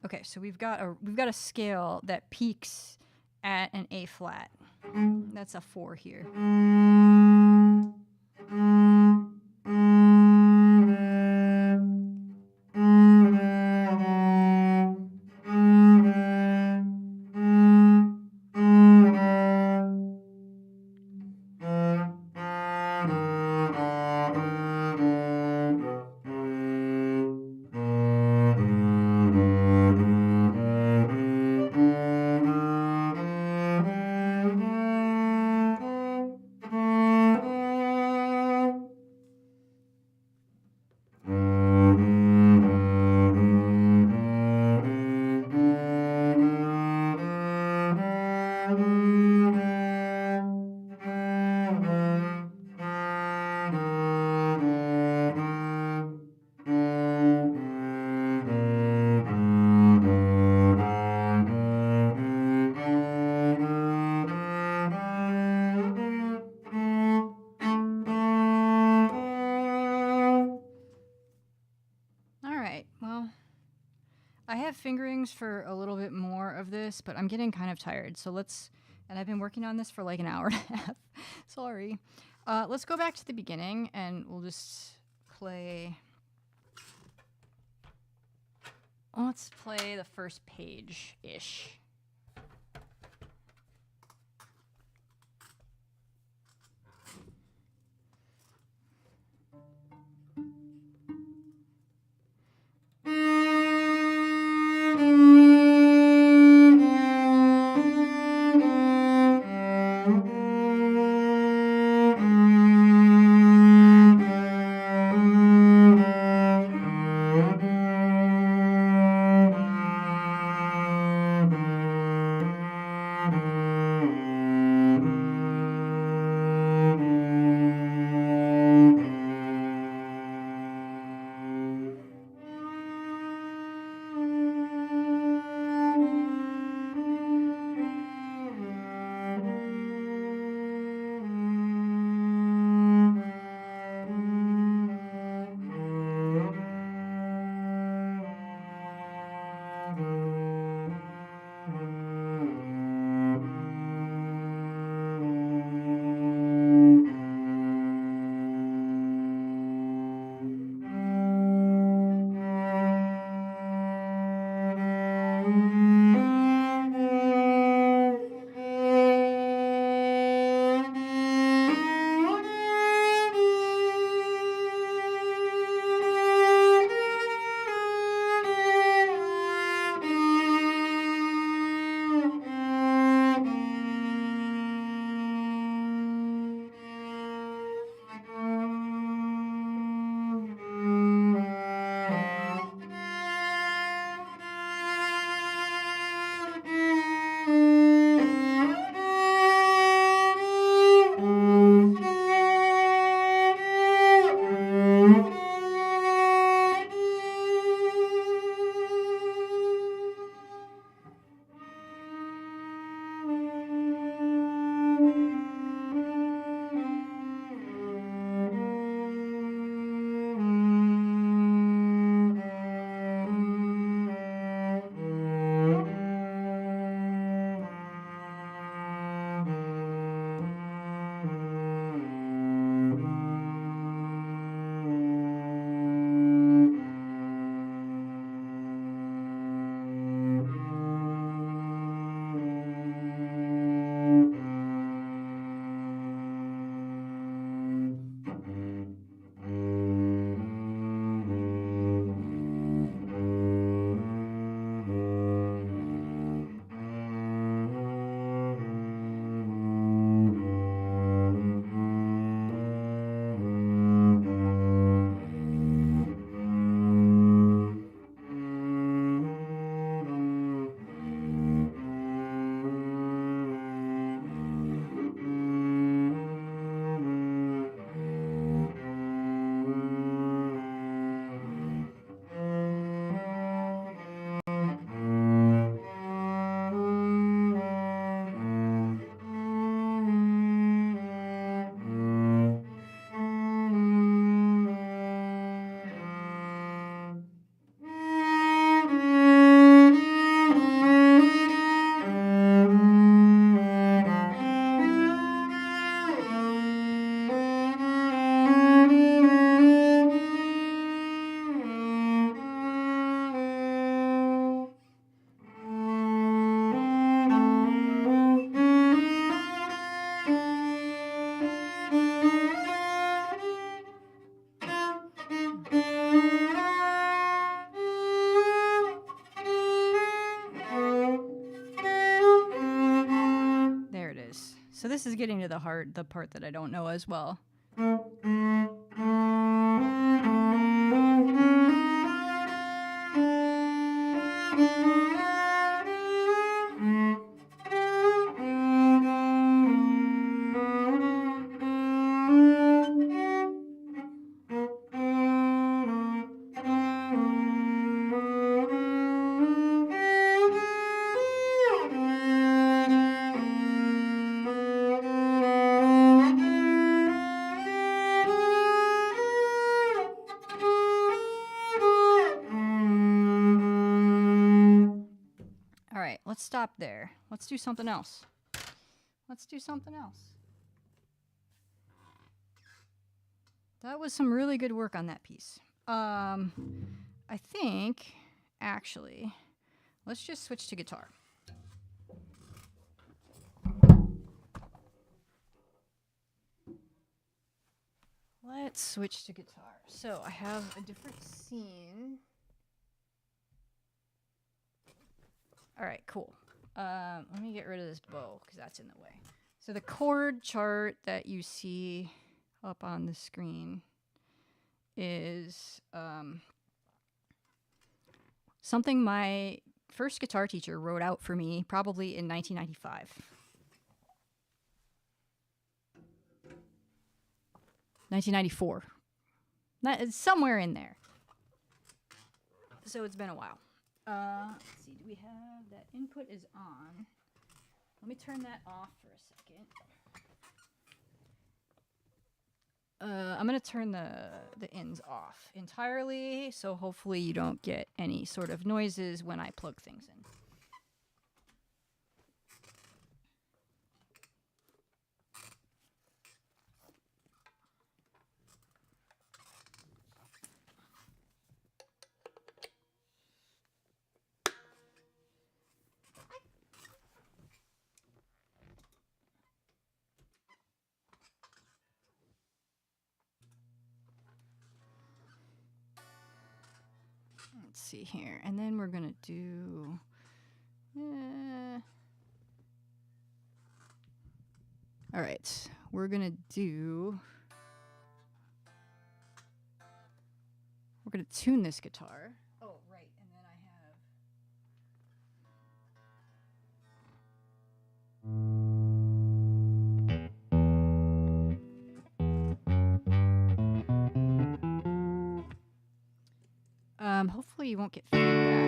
Okay, so we've got a scale that peaks at an A flat. That's a 4 here. I have fingerings for a little bit more of this, but I'm getting kind of tired. So and I've been working on this for like an hour and a half. Sorry. Let's go back to the beginning and we'll just play. Let's play the first page-ish. So this is getting to the part that I don't know as well. All right, let's stop there. Let's do something else. Let's do something else. That was some really good work on that piece. I think, actually, let's just switch to guitar. Let's switch to guitar. So I have a different scene. All right, cool. Let me get rid of this bow because that's in the way. So the chord chart that you see up on the screen is something my first guitar teacher wrote out for me probably in 1995. 1994. That is somewhere in there. So it's been a while. Let's see, do we have that input is on? Let me turn that off for a second. I'm going to turn the ins off entirely, so hopefully you don't get any sort of noises when I plug things in. Let's see here, and then we're going to do... all right, we're going to do... We're going to tune this guitar. Oh, right, and then I have... hopefully you won't get feedback.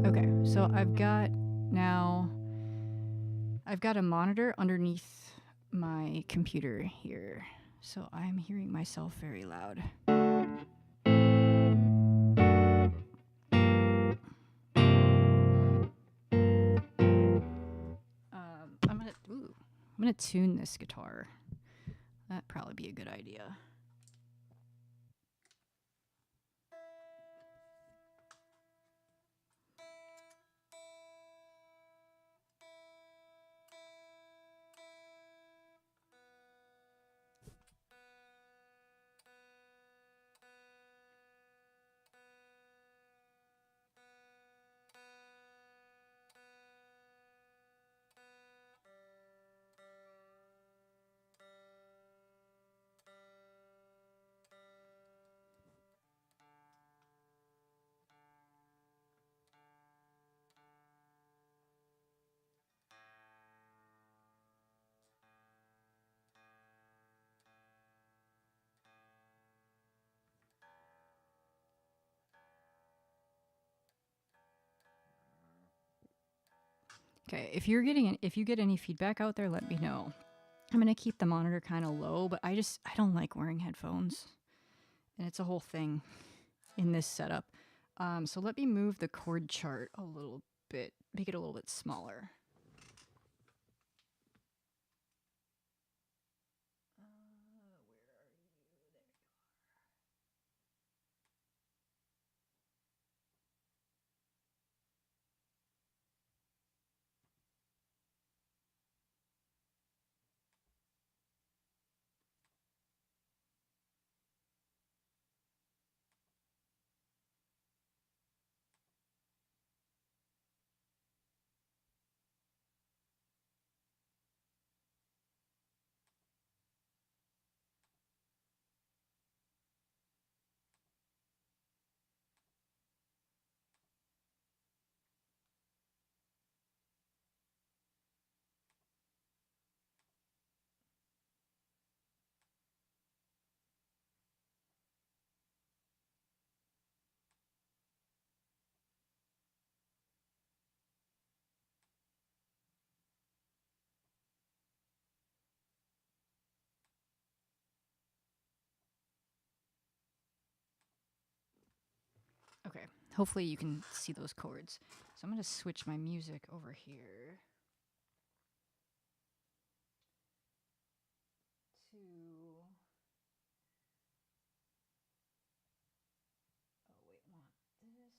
Okay, so I've got a monitor underneath my computer here, so I'm hearing myself very loud. I'm gonna tune this guitar. That'd probably be a good idea. Okay, if you get any feedback out there, let me know. I'm gonna keep the monitor kind of low, but I don't like wearing headphones, and it's a whole thing in this setup. So let me move the chord chart a little bit, make it a little bit smaller. Hopefully you can see those chords. So I'm going to switch my music over here to... Oh, wait, want this.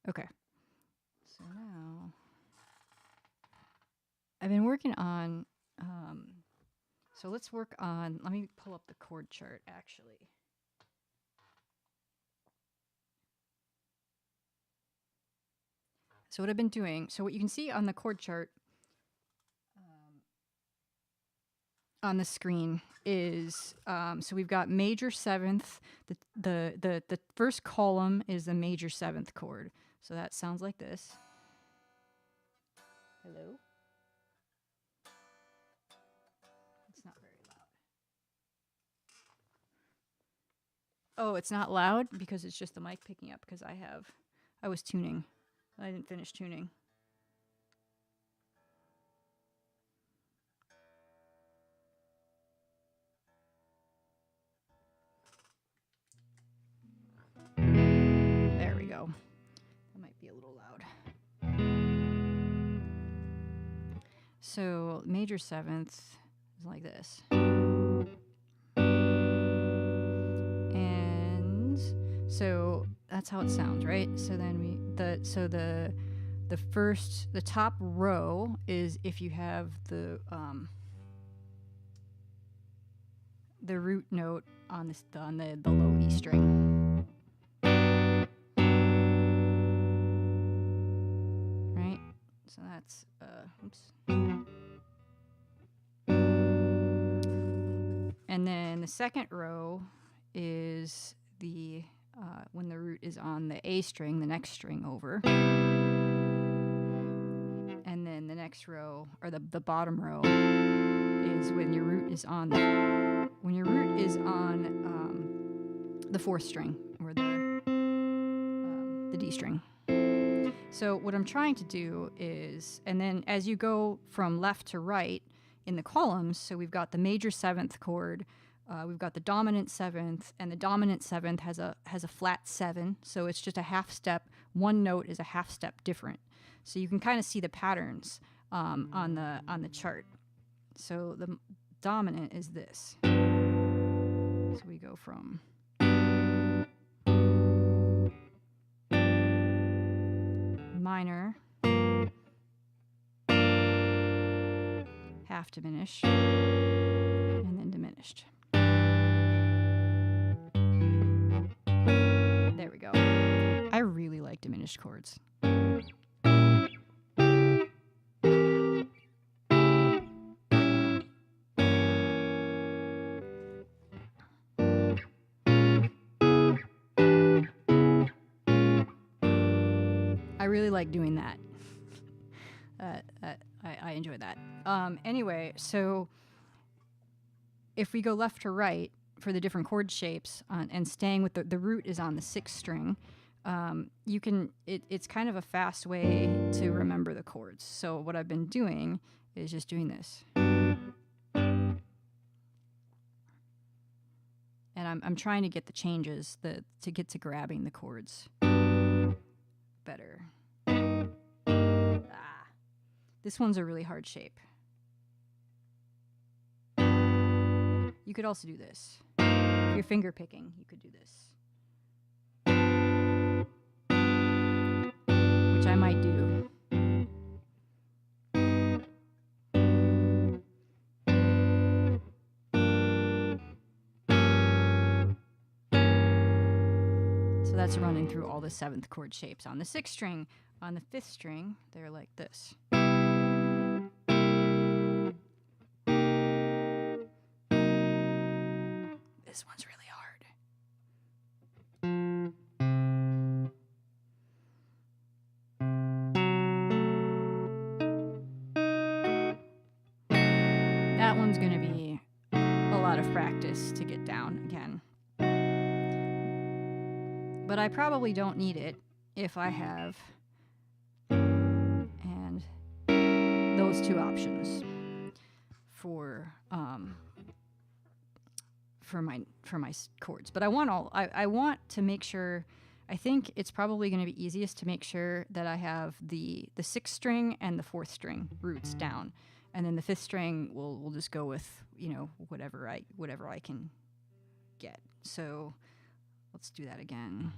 Okay. So now I've been working on... so let's work on... Let me pull up the chord chart, actually. So what I've been doing, so what you can see on the chord chart on the screen is, so we've got major seventh. The first column is the major seventh chord. So that sounds like this. Hello? It's not very loud. Oh, it's not loud because it's just the mic picking up because I was tuning. I didn't finish tuning. There we go. That might be a little loud. So major seventh is like this. And so that's how it sounds, right? So then the top row is if you have the root note on the low E string. Right? So that's oops. And then the second row is the when the root is on the A string, the next string over. And then the next row, or the bottom row, is when your root is on the fourth string, or the D string. So what I'm trying to do is, and then as you go from left to right in the columns, so we've got the major seventh chord, we've got the dominant seventh, and the dominant seventh has a flat 7, so it's just a half step. One note is a half step different, so you can kind of see the patterns on the chart. So the dominant is this. So we go from minor, half diminished, and then diminished. There we go. I really like diminished chords. I really like doing that. I enjoy that. Anyway, so if we go left to right for the different chord shapes and staying with the root is on the 6th string, you can, it's kind of a fast way to remember the chords. So what I've been doing is just doing this. And I'm trying to get the changes to get to grabbing the chords better. This one's a really hard shape. You could also do this. If you're finger picking, you could do this. Which I might do. So that's running through all the 7th chord shapes. On the 6th string, on the 5th string, they're like this. This one's really hard. That one's going to be a lot of practice to get down again. But I probably don't need it if I have and those two options for my chords. But I want to make sure. I think it's probably going to be easiest to make sure that I have the 6th string and the 4th string roots down, and then the 5th string we'll just go with, you know, whatever I can get. So let's do that again.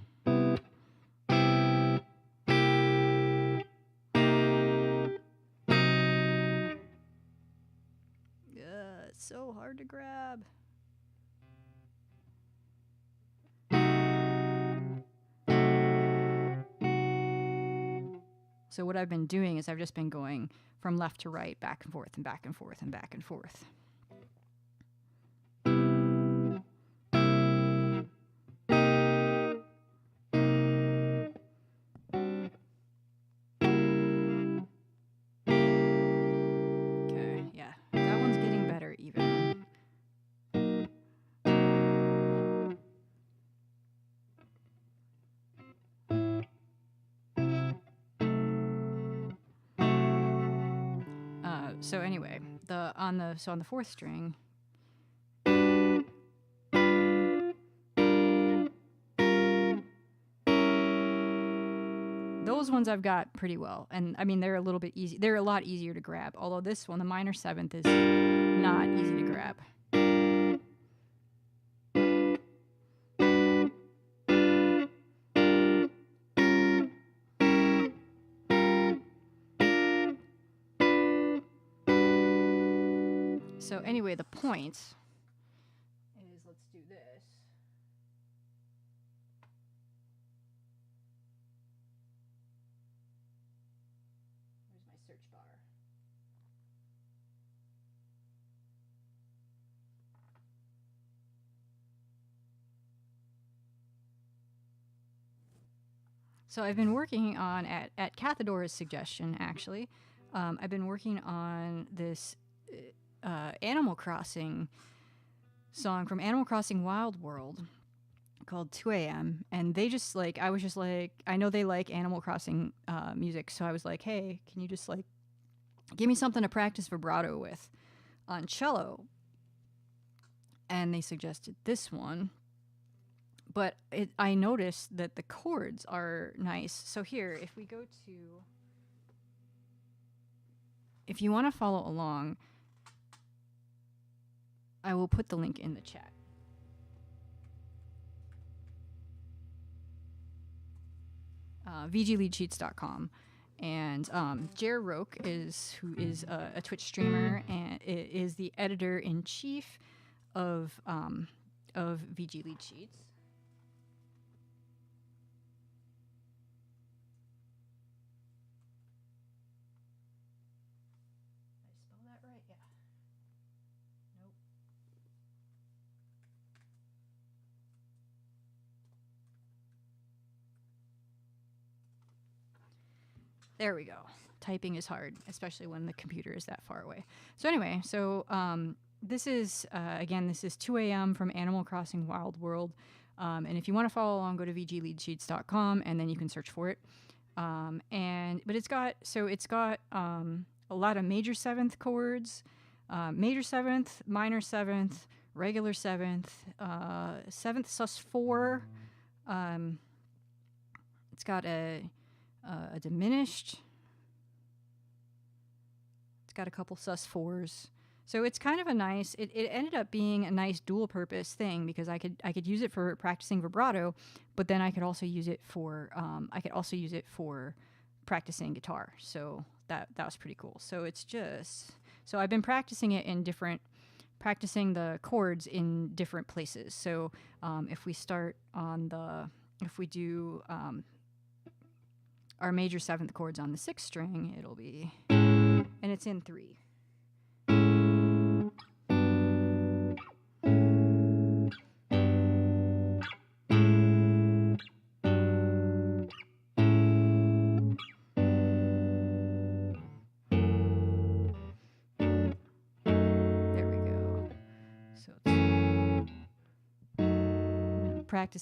It's so hard to grab. So what I've been doing is I've just been going from left to right, back and forth and back and forth and back and forth. Okay, yeah, that one's getting better even. So anyway, on the 4th string, those ones I've got pretty well, and I mean they're a little bit easy. They're a lot easier to grab. Although this one, the minor 7th, is not easy to grab. So anyway, the point is, let's do this. Where's my search bar? So I've been working on, at Cathadora's suggestion, actually, I've been working on this Animal Crossing song from Animal Crossing Wild World called 2 a.m. And they just like, I was just like, I know they like Animal Crossing music, so I was like, hey, can you just like give me something to practice vibrato with on cello? And they suggested this one. But I noticed that the chords are nice. So here, if we go to, if you want to follow along, I will put the link in the chat. VGLeadsheets.com. And Jer Roke who is a Twitch streamer and is the editor-in-chief of VG Lead Sheets. Did I spell that right? Yeah. Nope. There we go. Typing is hard, especially when the computer is that far away. So anyway, this is, again, this is 2 a.m. from Animal Crossing Wild World. And if you want to follow along, go to vgleadsheets.com and then you can search for it. But it's got a lot of major 7th chords, major 7th, minor 7th, regular 7th, 7th sus4. It's got a diminished. It's got a couple sus4s. So it's kind of a nice, it ended up being a nice dual purpose thing because I could use it for practicing vibrato, but then I could also use it for practicing guitar. So that was pretty cool. So so I've been practicing the chords in different places. So if we start if we do our major 7th chords on the 6th string, it'll be, and it's in 3.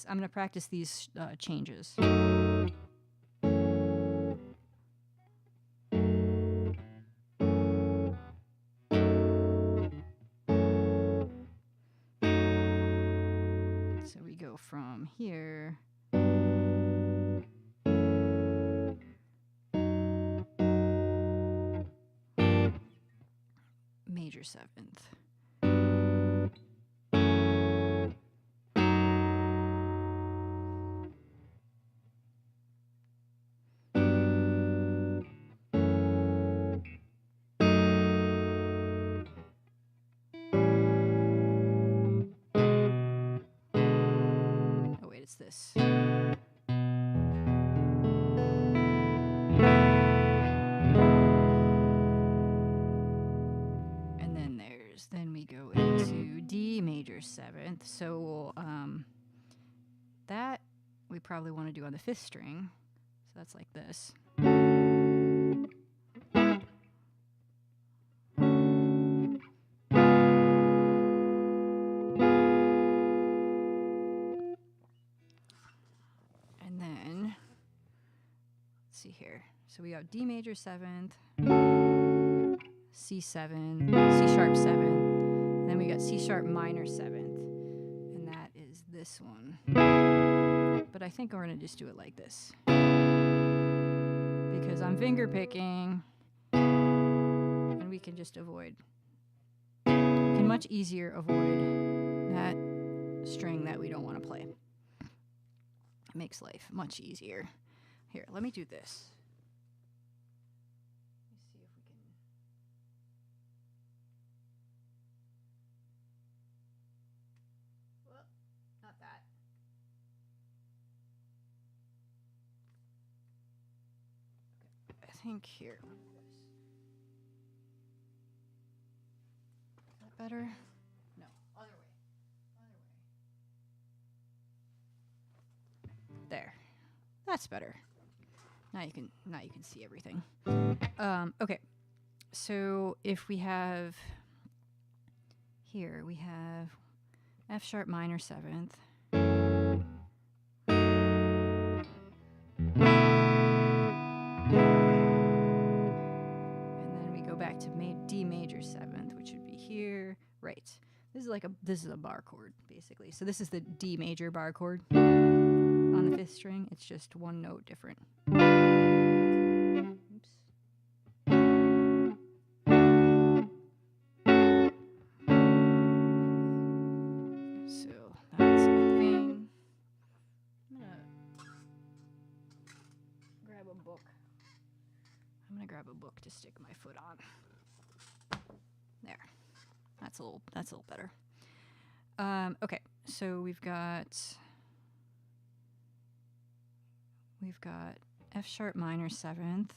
I'm going to practice these changes. here, major seventh. Oh wait, it's this. Then we go into D major seventh. So that we probably want to do on the fifth string. So that's like this. And then, let's see here. So we got D major seventh, C7, C sharp seventh. Then we got C sharp minor seventh, and that is this one. But I think we're gonna just do it like this because I'm finger picking, and we can just avoid. We can much easier avoid that string that we don't want to play. It makes life much easier. Here, let me do this. I think here. Is that better? No, other way. There. That's better. Now you can see everything. Okay. So if we have here, we have F sharp minor seventh. Back to D major seventh, which would be here. Right. This is a bar chord, basically. So this is the D major bar chord on the fifth string. It's just one note different. Oops. So that's a thing. I'm gonna grab a book. I'm gonna grab a book to stick my foot on. There, that's a little better. Okay, so we've got F sharp minor seventh.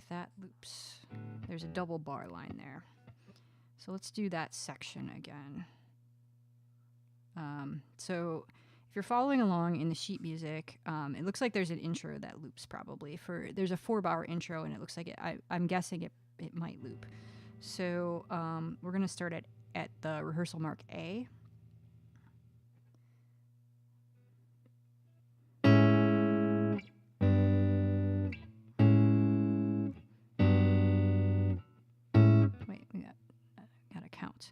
That loops. There's a double bar line there. So let's do that section again. So if you're following along in the sheet music, it looks like there's an intro that loops probably. There's a 4-bar intro, and it looks like I'm guessing it might loop. So we're going to start at the rehearsal mark A. Count.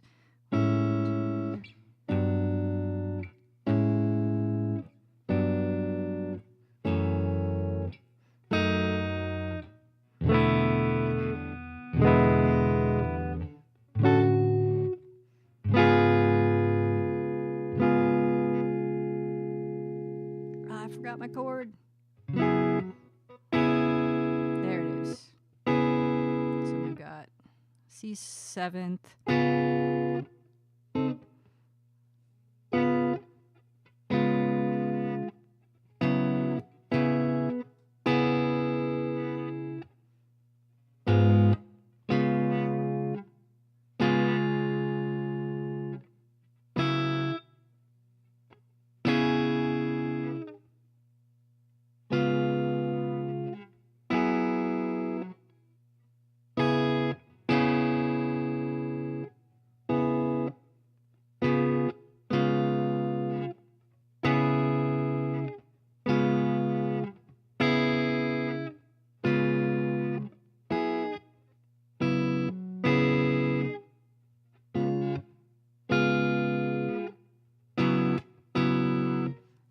I forgot my chord. There it is. So we've got C7th. And then,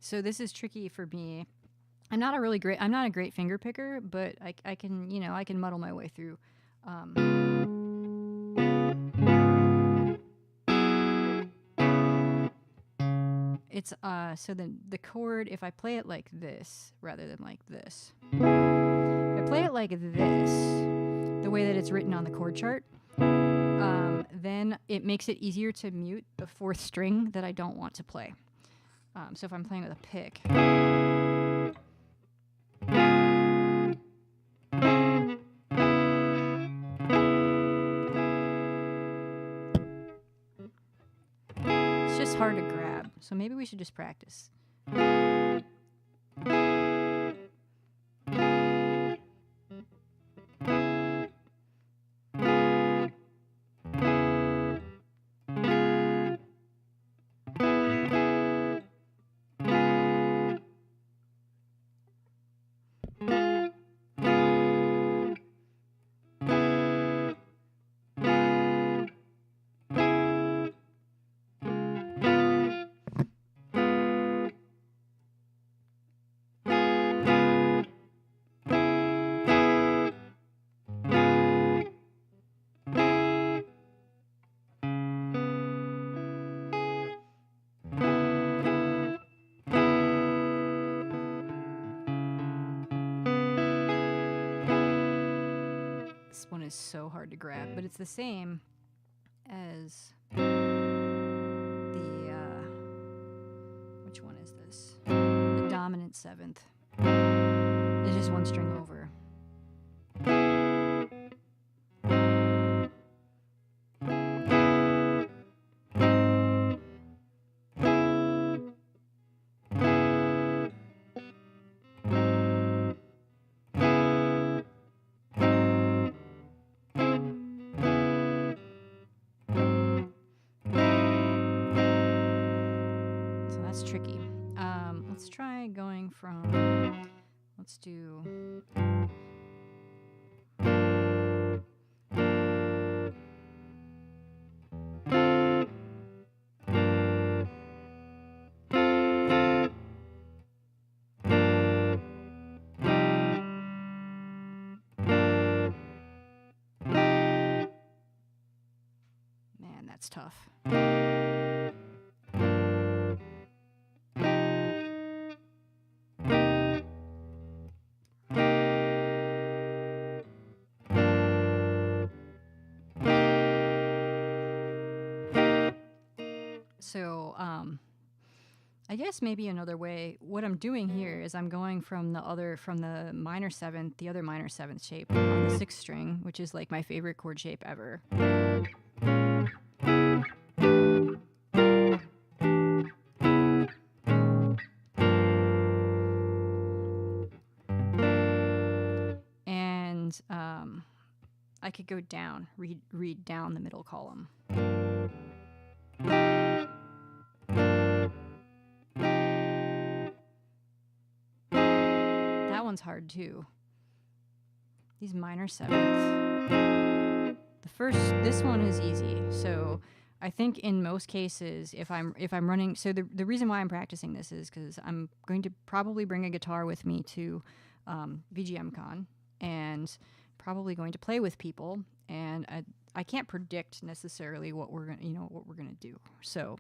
So this is tricky for me. I'm not a great finger picker, but I can, you know, I can muddle my way through. It's so then the chord, if I play it like this rather than like this, if I play it like this, the way that it's written on the chord chart, then it makes it easier to mute the fourth string that I don't want to play. So if I'm playing with a pick, it's just hard to grab. So maybe we should just practice. This one is so hard to grab, but it's the same as the, which one is this? The dominant seventh. It's just one string over. That's tricky. Let's try going from, let's do, man, that's tough. So, I guess maybe another way, what I'm doing here is I'm going from the minor seventh, the other minor seventh shape on the sixth string, which is like my favorite chord shape ever. And, I could go down, read down the middle column. That one's hard too. These minor sevenths. This one is easy. So I think in most cases, if I'm running, so the reason why I'm practicing this is because I'm going to probably bring a guitar with me to VGM Con and probably going to play with people, and I can't predict necessarily what we're gonna do. So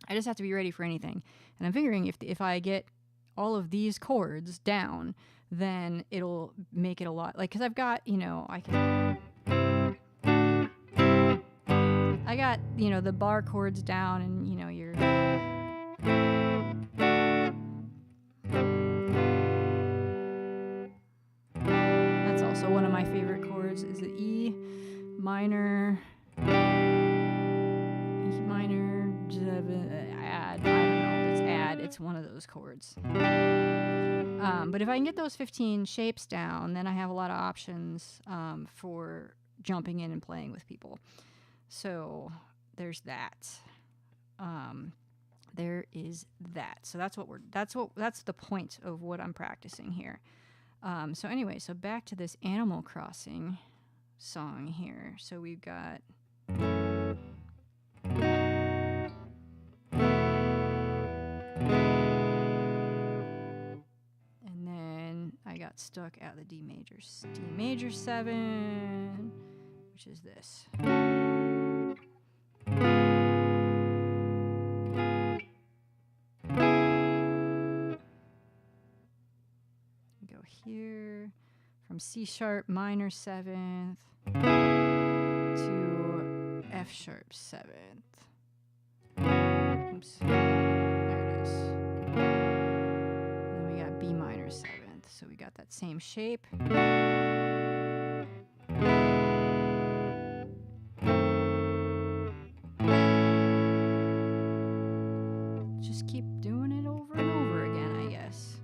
I just have to be ready for anything. And I'm figuring if I get all of these chords down, then it'll make it a lot, like, because I've got, I got, the bar chords down, and, you're... That's also one of my favorite chords, is the E minor, add, I don't know, it's add, it's one of those chords. But if I can get those 15 shapes down, then I have a lot of options for jumping in and playing with people. So there's that. There is that. So that's the point of what I'm practicing here. So anyway, so back to this Animal Crossing song here. So we've got... got stuck at the D major 7, which is this. Go here from C sharp minor 7th to F sharp 7th. Oops. There it is. Then we got B minor 7th. So we got that same shape. Just keep doing it over and over again, I guess.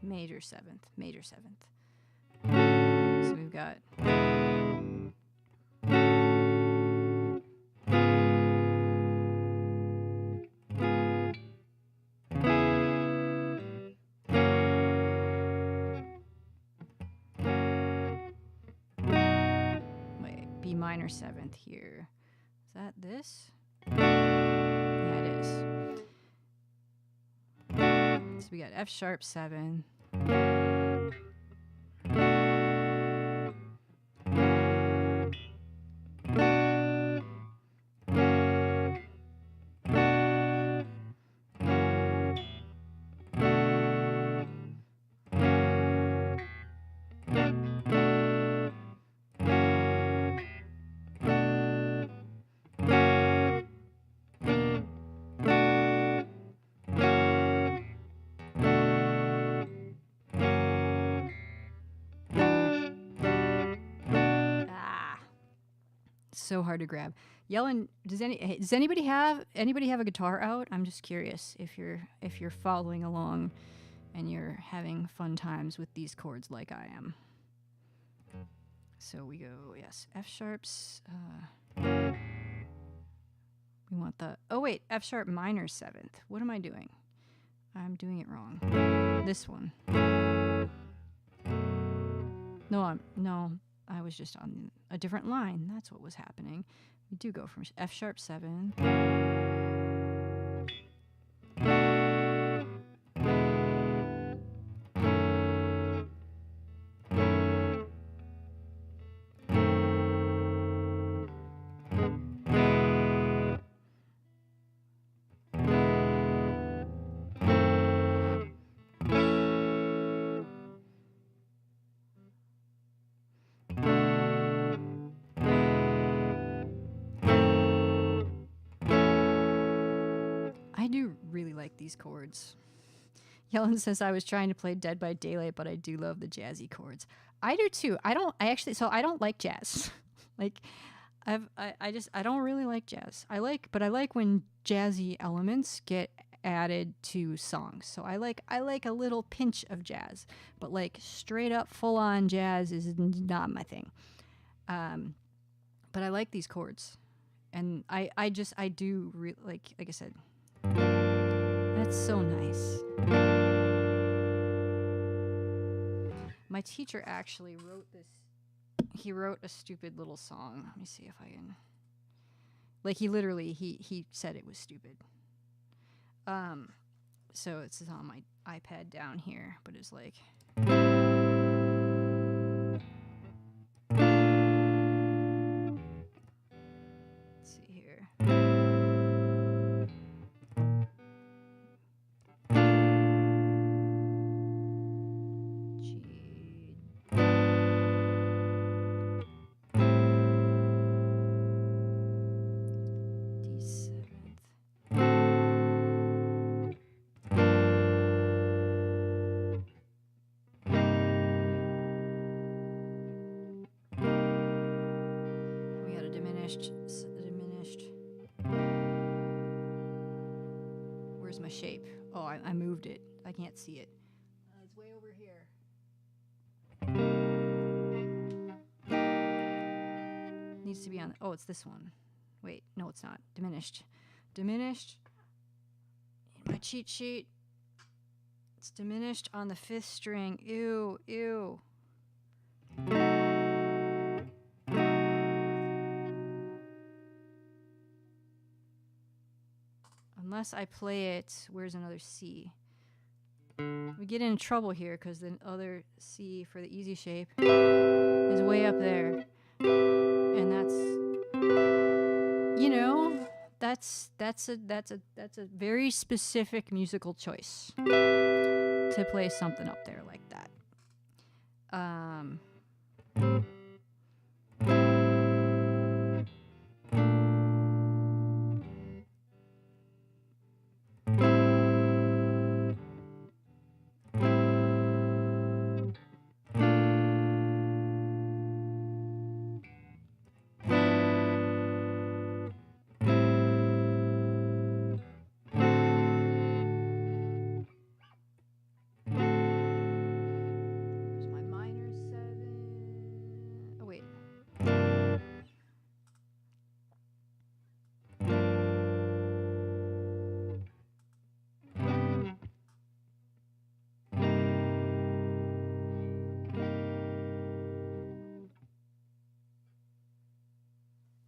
Major 7th. So we've got B minor 7th here. Is that this? Yeah, it is. So we got F sharp 7. So hard to grab. Yellen, does anybody have a guitar out? I'm just curious if you're following along and you're having fun times with these chords like I am. So we go, yes, F sharps. We want the, oh wait, F sharp minor 7th. What am I doing? I'm doing it wrong. This one. No, I was just on a different line. That's what was happening. We do go from F sharp 7. I do really like these chords. Yellen says I was trying to play Dead by Daylight, but I do love the jazzy chords. I do too. I don't like jazz. Like I don't really like jazz. I like when jazzy elements get added to songs. So I like a little pinch of jazz, but like straight up full on jazz is not my thing. But I like these chords, and I do really like I said. That's so nice. My teacher actually wrote this. He wrote a stupid little song. Let me see if I can. Like he literally he said it was stupid. So it's on my iPad down here, but it's like. Let's see here. Diminished. Where's my shape? Oh, I moved it. I can't see it. It's way over here. Needs to be on. Oh, it's this one. Wait, no, it's not. Diminished. My cheat sheet. It's diminished on the 5th string. Ew, ew. Unless I play it, where's another C? We get in trouble here because the other C for the easy shape is way up there. And that's, you know, that's a very specific musical choice to play something up there like that.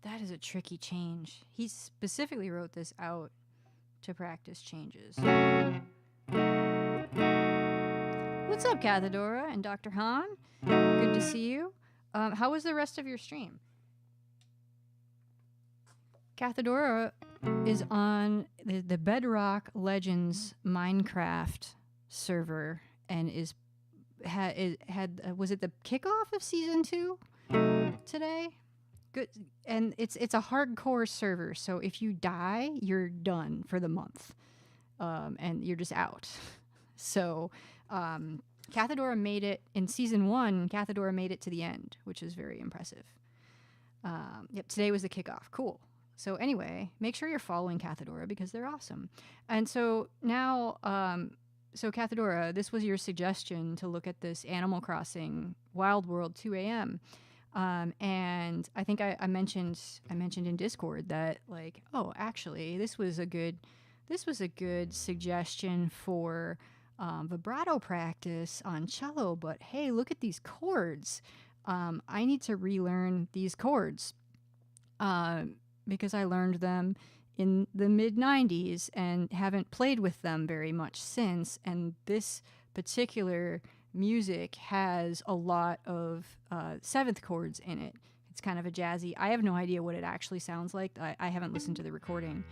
That is a tricky change. He specifically wrote this out to practice changes. What's up, Cathedora and Dr. Han? Good to see you. How was the rest of your stream? Cathedora is on the Bedrock Legends Minecraft server and was it the kickoff of season 2 today? Good, and it's a hardcore server, so if you die, you're done for the month, and you're just out. So, Cathedora made it in season 1. Cathedora made it to the end, which is very impressive. Yep, today was the kickoff. Cool. So anyway, make sure you're following Cathedora because they're awesome. And so now, so Cathedora, this was your suggestion to look at this Animal Crossing Wild World 2 a.m. And I think I mentioned in Discord that, like, oh, actually, this was a good suggestion for vibrato practice on cello. But hey, look at these chords. I need to relearn these chords because I learned them in the mid-90s and haven't played with them very much since. And this particular music has a lot of 7th chords in it. It's kind of a jazzy. I have no idea what it actually sounds like. I haven't listened to the recording.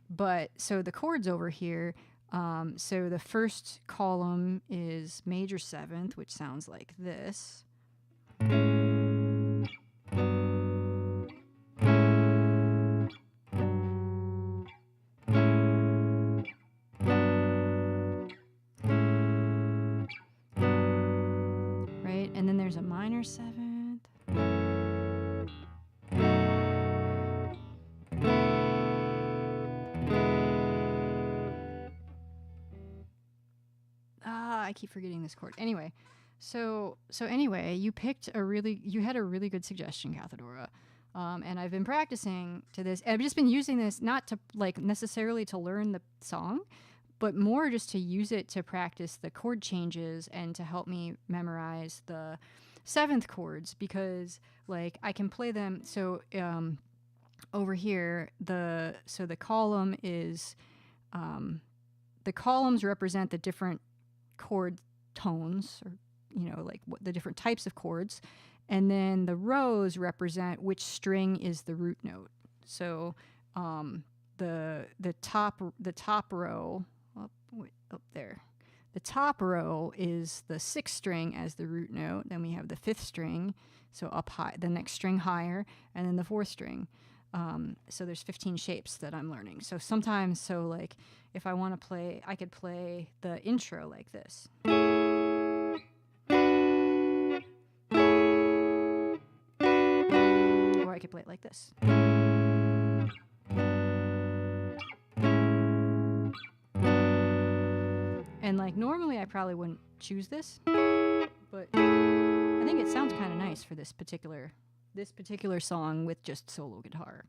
But so the chords over here, so the first column is major 7th, which sounds like this. And then there's a minor 7th. I keep forgetting this chord. Anyway, so anyway, you had a really good suggestion, Cathedora. And I've been practicing to this. I've just been using this not to necessarily to learn the song, but more just to use it to practice the chord changes and to help me memorize the 7th chords because I can play them. So over here, the column is the columns represent the different chord tones, or the different types of chords, and then the rows represent which string is the root note. So the top row up there. The top row is the 6th string as the root note. Then we have the 5th string, so up high, the next string higher, and then the 4th string. So there's 15 shapes that I'm learning. So sometimes, if I want to play, I could play the intro like this. Or I could play it like this. And normally I probably wouldn't choose this, but I think it sounds kind of nice for this particular song with just solo guitar.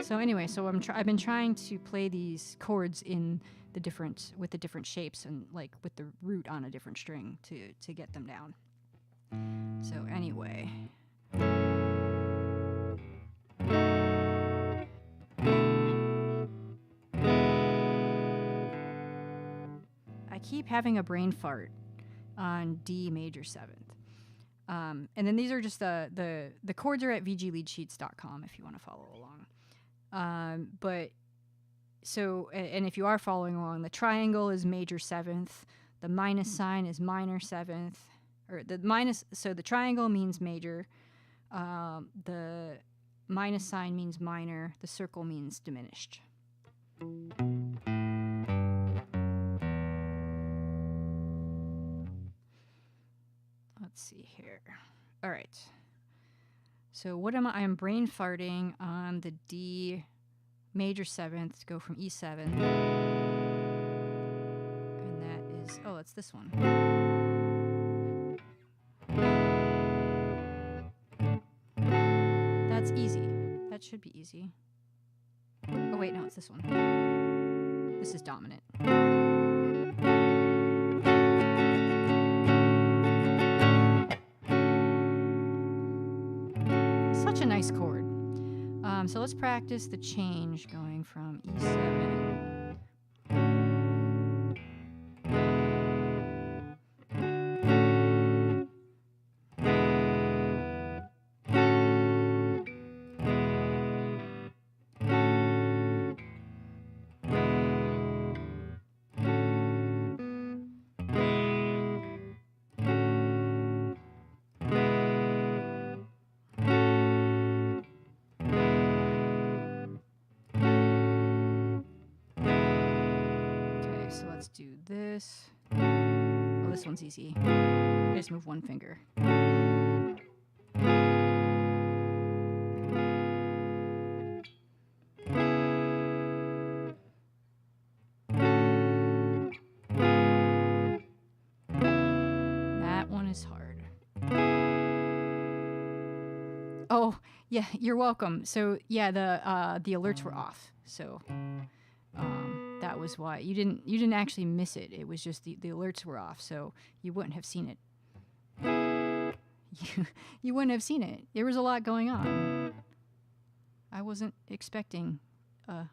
So anyway, so I've been trying to play these chords in the different shapes and like with the root on a different string to get them down. So anyway. I keep having a brain fart on D major 7th. And then these are just the chords are at vgleadsheets.com if you want to follow along. But so, and if you are following along, the triangle is major 7th, the minus sign is minor 7th, or the minus, so the triangle means major, the minus sign means minor, the circle means diminished. Let's see here. All right. So what am I? I'm brain farting on the D major 7th to go from E7. And that is, oh, it's this one. That's easy. That should be easy. Oh, wait, no, it's this one. This is dominant. Such a nice chord. So let's practice the change going from E7. So let's do this. Oh, this one's easy. I just move one finger. That one is hard. Oh, yeah, you're welcome. So yeah, the alerts were off. So that was why you didn't actually miss it. It was just the alerts were off, so you wouldn't have seen it. You wouldn't have seen it. There was a lot going on. I wasn't expecting a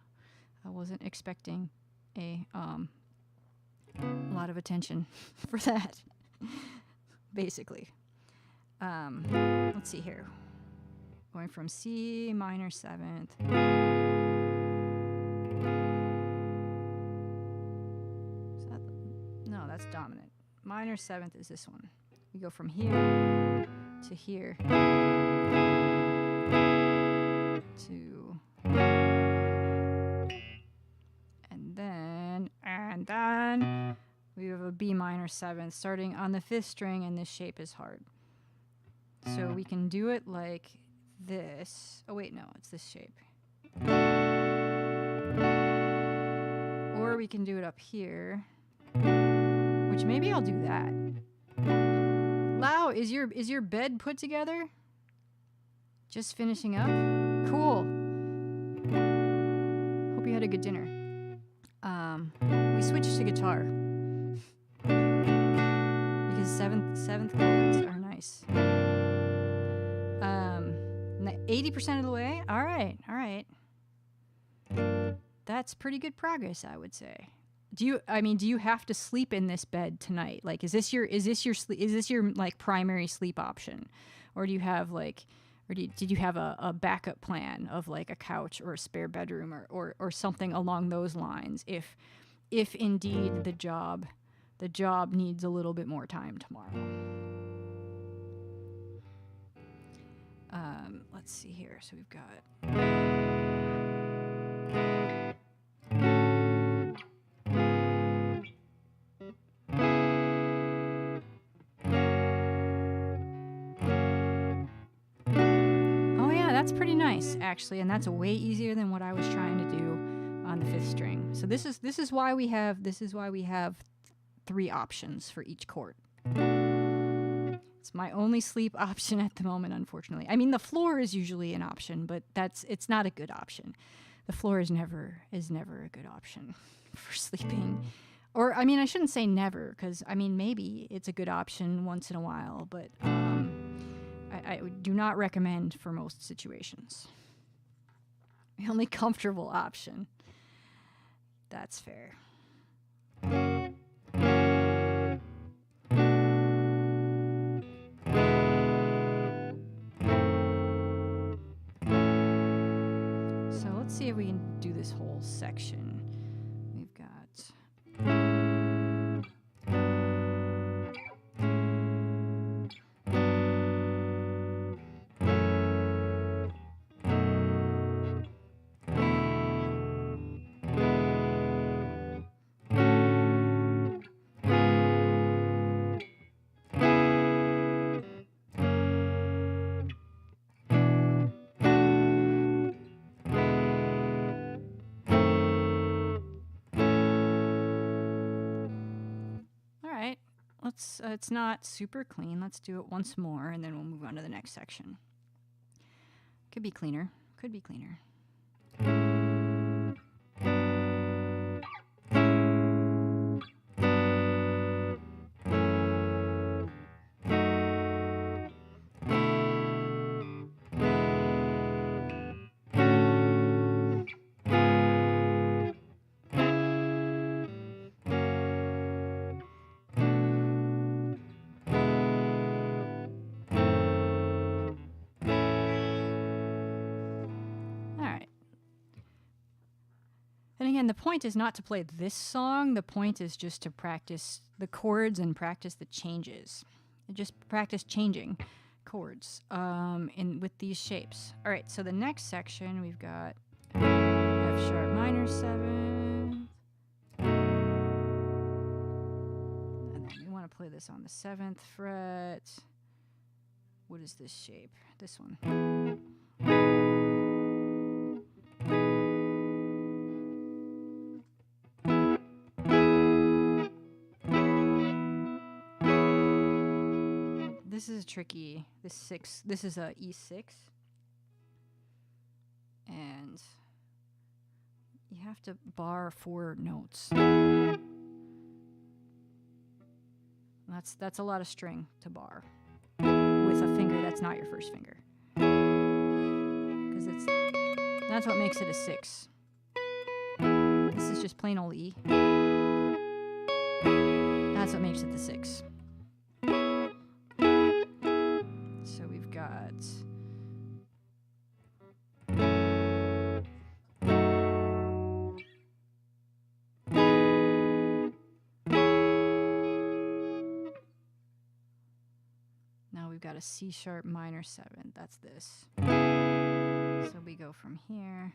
lot of attention for that. Basically. Let's see here. Going from C minor 7th. No, that's dominant. Minor 7th is this one. We go from here to here to, and then we have a B minor 7th starting on the 5th string, and this shape is hard. So we can do it like this. Oh wait, no, it's this shape. Or we can do it up here. Which maybe I'll do that. Lau, is your bed put together? Just finishing up? Cool. Hope you had a good dinner. We switched to guitar. Because seventh chords are nice. 80% of the way? Alright. That's pretty good progress, I would say. Do you have to sleep in this bed tonight? Like, is this your like primary sleep option? Or do you have like, did you have a backup plan of like a couch or a spare bedroom or something along those lines? If indeed the job needs a little bit more time tomorrow. Let's see here. So we've got. That's pretty nice, actually, and that's way easier than what I was trying to do on the 5th string. So this is why we have 3 options for each chord. It's my only sleep option at the moment, unfortunately. I mean, the floor is usually an option, but it's not a good option. The floor is never a good option for sleeping. Or, I mean, I shouldn't say never, because, I mean, maybe it's a good option once in a while, but I do not recommend for most situations. The only comfortable option. That's fair. So let's see if we can do this whole section. We've got... It's not super clean. Let's do it once more, and then we'll move on to the next section. Could be cleaner. Could be cleaner. And the point is not to play this song. The point is just to practice the chords and practice the changes. Just practice changing chords with these shapes. All right, so the next section we've got F sharp minor 7. And then we want to play this on the 7th fret. What is this shape? This one. This is tricky. This is a E6. And you have to bar 4 notes. That's a lot of string to bar with a finger that's not your first finger. Because that's what makes it a 6. This is just plain old E. That's what makes it the 6. So we've got now we've got a C sharp minor 7. That's this. So we go from here.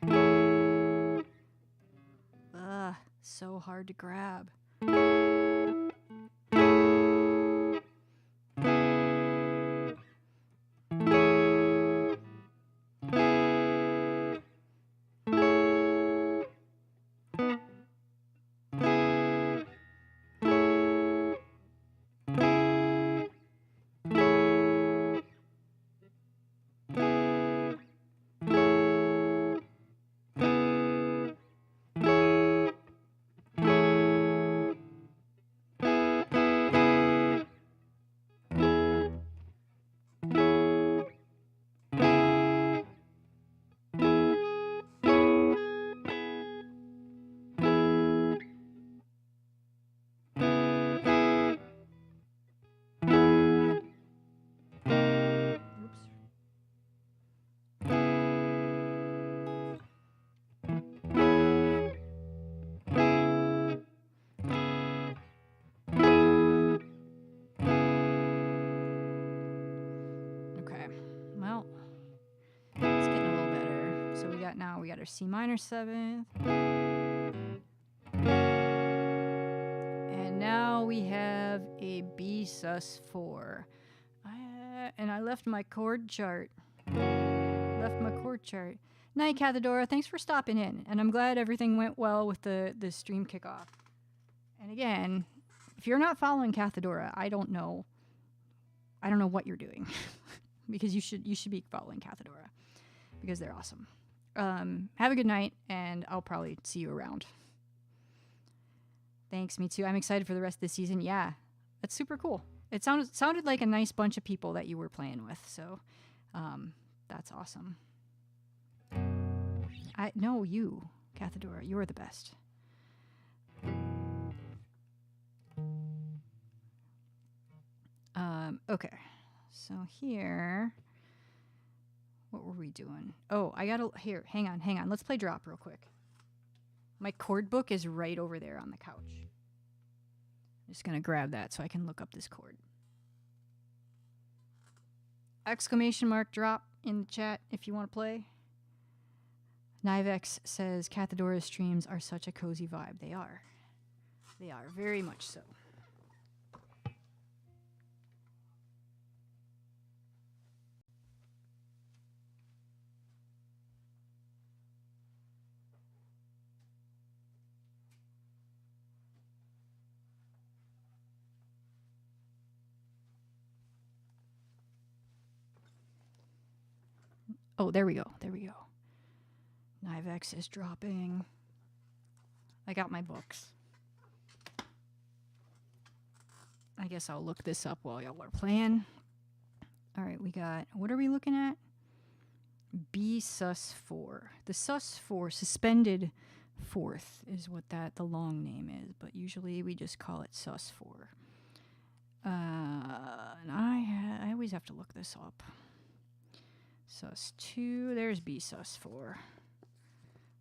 Ugh, so hard to grab. We got our C minor 7th. And now we have a B sus4. And I left my chord chart. Night, Cathedora. Thanks for stopping in. And I'm glad everything went well with the stream kickoff. And again, if you're not following Cathedora, I don't know I don't know what you're doing because you should be following Cathedora because they're awesome. Have a good night, and I'll probably see you around. Thanks, me too. I'm excited for the rest of the season. Yeah, that's super cool. It sounded like a nice bunch of people that you were playing with, so that's awesome. No, you, Cathedora, you're the best. Okay, so here, what were we doing? Oh, here, hang on. Let's play drop real quick. My chord book is right over there on the couch. I'm just gonna grab that so I can look up this chord. Exclamation mark drop in the chat if you want to play. Nivex says Cathedora's streams are such a cozy vibe. They are. They are, very much so. Oh, there we go. Nivex is dropping. I got my books. I guess I'll look this up while y'all are playing. All right, we got, what are we looking at? B sus4. The sus4, suspended fourth, is what the long name is, but usually we just call it sus4. And I always have to look this up. Sus2, there's B sus4.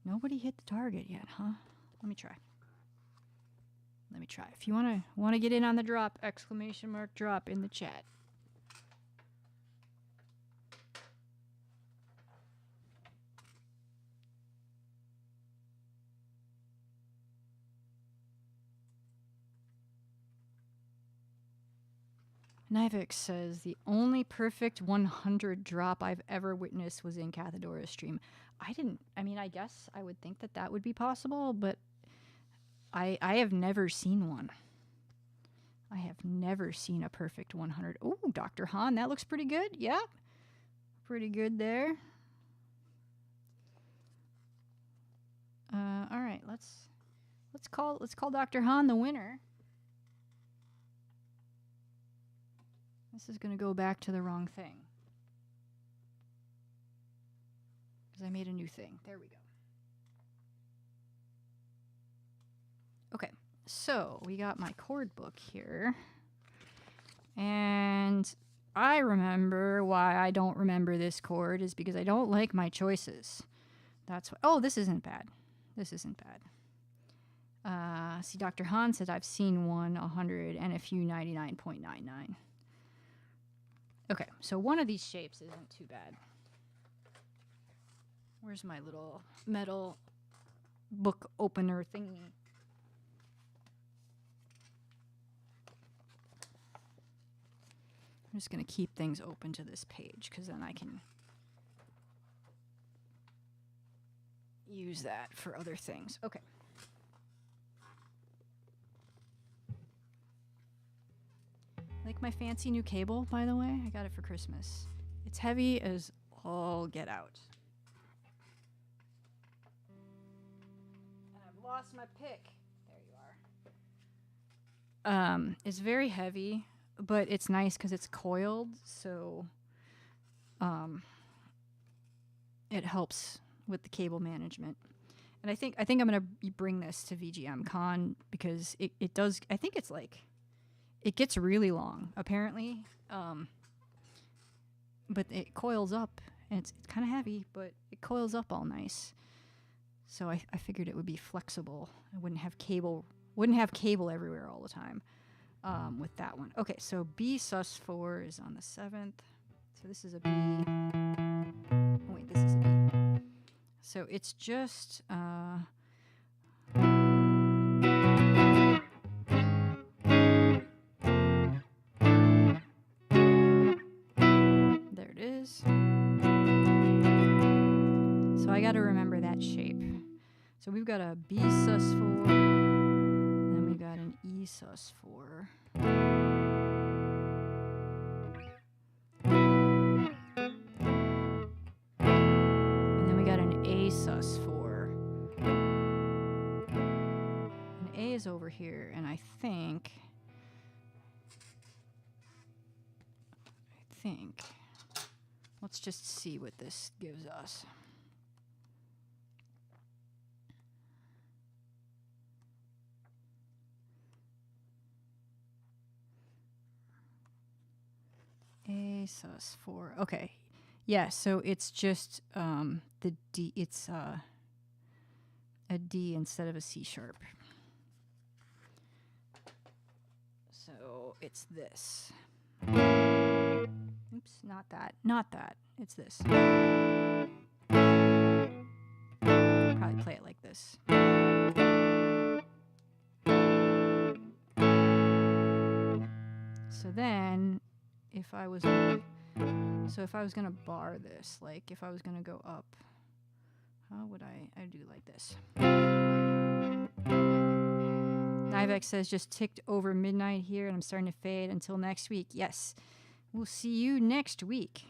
Nobody hit the target yet, huh? Let me try. If you wanna get in on the drop, exclamation mark drop in the chat. Nivix says, the only perfect 100 drop I've ever witnessed was in Cathedora's stream. I guess I would think that would be possible, but I have never seen one. I have never seen a perfect 100. Oh, Dr. Han, that looks pretty good. Yeah, pretty good there. All right, let's call Dr. Han the winner. This is going to go back to the wrong thing. Because I made a new thing. There we go. Okay, so we got my chord book here. And I remember why I don't remember this chord is because I don't like my choices. That's what. Oh, this isn't bad. See, Dr. Han said I've seen 100 and a few 99.99. Okay, so one of these shapes isn't too bad. Where's my little metal book opener thingy? I'm just going to keep things open to this page because then I can use that for other things. Okay. Like my fancy new cable, by the way. I got it for Christmas. It's heavy as all get out. And I've lost my pick. There you are. It's very heavy, but it's nice because it's coiled, so it helps with the cable management. And I think I'm gonna bring this to VGM Con because it does. I think it's like. It gets really long, apparently, but it coils up, and it's kind of heavy, but it coils up all nice. So I figured it would be flexible. I wouldn't have cable everywhere all the time with that one. Okay, so B sus4 is on the 7th. So this is a B. Oh, wait, this is a B. So it's just... So I got to remember that shape. So we've got a B sus4, then we got an E sus4. A sus4. And A is over here, and I think, let's just see what this gives us. A sus4. Okay. Yeah, so it's just the D. It's a D instead of a C sharp. So it's this. Oops, not that. Not that. It's this. I'll probably play it like this. So then, if I was gonna bar this, like if I was gonna go up, how would I do like this? Nivex says just ticked over midnight here and I'm starting to fade until next week. Yes, we'll see you next week.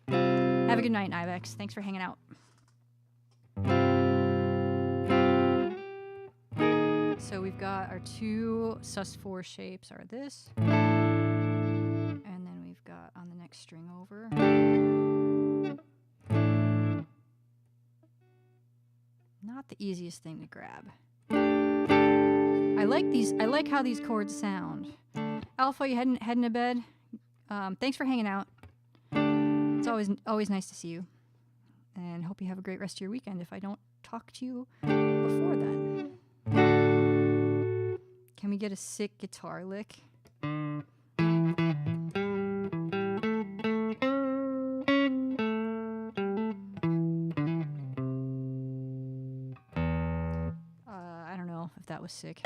Have a good night, Nivex. Thanks for hanging out. So we've got our two sus4 shapes are this. And then we've got on the next string over. Not the easiest thing to grab. I like how these chords sound. Alpha, you heading to bed? Thanks for hanging out. It's always nice to see you. And hope you have a great rest of your weekend if I don't talk to you before that. Can we get a sick guitar lick? I don't know if that was sick.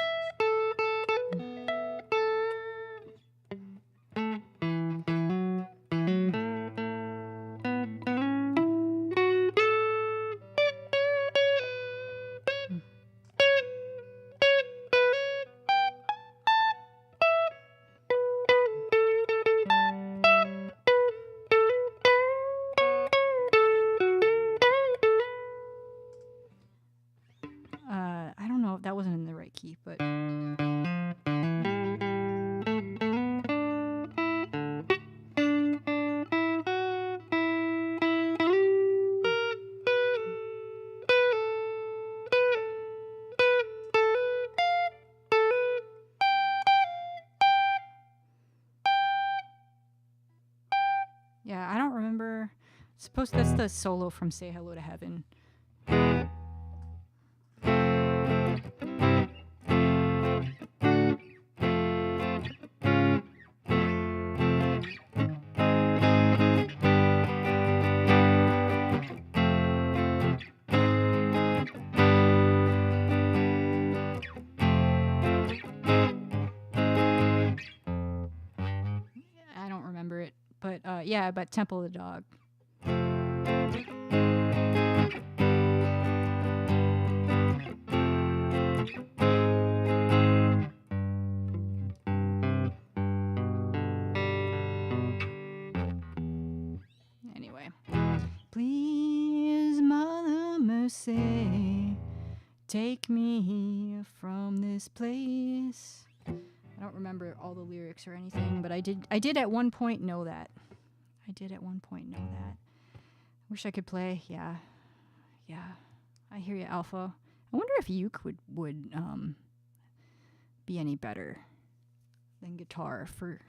I don't know if that wasn't in the right key, but yeah, I don't remember. Suppose that's the solo from Say Hello to Heaven. I don't remember it, but yeah, but Temple of the Dog. Anyway, please, Mother Mercy, take me from this place. I don't remember all the lyrics or anything, but I did at one point know that. Wish I could play. Yeah. I hear you, Alpha. I wonder if uke would be any better than guitar for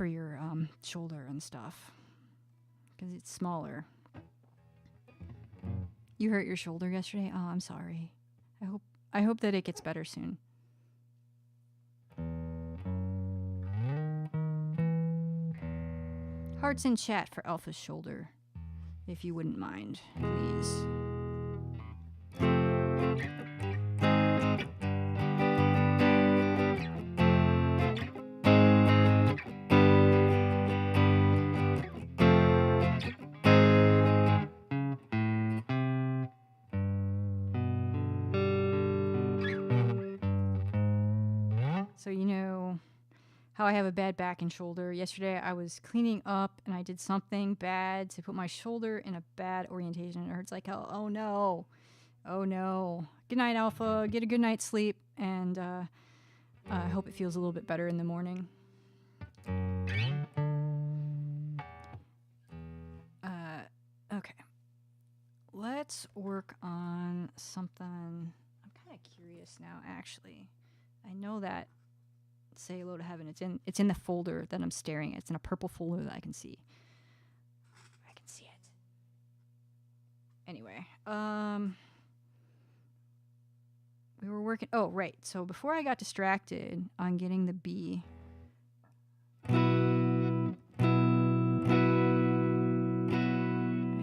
your shoulder and stuff, because it's smaller. You hurt your shoulder yesterday? Oh, I'm sorry. I hope that it gets better soon. Hearts in chat for Alpha's shoulder, if you wouldn't mind, please. So you know how I have a bad back and shoulder. Yesterday I was cleaning up and I did something bad to put my shoulder in a bad orientation. It hurts like hell. Oh no. Oh no. Good night, Alpha. Get a good night's sleep, and I hope it feels a little bit better in the morning. Okay. Let's work on something. I'm kind of curious now, actually. I know that Say Hello to Heaven. It's in the folder that I'm staring at. It's in a purple folder that I can see. I can see it. Anyway, we were working. Oh, right. So before I got distracted on getting the B, and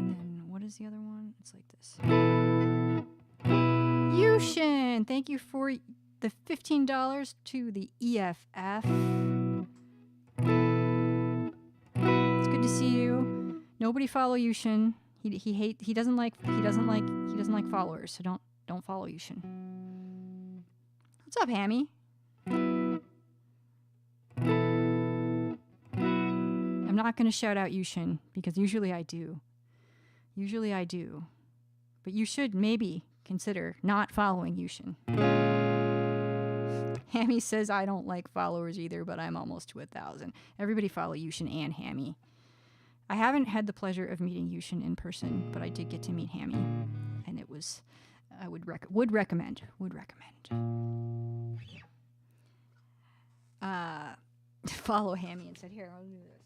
then what is the other one? It's like this. Yushin, thank you for the $15 to the EFF. It's good to see you. Nobody follow Yushin. He doesn't like followers, so don't follow Yushin. What's up, Hammy? I'm not going to shout out Yushin because usually I do. But you should maybe consider not following Yushin. Hammy says I don't like followers either, but I'm almost to 1,000. Everybody follow Yushin and Hammy. I haven't had the pleasure of meeting Yushin in person, but I did get to meet Hammy, and it was I would recommend. Follow Hammy and said, "Here, I'll do this."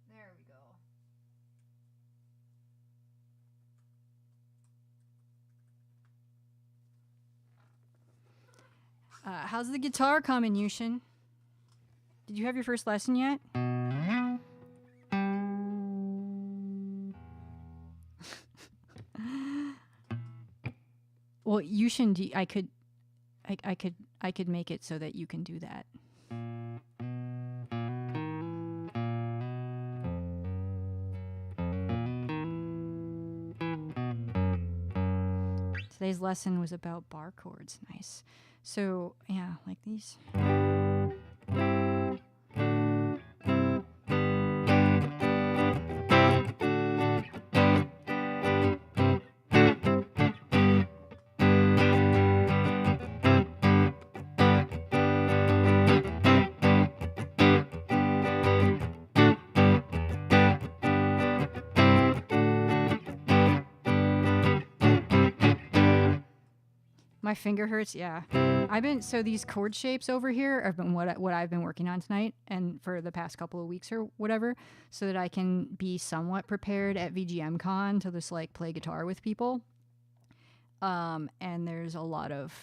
There we go. How's the guitar coming, Yushin? Did you have your first lesson yet? Well, Yushin, I could make it so that you can do that. Today's lesson was about bar chords. Nice. So, yeah, like these. My finger hurts, yeah. So these chord shapes over here have been what I've been working on tonight and for the past couple of weeks or whatever, so that I can be somewhat prepared at VGM Con to just like play guitar with people. And there's a lot of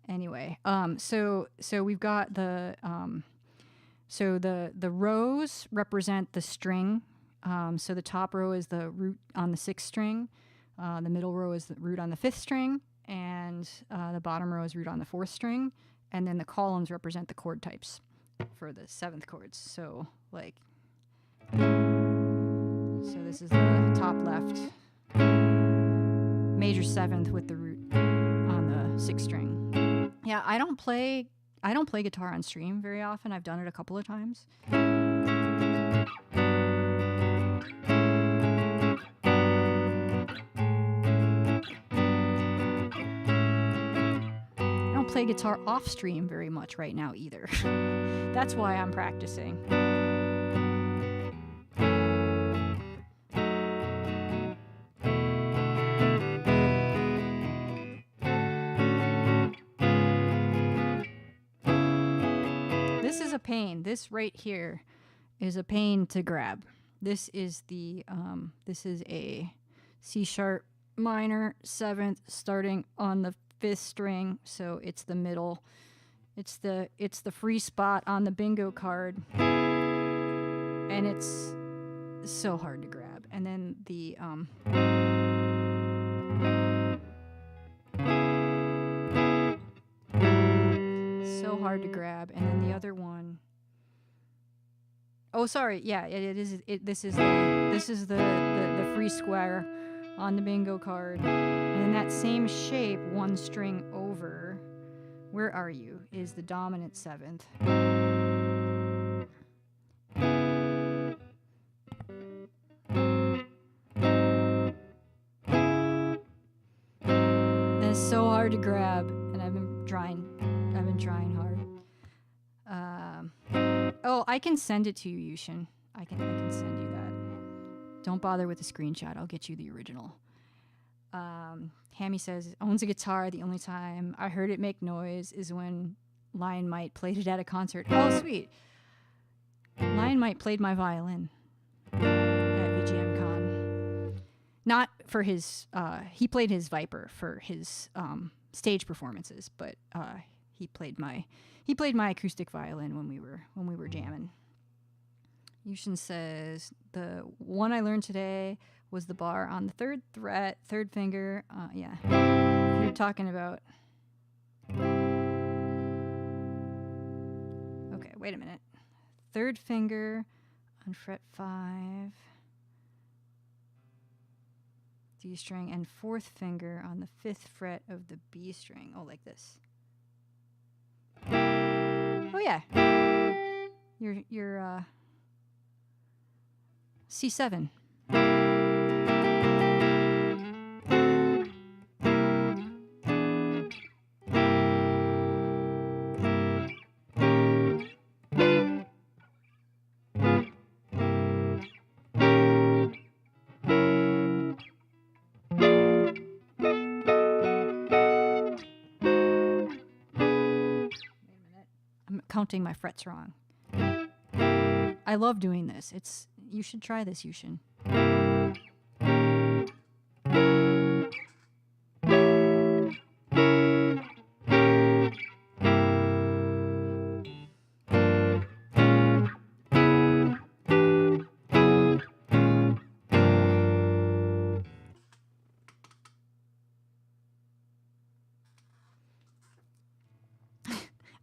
anyway, so we've got the so the rows represent the string. So the top row is the root on the 6th string, the middle row is the root on the 5th string, and the bottom row is root on the 4th string, and then the columns represent the chord types for the 7th chords. So like, so this is the top left major 7th with the root on the 6th string. Yeah, I don't play guitar on stream very often. I've done it a couple of times. I don't play guitar off stream very much right now either. That's why I'm practicing. This is a pain. This right here is a pain to grab. This is a C sharp minor 7th starting on the 5th string, so it's the middle. It's the free spot on the bingo card, and it's so hard to grab. And then the so hard to grab, and then the other one Oh, sorry. Yeah, it is. This is the free square on the bingo card, and in that same shape, one string over. Where are you? Is the dominant seventh. And it's so hard to grab, and I've been trying hard. Oh, I can send it to you, Yushin. I can send you that. Don't bother with the screenshot. I'll get you the original. Hammy says, owns a guitar. The only time I heard it make noise is when Lion Mite played it at a concert. Oh, sweet. Lion Mite played my violin at VGM Con. Not for his, he played his Viper for his stage performances, but he played my acoustic violin when we were jamming. Yushin says, the one I learned today was the bar on the third fret, third finger. Yeah. If you're talking about... Okay, wait a minute. Third finger on fret 5, D string, and fourth finger on the 5th fret of the B string. Oh, like this. Oh, yeah. You're C7. I'm counting my frets wrong. I love doing this. You should try this, Yushin.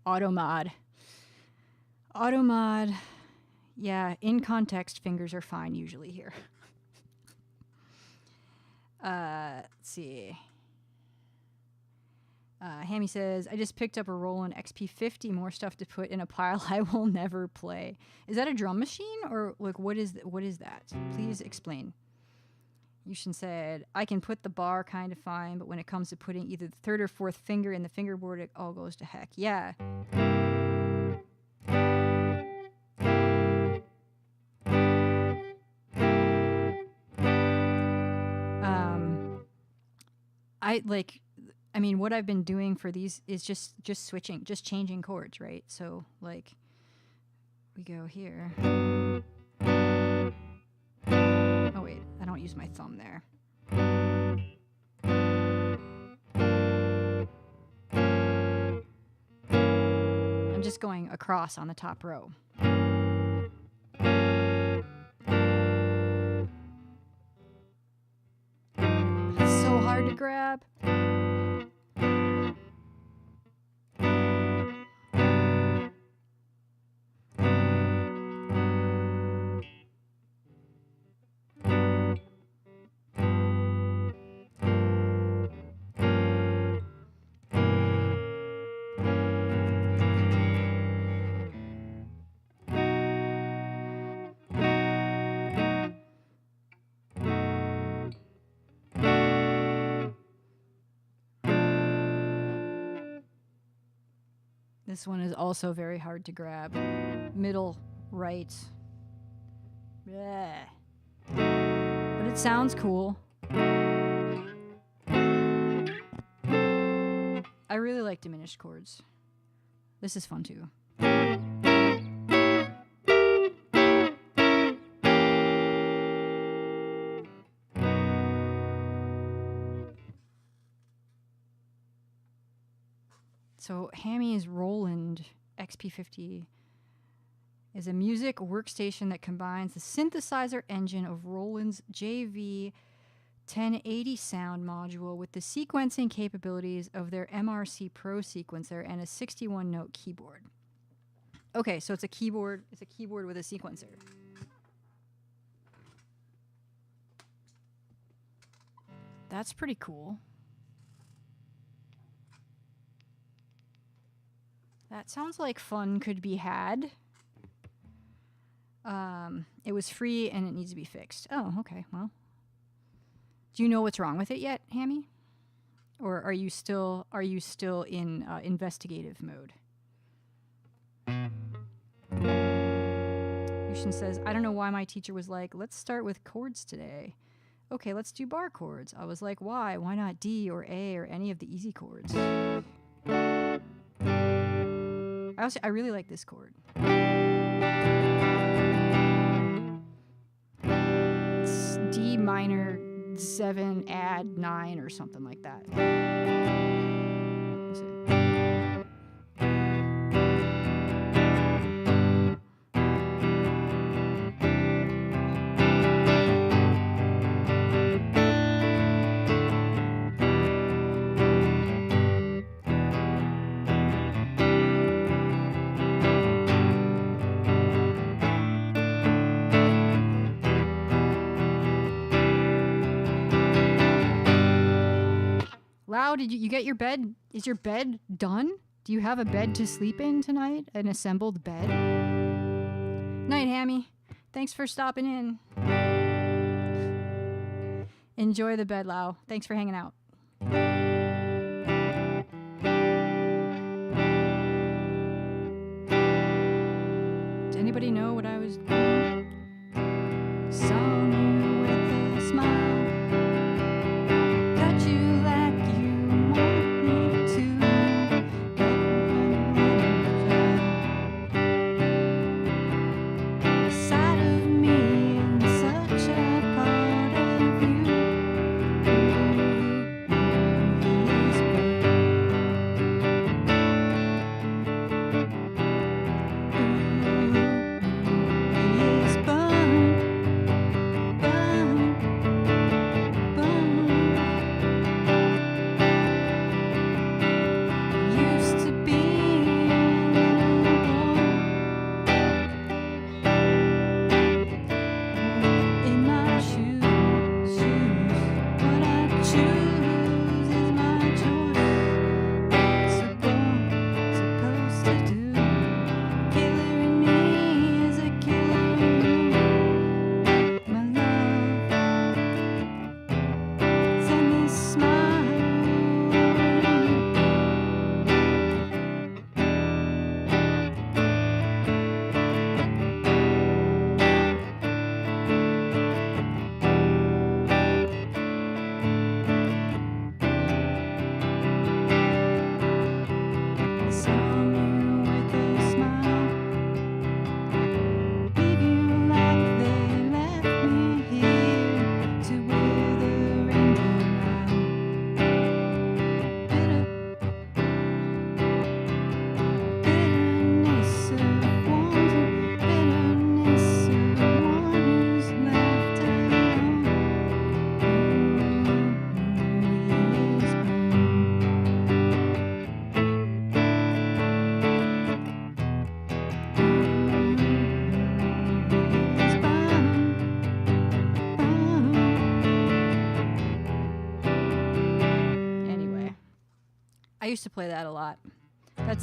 Auto mod. Yeah, in context, fingers are fine usually here. Let's see. Hammy says, I just picked up a Roland XP50, more stuff to put in a pile I will never play. Is that a drum machine or like what is that? Please explain. Yushin said, I can put the bar kind of fine, but when it comes to putting either the third or fourth finger in the fingerboard, it all goes to heck. Yeah. I mean, what I've been doing for these is just switching, just changing chords, right? So, like, we go here. Oh, wait, I don't use my thumb there. I'm just going across on the top row. It's so hard to grab. This one is also very hard to grab. Middle, right. Bleh. But it sounds cool. I really like diminished chords. This is fun too. So Hammy's Roland XP50 is a music workstation that combines the synthesizer engine of Roland's JV 1080 sound module with the sequencing capabilities of their MRC Pro sequencer and a 61-note keyboard. Okay, so it's a keyboard. It's a keyboard with a sequencer. That's pretty cool. That sounds like fun could be had. It was free and it needs to be fixed. Oh, okay. Well, do you know what's wrong with it yet, Hammy? Or are you still in investigative mode? Yushin says, I don't know why my teacher was like, let's start with chords today. Okay, let's do bar chords. I was like, why? Why not D or A or any of the easy chords? I really like this chord. It's D minor 7 add 9 or something like that. Let's see. Lau, did you get your bed? Is your bed done? Do you have a bed to sleep in tonight? An assembled bed? Night, Hammy. Thanks for stopping in. Enjoy the bed, Lau. Thanks for hanging out. Does anybody know what I was doing? Saw you with a smile. Got you like you want me to. Side of me and such a part of you. He's burned, burned, burned. Used to be in my shoes. What I choose is my choice. Supposed to do. Killer in me is a killer in you. My love, send this smile. Saw you with a smile. Leave you like they left me here to wither and drown. Bitterness of wanting, bitterness of one who's left alone. He is burned. Anyway, I used to play that a lot.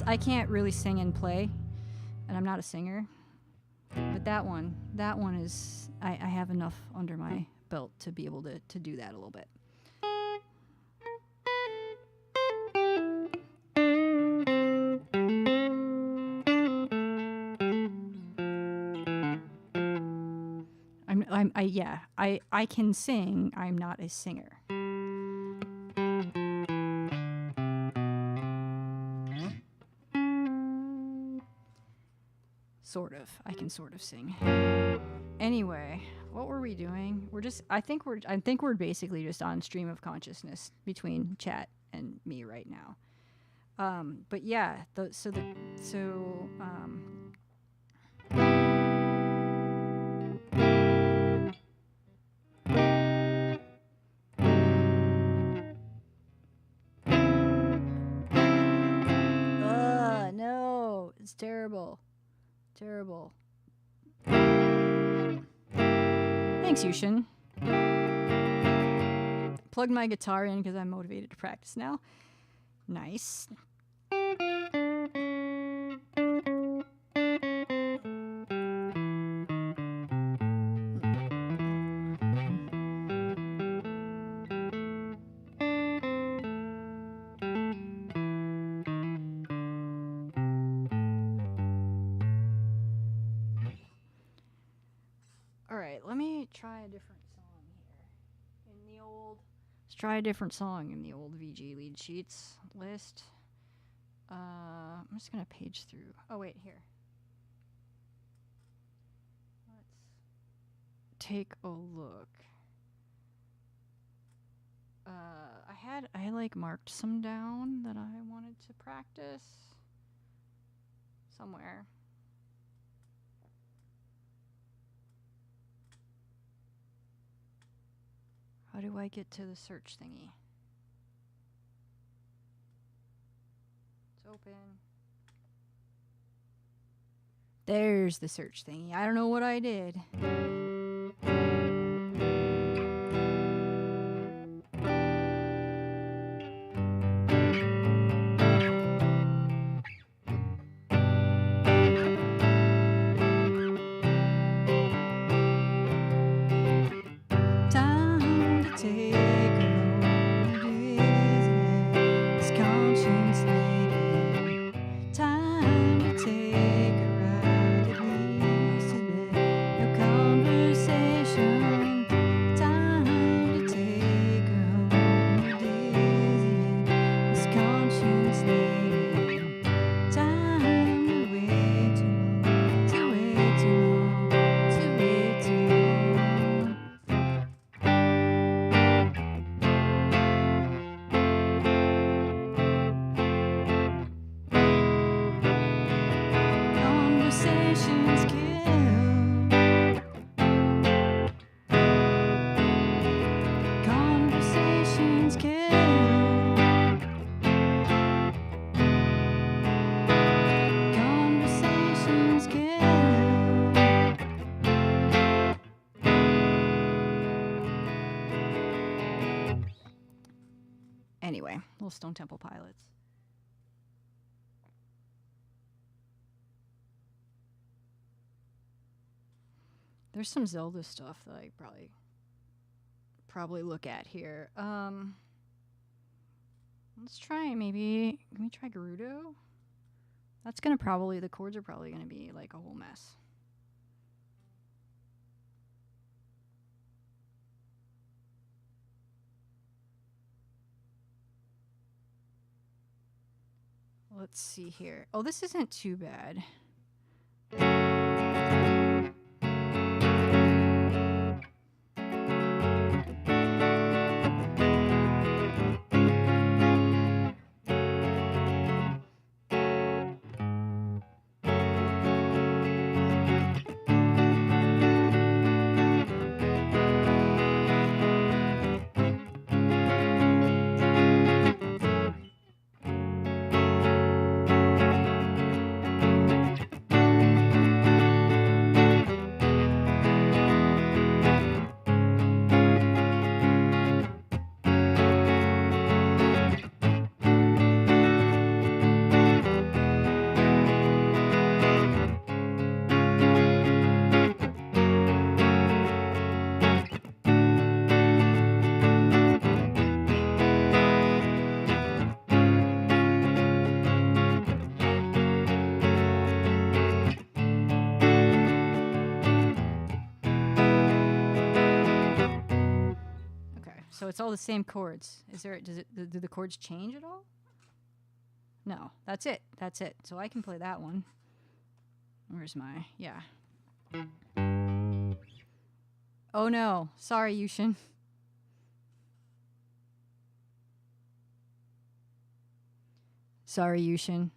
I can't really sing and play, and I'm not a singer. But that one is, I have enough under my belt to be able to do that a little bit. I can sing. I'm not a singer. Sort of. I can sort of sing. Anyway, what were we doing? I think we're basically just on stream of consciousness between chat and me right now. But yeah, no, it's terrible. Terrible. Thanks, Yushin. Plugged my guitar in because I'm motivated to practice now. Nice. Alright, let me try a different song here. Let's try a different song in the old VG lead sheets list. I'm just gonna page through. Oh wait, here. Let's take a look. I like marked some down that I wanted to practice somewhere. How do I get to the search thingy? It's open. There's the search thingy. I don't know what I did. Anyway, little Stone Temple Pilots. There's some Zelda stuff that I probably look at here. Let's try maybe, can we try Gerudo? That's gonna the chords are probably gonna be like a whole mess. Let's see here. Oh, this isn't too bad. So it's all the same chords. Do the chords change at all? No, that's it. That's it. So I can play that one. Where's my, yeah. Oh no, sorry Yushin. Sorry Yushin.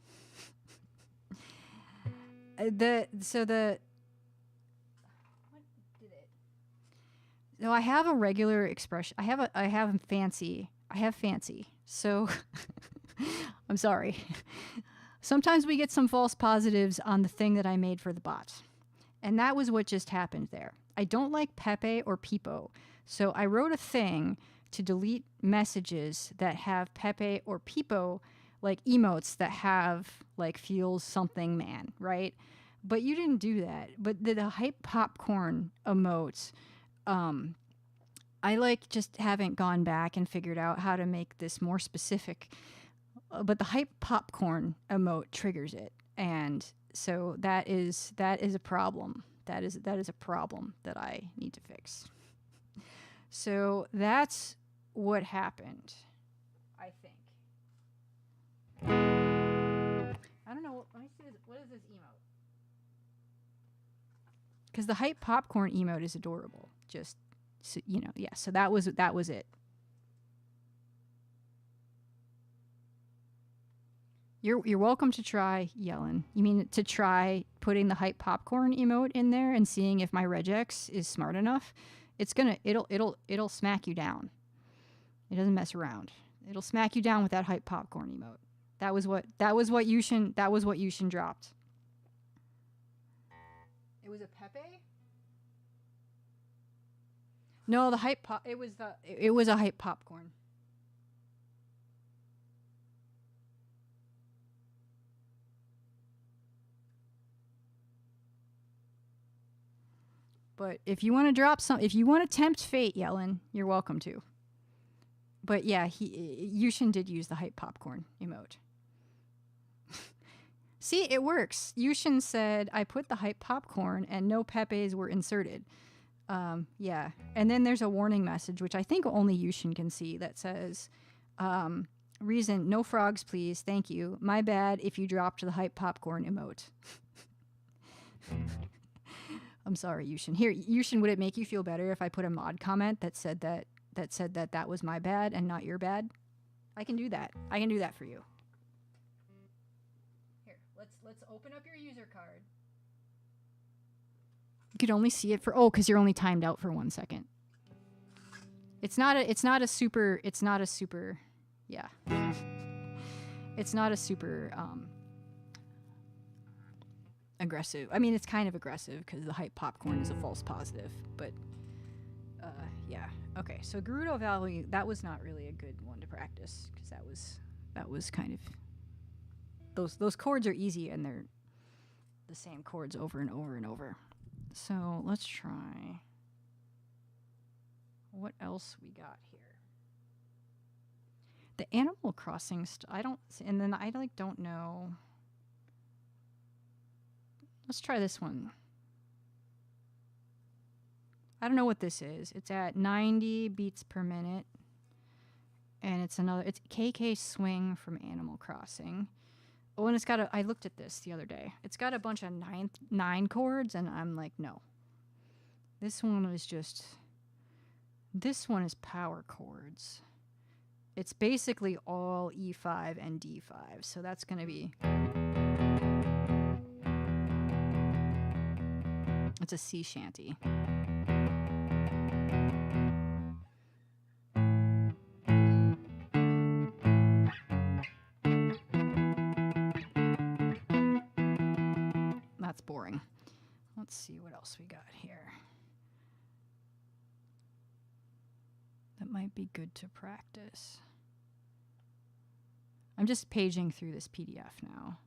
No, I have a regular expression. I have fancy. So I'm sorry. Sometimes we get some false positives on the thing that I made for the bot. And that was what just happened there. I don't like Pepe or Peepo. So I wrote a thing to delete messages that have Pepe or Peepo, like emotes that have like feels something man, right? But you didn't do that. But the hype popcorn emotes, I like just haven't gone back and figured out how to make this more specific. But the hype popcorn emote triggers it, and so that is a problem. That is a problem that I need to fix. So that's what happened, I think. I don't know. Let me see this. What is this emote? Because the hype popcorn emote is adorable. Just so, you know, yeah. So that was it. You're welcome to try yelling. You mean to try putting the hype popcorn emote in there and seeing if my regex is smart enough? It'll smack you down. It doesn't mess around. It'll smack you down with that hype popcorn emote. That was what Yushin dropped. It was a Pepe? No, the hype pop. It was a hype popcorn. But if you want to drop some, if you want to tempt fate, Yellen, you're welcome to. But yeah, Yushin did use the hype popcorn emote. See, it works. Yushin said, I put the hype popcorn and no Pepes were inserted. Yeah. And then there's a warning message, which I think only Yushin can see, that says, reason, no frogs, please. Thank you. My bad if you dropped the hype popcorn emote. I'm sorry, Yushin. Here, Yushin, would it make you feel better if I put a mod comment that said that was my bad and not your bad? I can do that. I can do that for you. Here, let's open up your user card. You could only see it for because you're only timed out for 1 second. It's not a super yeah. It's not a super aggressive. I mean, it's kind of aggressive because the hype popcorn is a false positive, but yeah. Okay, so Gerudo value, that was not really a good one to practice because that was kind of those chords are easy and they're the same chords over and over and over. So let's try what else we got here. The Animal Crossing and then I don't know. Let's try this one. I don't know what this is. It's at 90 beats per minute. And it's KK Swing from Animal Crossing. Oh, and I looked at this the other day. It's got a bunch of nine chords, and I'm like, no. This one is power chords. It's basically all E5 and D5. So that's going to be... It's a sea shanty. That's boring. Let's see what else we got here. That might be good to practice. I'm just paging through this PDF now.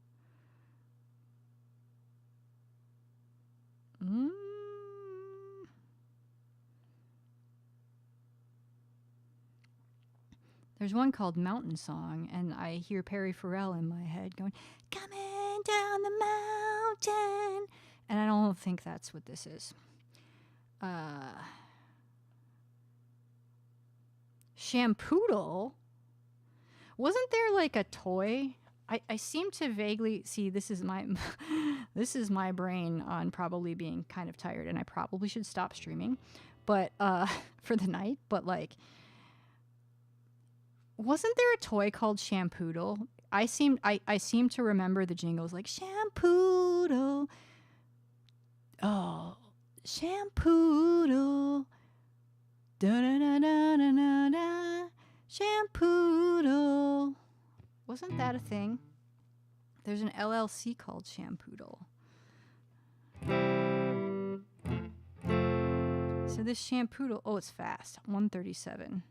There's one called Mountain Song, and I hear Perry Farrell in my head going, coming down the mountain. And I don't think that's what this is. Shampoodle? Wasn't there like a toy? I seem to vaguely see this is my brain on probably being kind of tired, and I probably should stop streaming, but for the night. But like, wasn't there a toy called Shampoodle? I seem to remember the jingles like Shampoodle. Oh, Shampoodle. Da da da da da da da. Shampoodle. Wasn't that a thing? There's an LLC called Shampoodle. So this Shampoodle, oh, it's fast, 137.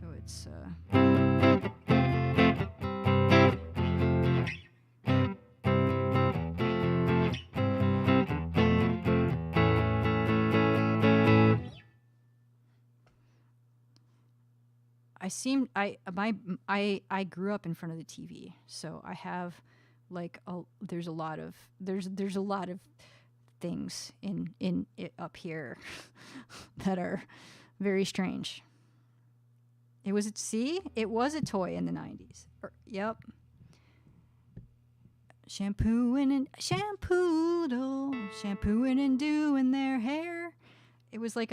So it's I grew up in front of the TV, so I have like there's a lot of things in it up here that are very strange. It was a toy in the 90s. Yep. Shampooing and doing their hair. It was like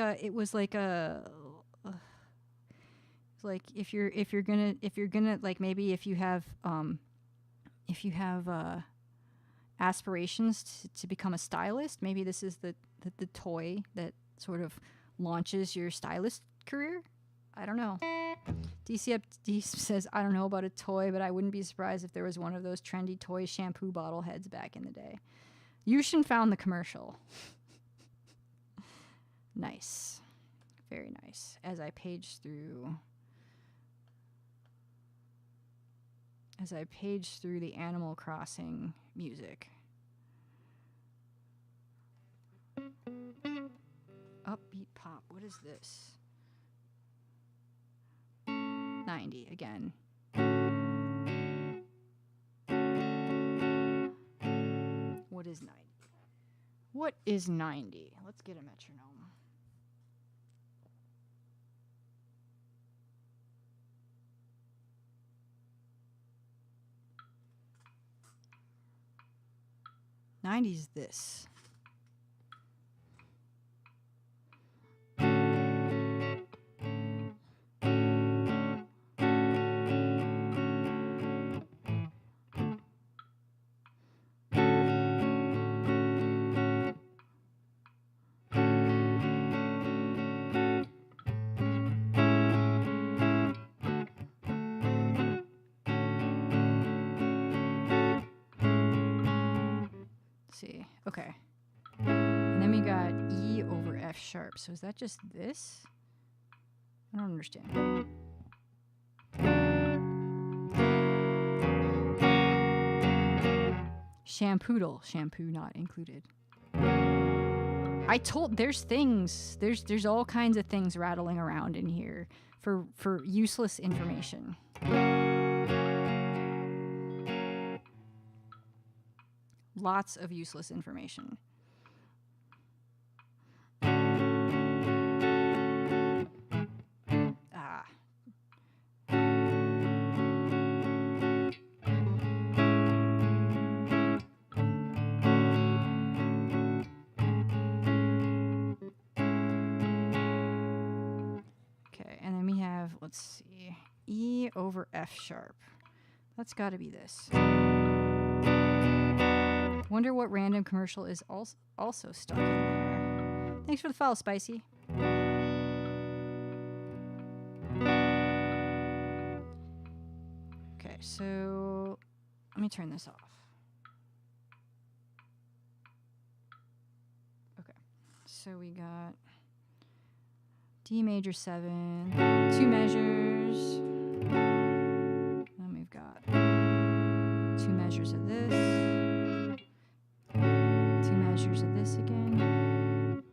if you're gonna like, maybe if you have aspirations to become a stylist, maybe this is the toy that sort of launches your stylist career. I don't know. DC says, I don't know about a toy, but I wouldn't be surprised if there was one of those trendy toy shampoo bottle heads back in the day. Yushin found the commercial. Nice. Very nice. As I page through the Animal Crossing music. Upbeat pop. What is this? 90 again. What is 90? What is 90? Let's get a metronome. '90s this. See, okay. And then we got E over F sharp. So is that just this? I don't understand. Shampoodle, shampoo not included. There's all kinds of things rattling around in here for useless information. Lots of useless information. Okay, and then we have, let's see, E over F sharp. That's got to be this. Wonder what random commercial is also stuck in there. Thanks for the follow, Spicy. Okay, so let me turn this off. Okay, so we got D major 7, 2 measures. Then we've got 2 measures of this. 2 measures of this again.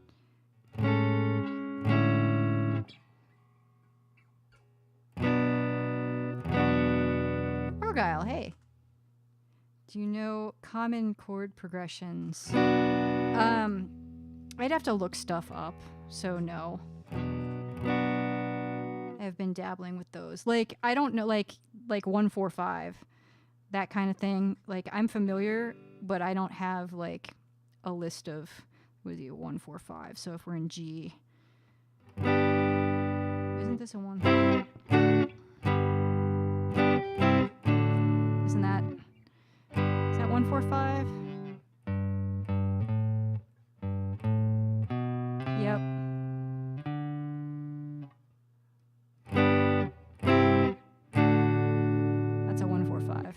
Argyle, hey. Do you know common chord progressions? I'd have to look stuff up, so no. I've been dabbling with those. Like, I don't know, like 145, that kind of thing. Like, I'm familiar, but I don't have like a list of 145. So if we're in G, isn't this a 1? Isn't that? Is that 145? Yep. That's a 145.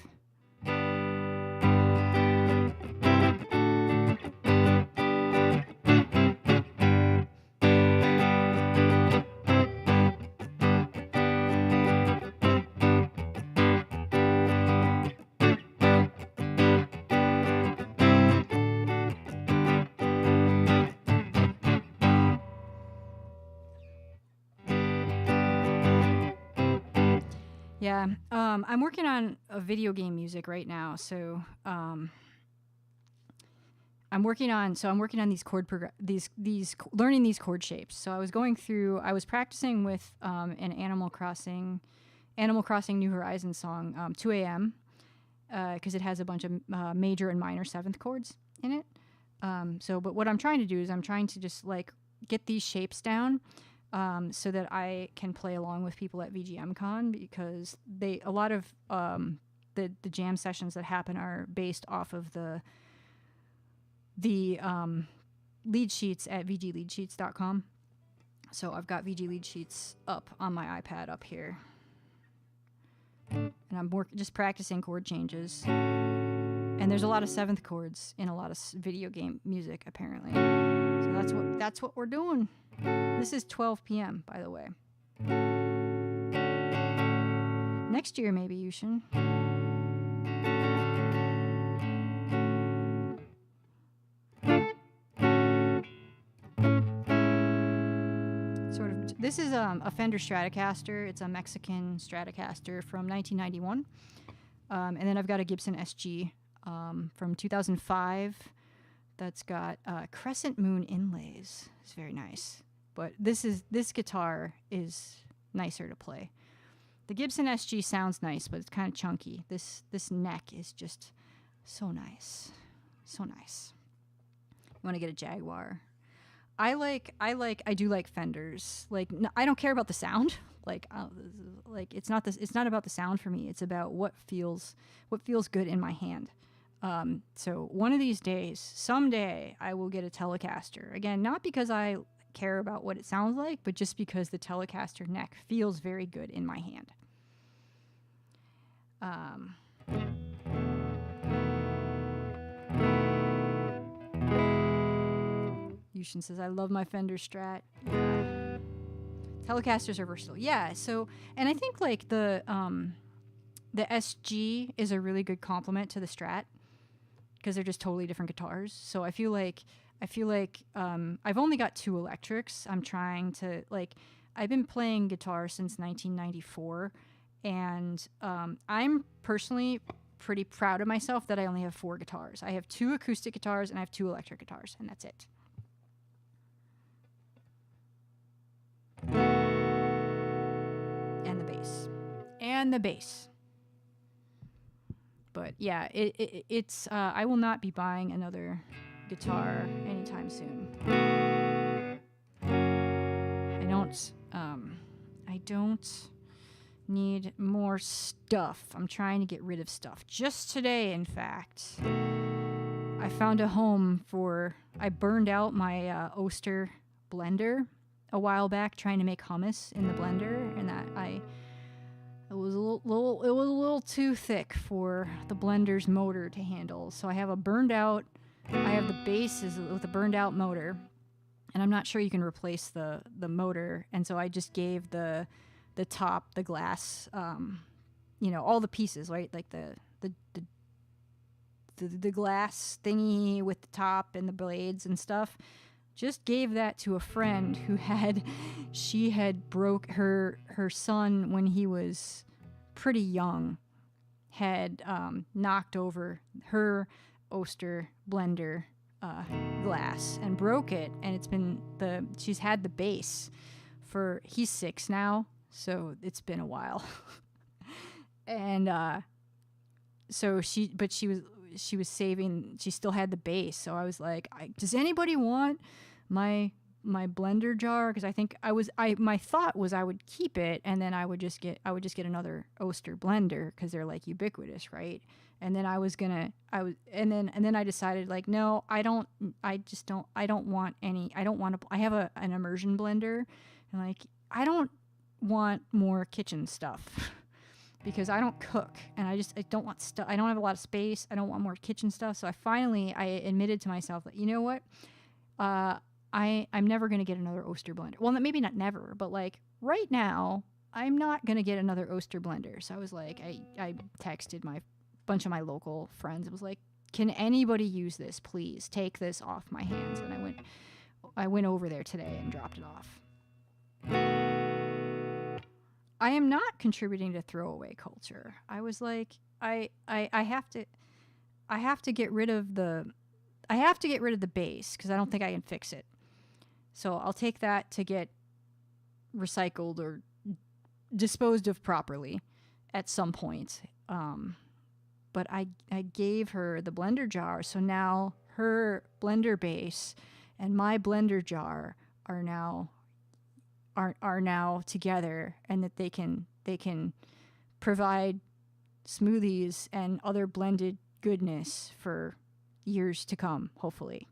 Yeah. I'm working on a video game music right now, so I'm working on these learning these chord shapes. So I was practicing with an Animal Crossing New Horizons song, 2 a.m. Because it has a bunch of major and minor seventh chords in it. But what I'm trying to do is I'm trying to just like get these shapes down, so that I can play along with people at VGM Con, because a lot of the jam sessions that happen are based off of the lead sheets at vgleadsheets.com. So I've got VG lead sheets up on my iPad up here, and I'm just practicing chord changes. And there's a lot of seventh chords in a lot of video game music, apparently. So that's what we're doing. This is 12 p.m., by the way. Next year, maybe, Yushin. This is a Fender Stratocaster. It's a Mexican Stratocaster from 1991. And then I've got a Gibson SG from 2005 that's got crescent moon inlays. It's very nice. But this guitar is nicer to play. The Gibson SG sounds nice, but it's kind of chunky. This neck is just so nice. So nice. You want to get a Jaguar. I do like Fenders. Like, I don't care about the sound. Like it's not about the sound for me. It's about what feels good in my hand. So one of these days, someday, I will get a Telecaster. Again, not because I care about what it sounds like, but just because the Telecaster neck feels very good in my hand. Yushin says, I love my Fender Strat. Yeah. Telecasters are versatile. Yeah, so, and I think like the SG is a really good complement to the Strat, because they're just totally different guitars. So I feel like I've only got two electrics. I'm trying to, like, I've been playing guitar since 1994, and I'm personally pretty proud of myself that I only have 4 guitars. I have 2 acoustic guitars and I have 2 electric guitars, and that's it. And the bass. But yeah, it's I will not be buying another guitar anytime soon. I don't need more stuff. I'm trying to get rid of stuff. Just today, in fact, I found a home I burned out my Oster blender a while back trying to make hummus in the blender, and it was a little too thick for the blender's motor to handle. So I have the base with a burned out motor, and I'm not sure you can replace the motor. And so I just gave the top, the glass, all the pieces, right? Like the glass thingy with the top and the blades and stuff. Just gave that to a friend who she had broke her son when he was pretty young, had knocked over her Oster blender glass and broke it, and she's had the bass he's 6 now, so it's been a while. And so she was saving, she still had the bass, so I was like, does anybody want my blender jar? Because I think my thought was I would keep it, and then I would just get another Oster blender, because they're like ubiquitous, right? And then and then I decided, like, no, I don't want any. I have an immersion blender, and like, I don't want more kitchen stuff. Because I don't cook, and I don't want stuff. I don't have a lot of space. I don't want more kitchen stuff. So I admitted to myself that, you know what, I'm never gonna get another Oster blender. Well, maybe not never, but like right now, I'm not gonna get another Oster blender. So I was like, I texted my bunch of my local friends. It was like, can anybody use this? Please take this off my hands. And I went over there today and dropped it off. I am not contributing to throwaway culture. I was like, I have to get rid of the base because I don't think I can fix it. So I'll take that to get recycled or disposed of properly at some point. But I gave her the blender jar, so now her blender base and my blender jar are now together, and that they can provide smoothies and other blended goodness for years to come, hopefully.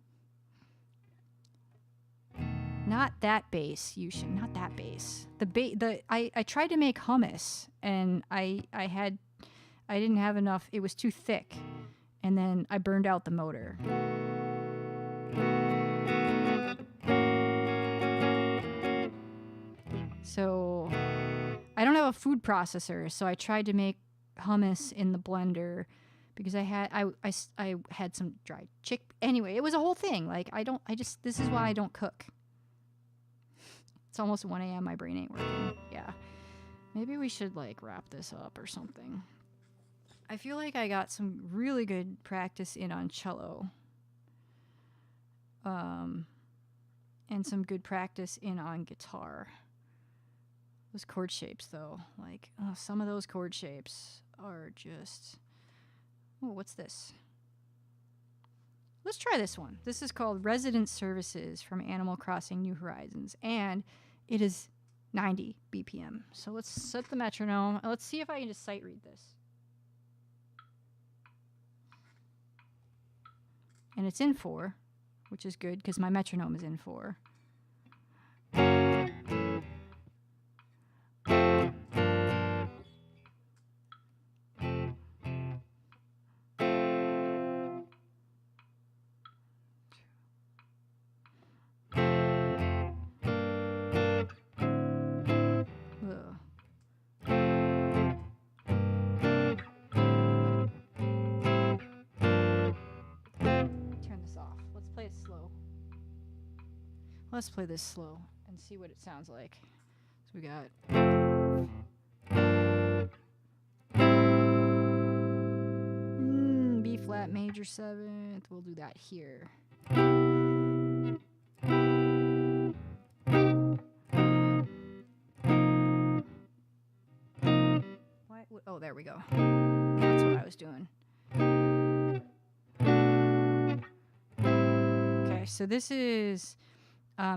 Not that base, Yushin, not that base. I tried to make hummus, and I didn't have enough. It was too thick, and then I burned out the motor. So I don't have a food processor, so I tried to make hummus in the blender because I had some dried chick. Anyway, it was a whole thing. Like this is why I don't cook. It's almost 1 a.m. My brain ain't working. Yeah. Maybe we should like wrap this up or something. I feel like I got some really good practice in on cello. And some good practice in on guitar. Those chord shapes though, like some of those chord shapes are just... Oh, what's this? Let's try this one. This is called Resident Services from Animal Crossing New Horizons, and it is 90 BPM. So let's set the metronome. Let's see if I can just sight read this. And it's in 4, which is good because my metronome is in 4. Let's play this slow and see what it sounds like. So we got... B flat major 7th. We'll do that here. What? Oh, there we go. That's what I was doing. Okay, so this is...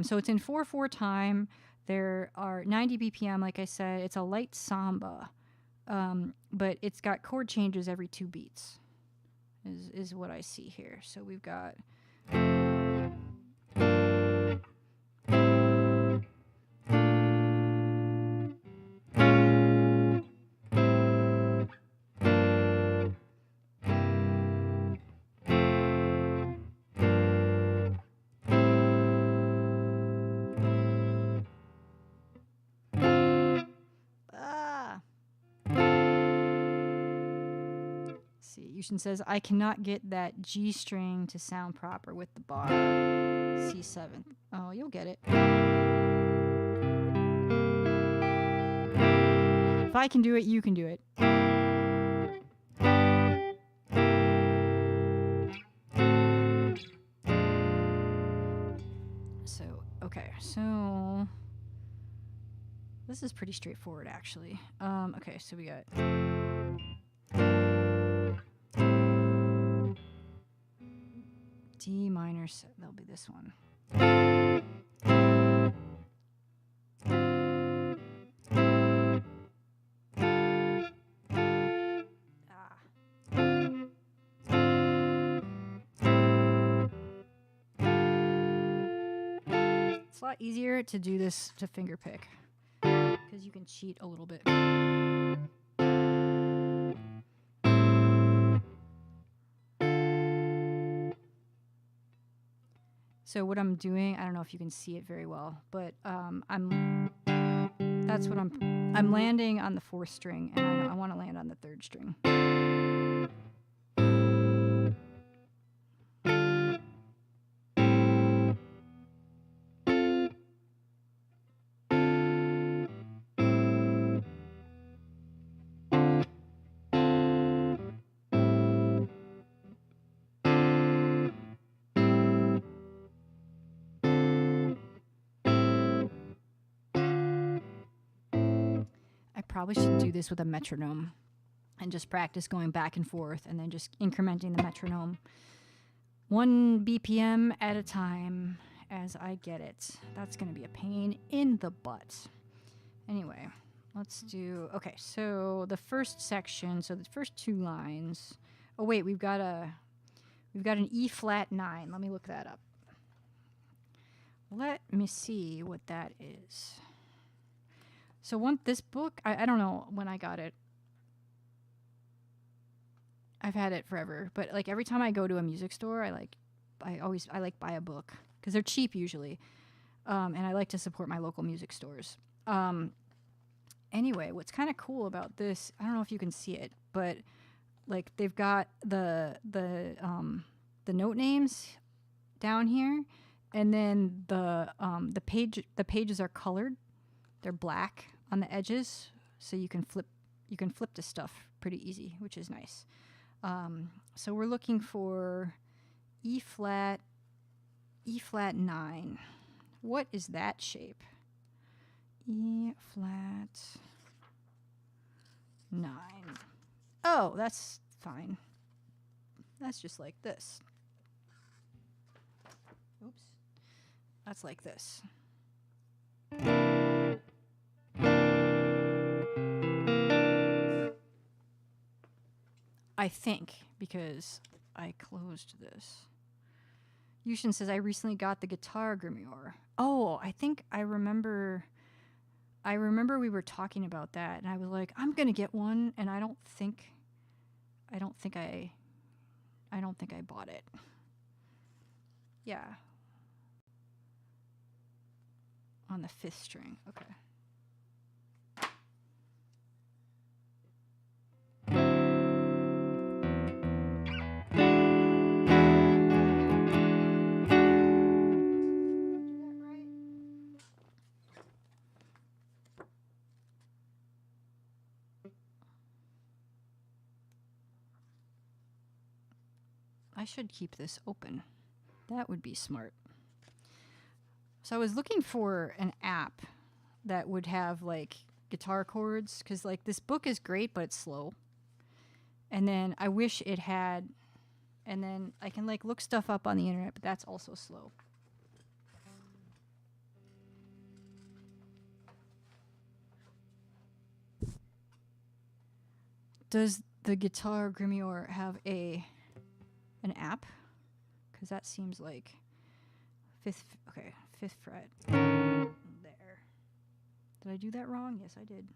so it's in 4/4 time. There are 90 BPM, like I said. It's a light samba, but it's got chord changes every 2 beats, is what I see here. So we've got... Yushin says, I cannot get that G string to sound proper with the bar. C7. Oh, you'll get it. If I can do it, you can do it. So, okay, so this is pretty straightforward, actually. Okay, so we got... D minor, that'll be this one. It's a lot easier to do this to finger pick because you can cheat a little bit. So what I'm doing, I don't know if you can see it very well, but I'm landing on the 4th string, and I want to land on the 3rd string. probably should do this with a metronome and just practice going back and forth and then just incrementing the metronome 1 BPM at a time as I get it. That's going to be a pain in the butt. Anyway, let's do, okay, so the first section, so the first 2 lines. Oh wait, we've got an E flat 9. Let me look that up. Let me see what that is. So this book, I don't know when I got it. I've had it forever, but like every time I go to a music store, I buy a book because they're cheap usually, and I like to support my local music stores. Anyway, what's kind of cool about this, I don't know if you can see it, but like they've got the note names down here, and then the pages are colored. They're black on the edges, so you can flip the stuff pretty easy, which is nice. So we're looking for E flat 9. What is that shape? E flat 9. Oh, that's fine. That's just like this. Oops. That's like this. I think, because I closed this. Yushin says, I recently got the guitar grimoire. Oh, I think I remember we were talking about that, and I was like, I'm gonna get one, and I don't think I bought it. Yeah. On the 5th string, okay. I should keep this open. That would be smart. So I was looking for an app that would have like guitar chords, because like this book is great, but it's slow. And then I wish it had, and then I can like look stuff up on the internet, but that's also slow. Does the Guitar Grimoire have an app? Because that seems like 5th fret. There. Did I do that wrong? Yes, I did.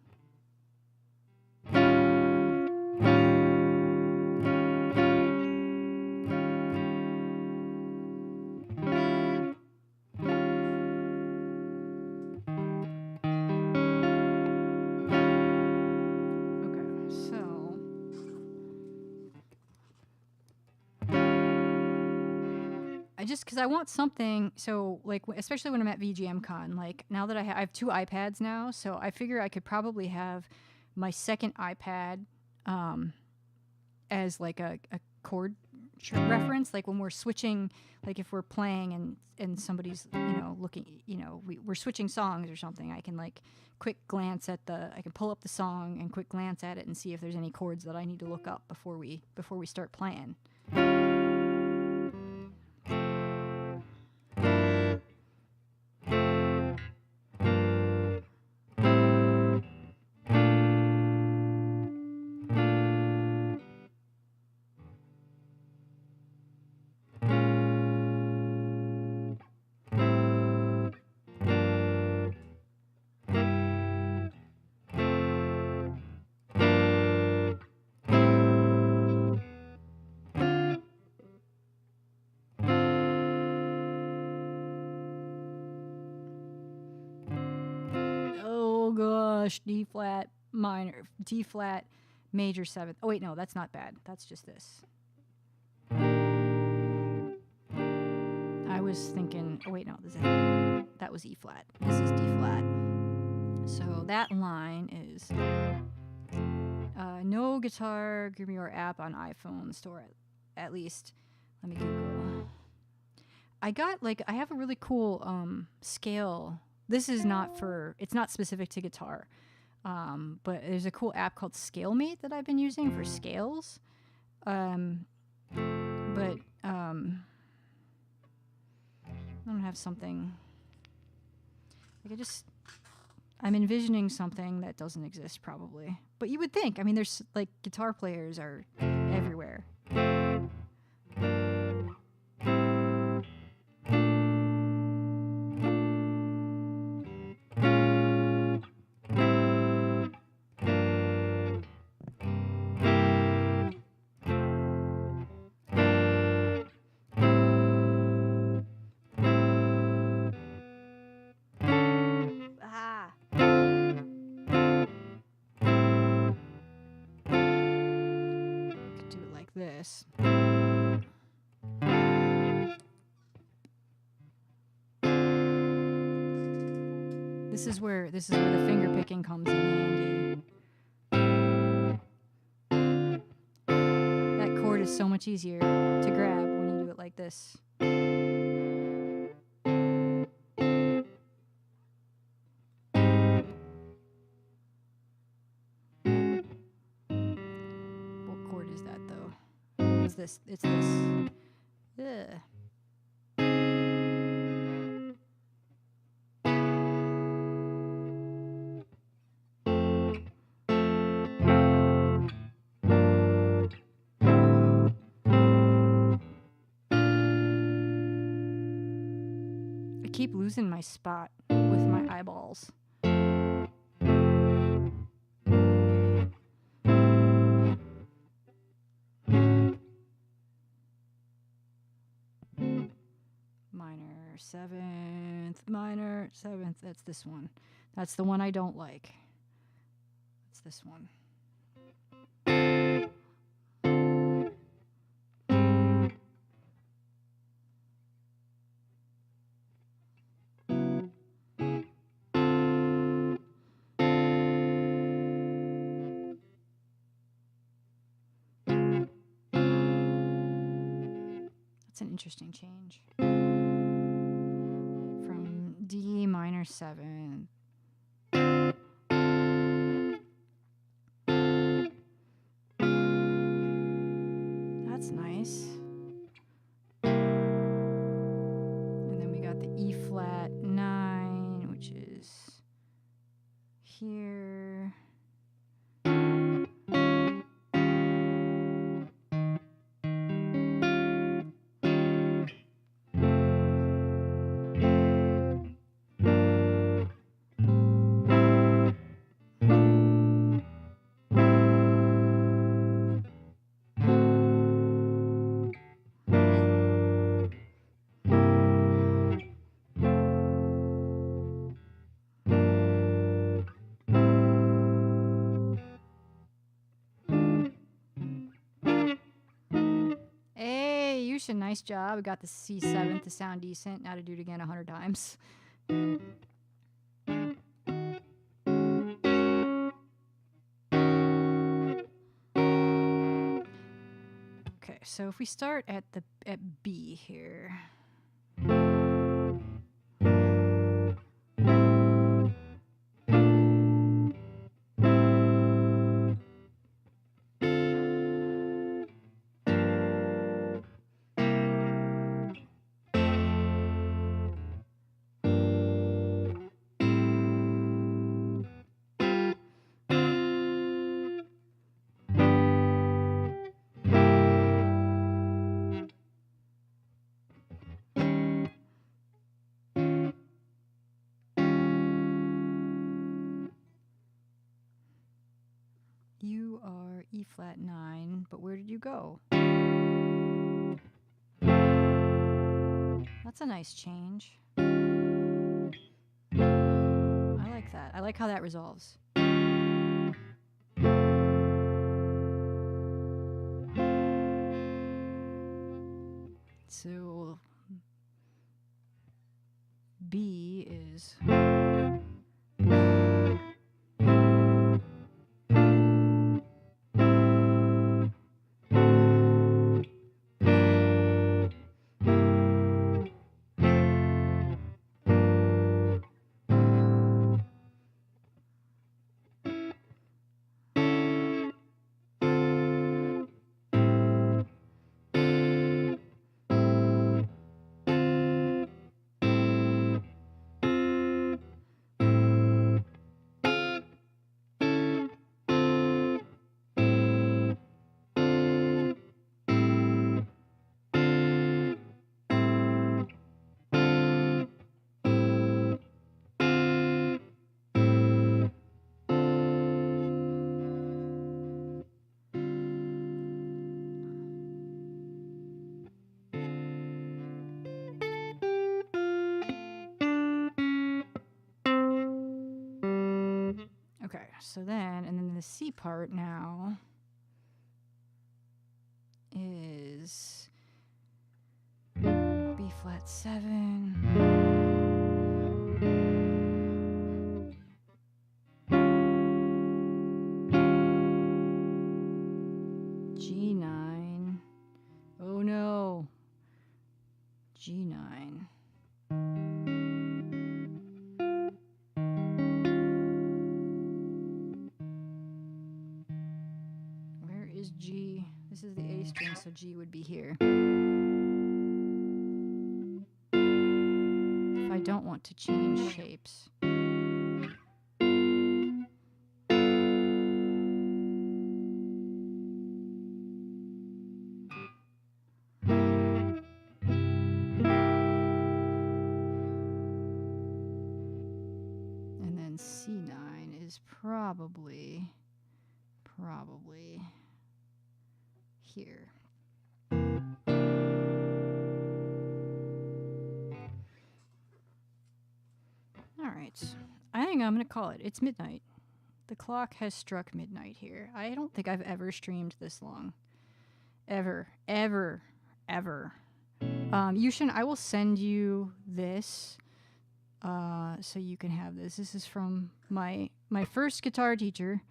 Because I want something, so like especially when I'm at VGM Con, like now that I have 2 iPads now, so I figure I could probably have my second iPad as like a chord reference, like when we're switching, like if we're playing and somebody's looking, we're switching songs or something, I can like quick glance at I can pull up the song and quick glance at it and see if there's any chords that I need to look up before we start playing. D flat minor, D flat major 7th. Oh wait, no, that's not bad. That's just this. I was thinking, oh wait, no, that was E flat. This is D flat. So that line is no Guitar Grimoire app on iPhone store, at least. Let me Google. I have a really cool scale. This is not it's not specific to guitar. But there's a cool app called ScaleMate that I've been using for scales. But I don't have something like I'm envisioning something that doesn't exist probably. But you would think, I mean, there's like guitar players are everywhere. This. This is where the finger picking comes in handy. That chord is so much easier to grab when you do it like this. What chord is that though? It's this. Ugh. I keep losing my spot with my eyeballs. Minor seventh, that's this one. That's the one I don't like. It's this one. That's an interesting change. D minor 7. That's nice. And then we got the E flat 9, which is here. Nice job. We got the C7 to sound decent. Now to do it again 100 times. Okay, so if we start at B here. You are E flat 9, but where did you go? That's a nice change. I like that. I like how that resolves. So B is Okay, so then, and then the C part now is B flat 7, G9, oh no, G9. Where is G? This is the A string, so G would be here. If I don't want to change shapes. And then C9 is probably here. All right, I think I'm gonna call it. It's midnight. The clock has struck midnight here. I don't think I've ever streamed this long. Ever. Yushin, I will send you this so you can have this. This is from my first guitar teacher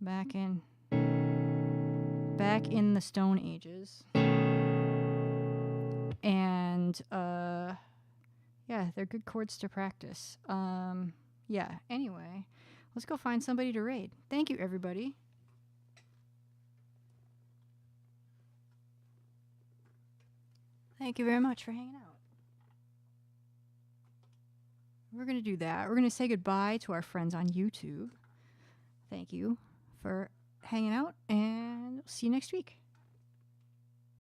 back in the Stone Ages. And yeah, they're good chords to practice. Yeah, anyway, let's go find somebody to raid. Thank you, everybody. Thank you very much for hanging out. We're going to do that. We're going to say goodbye to our friends on YouTube. Thank you for hanging out, and see you next week.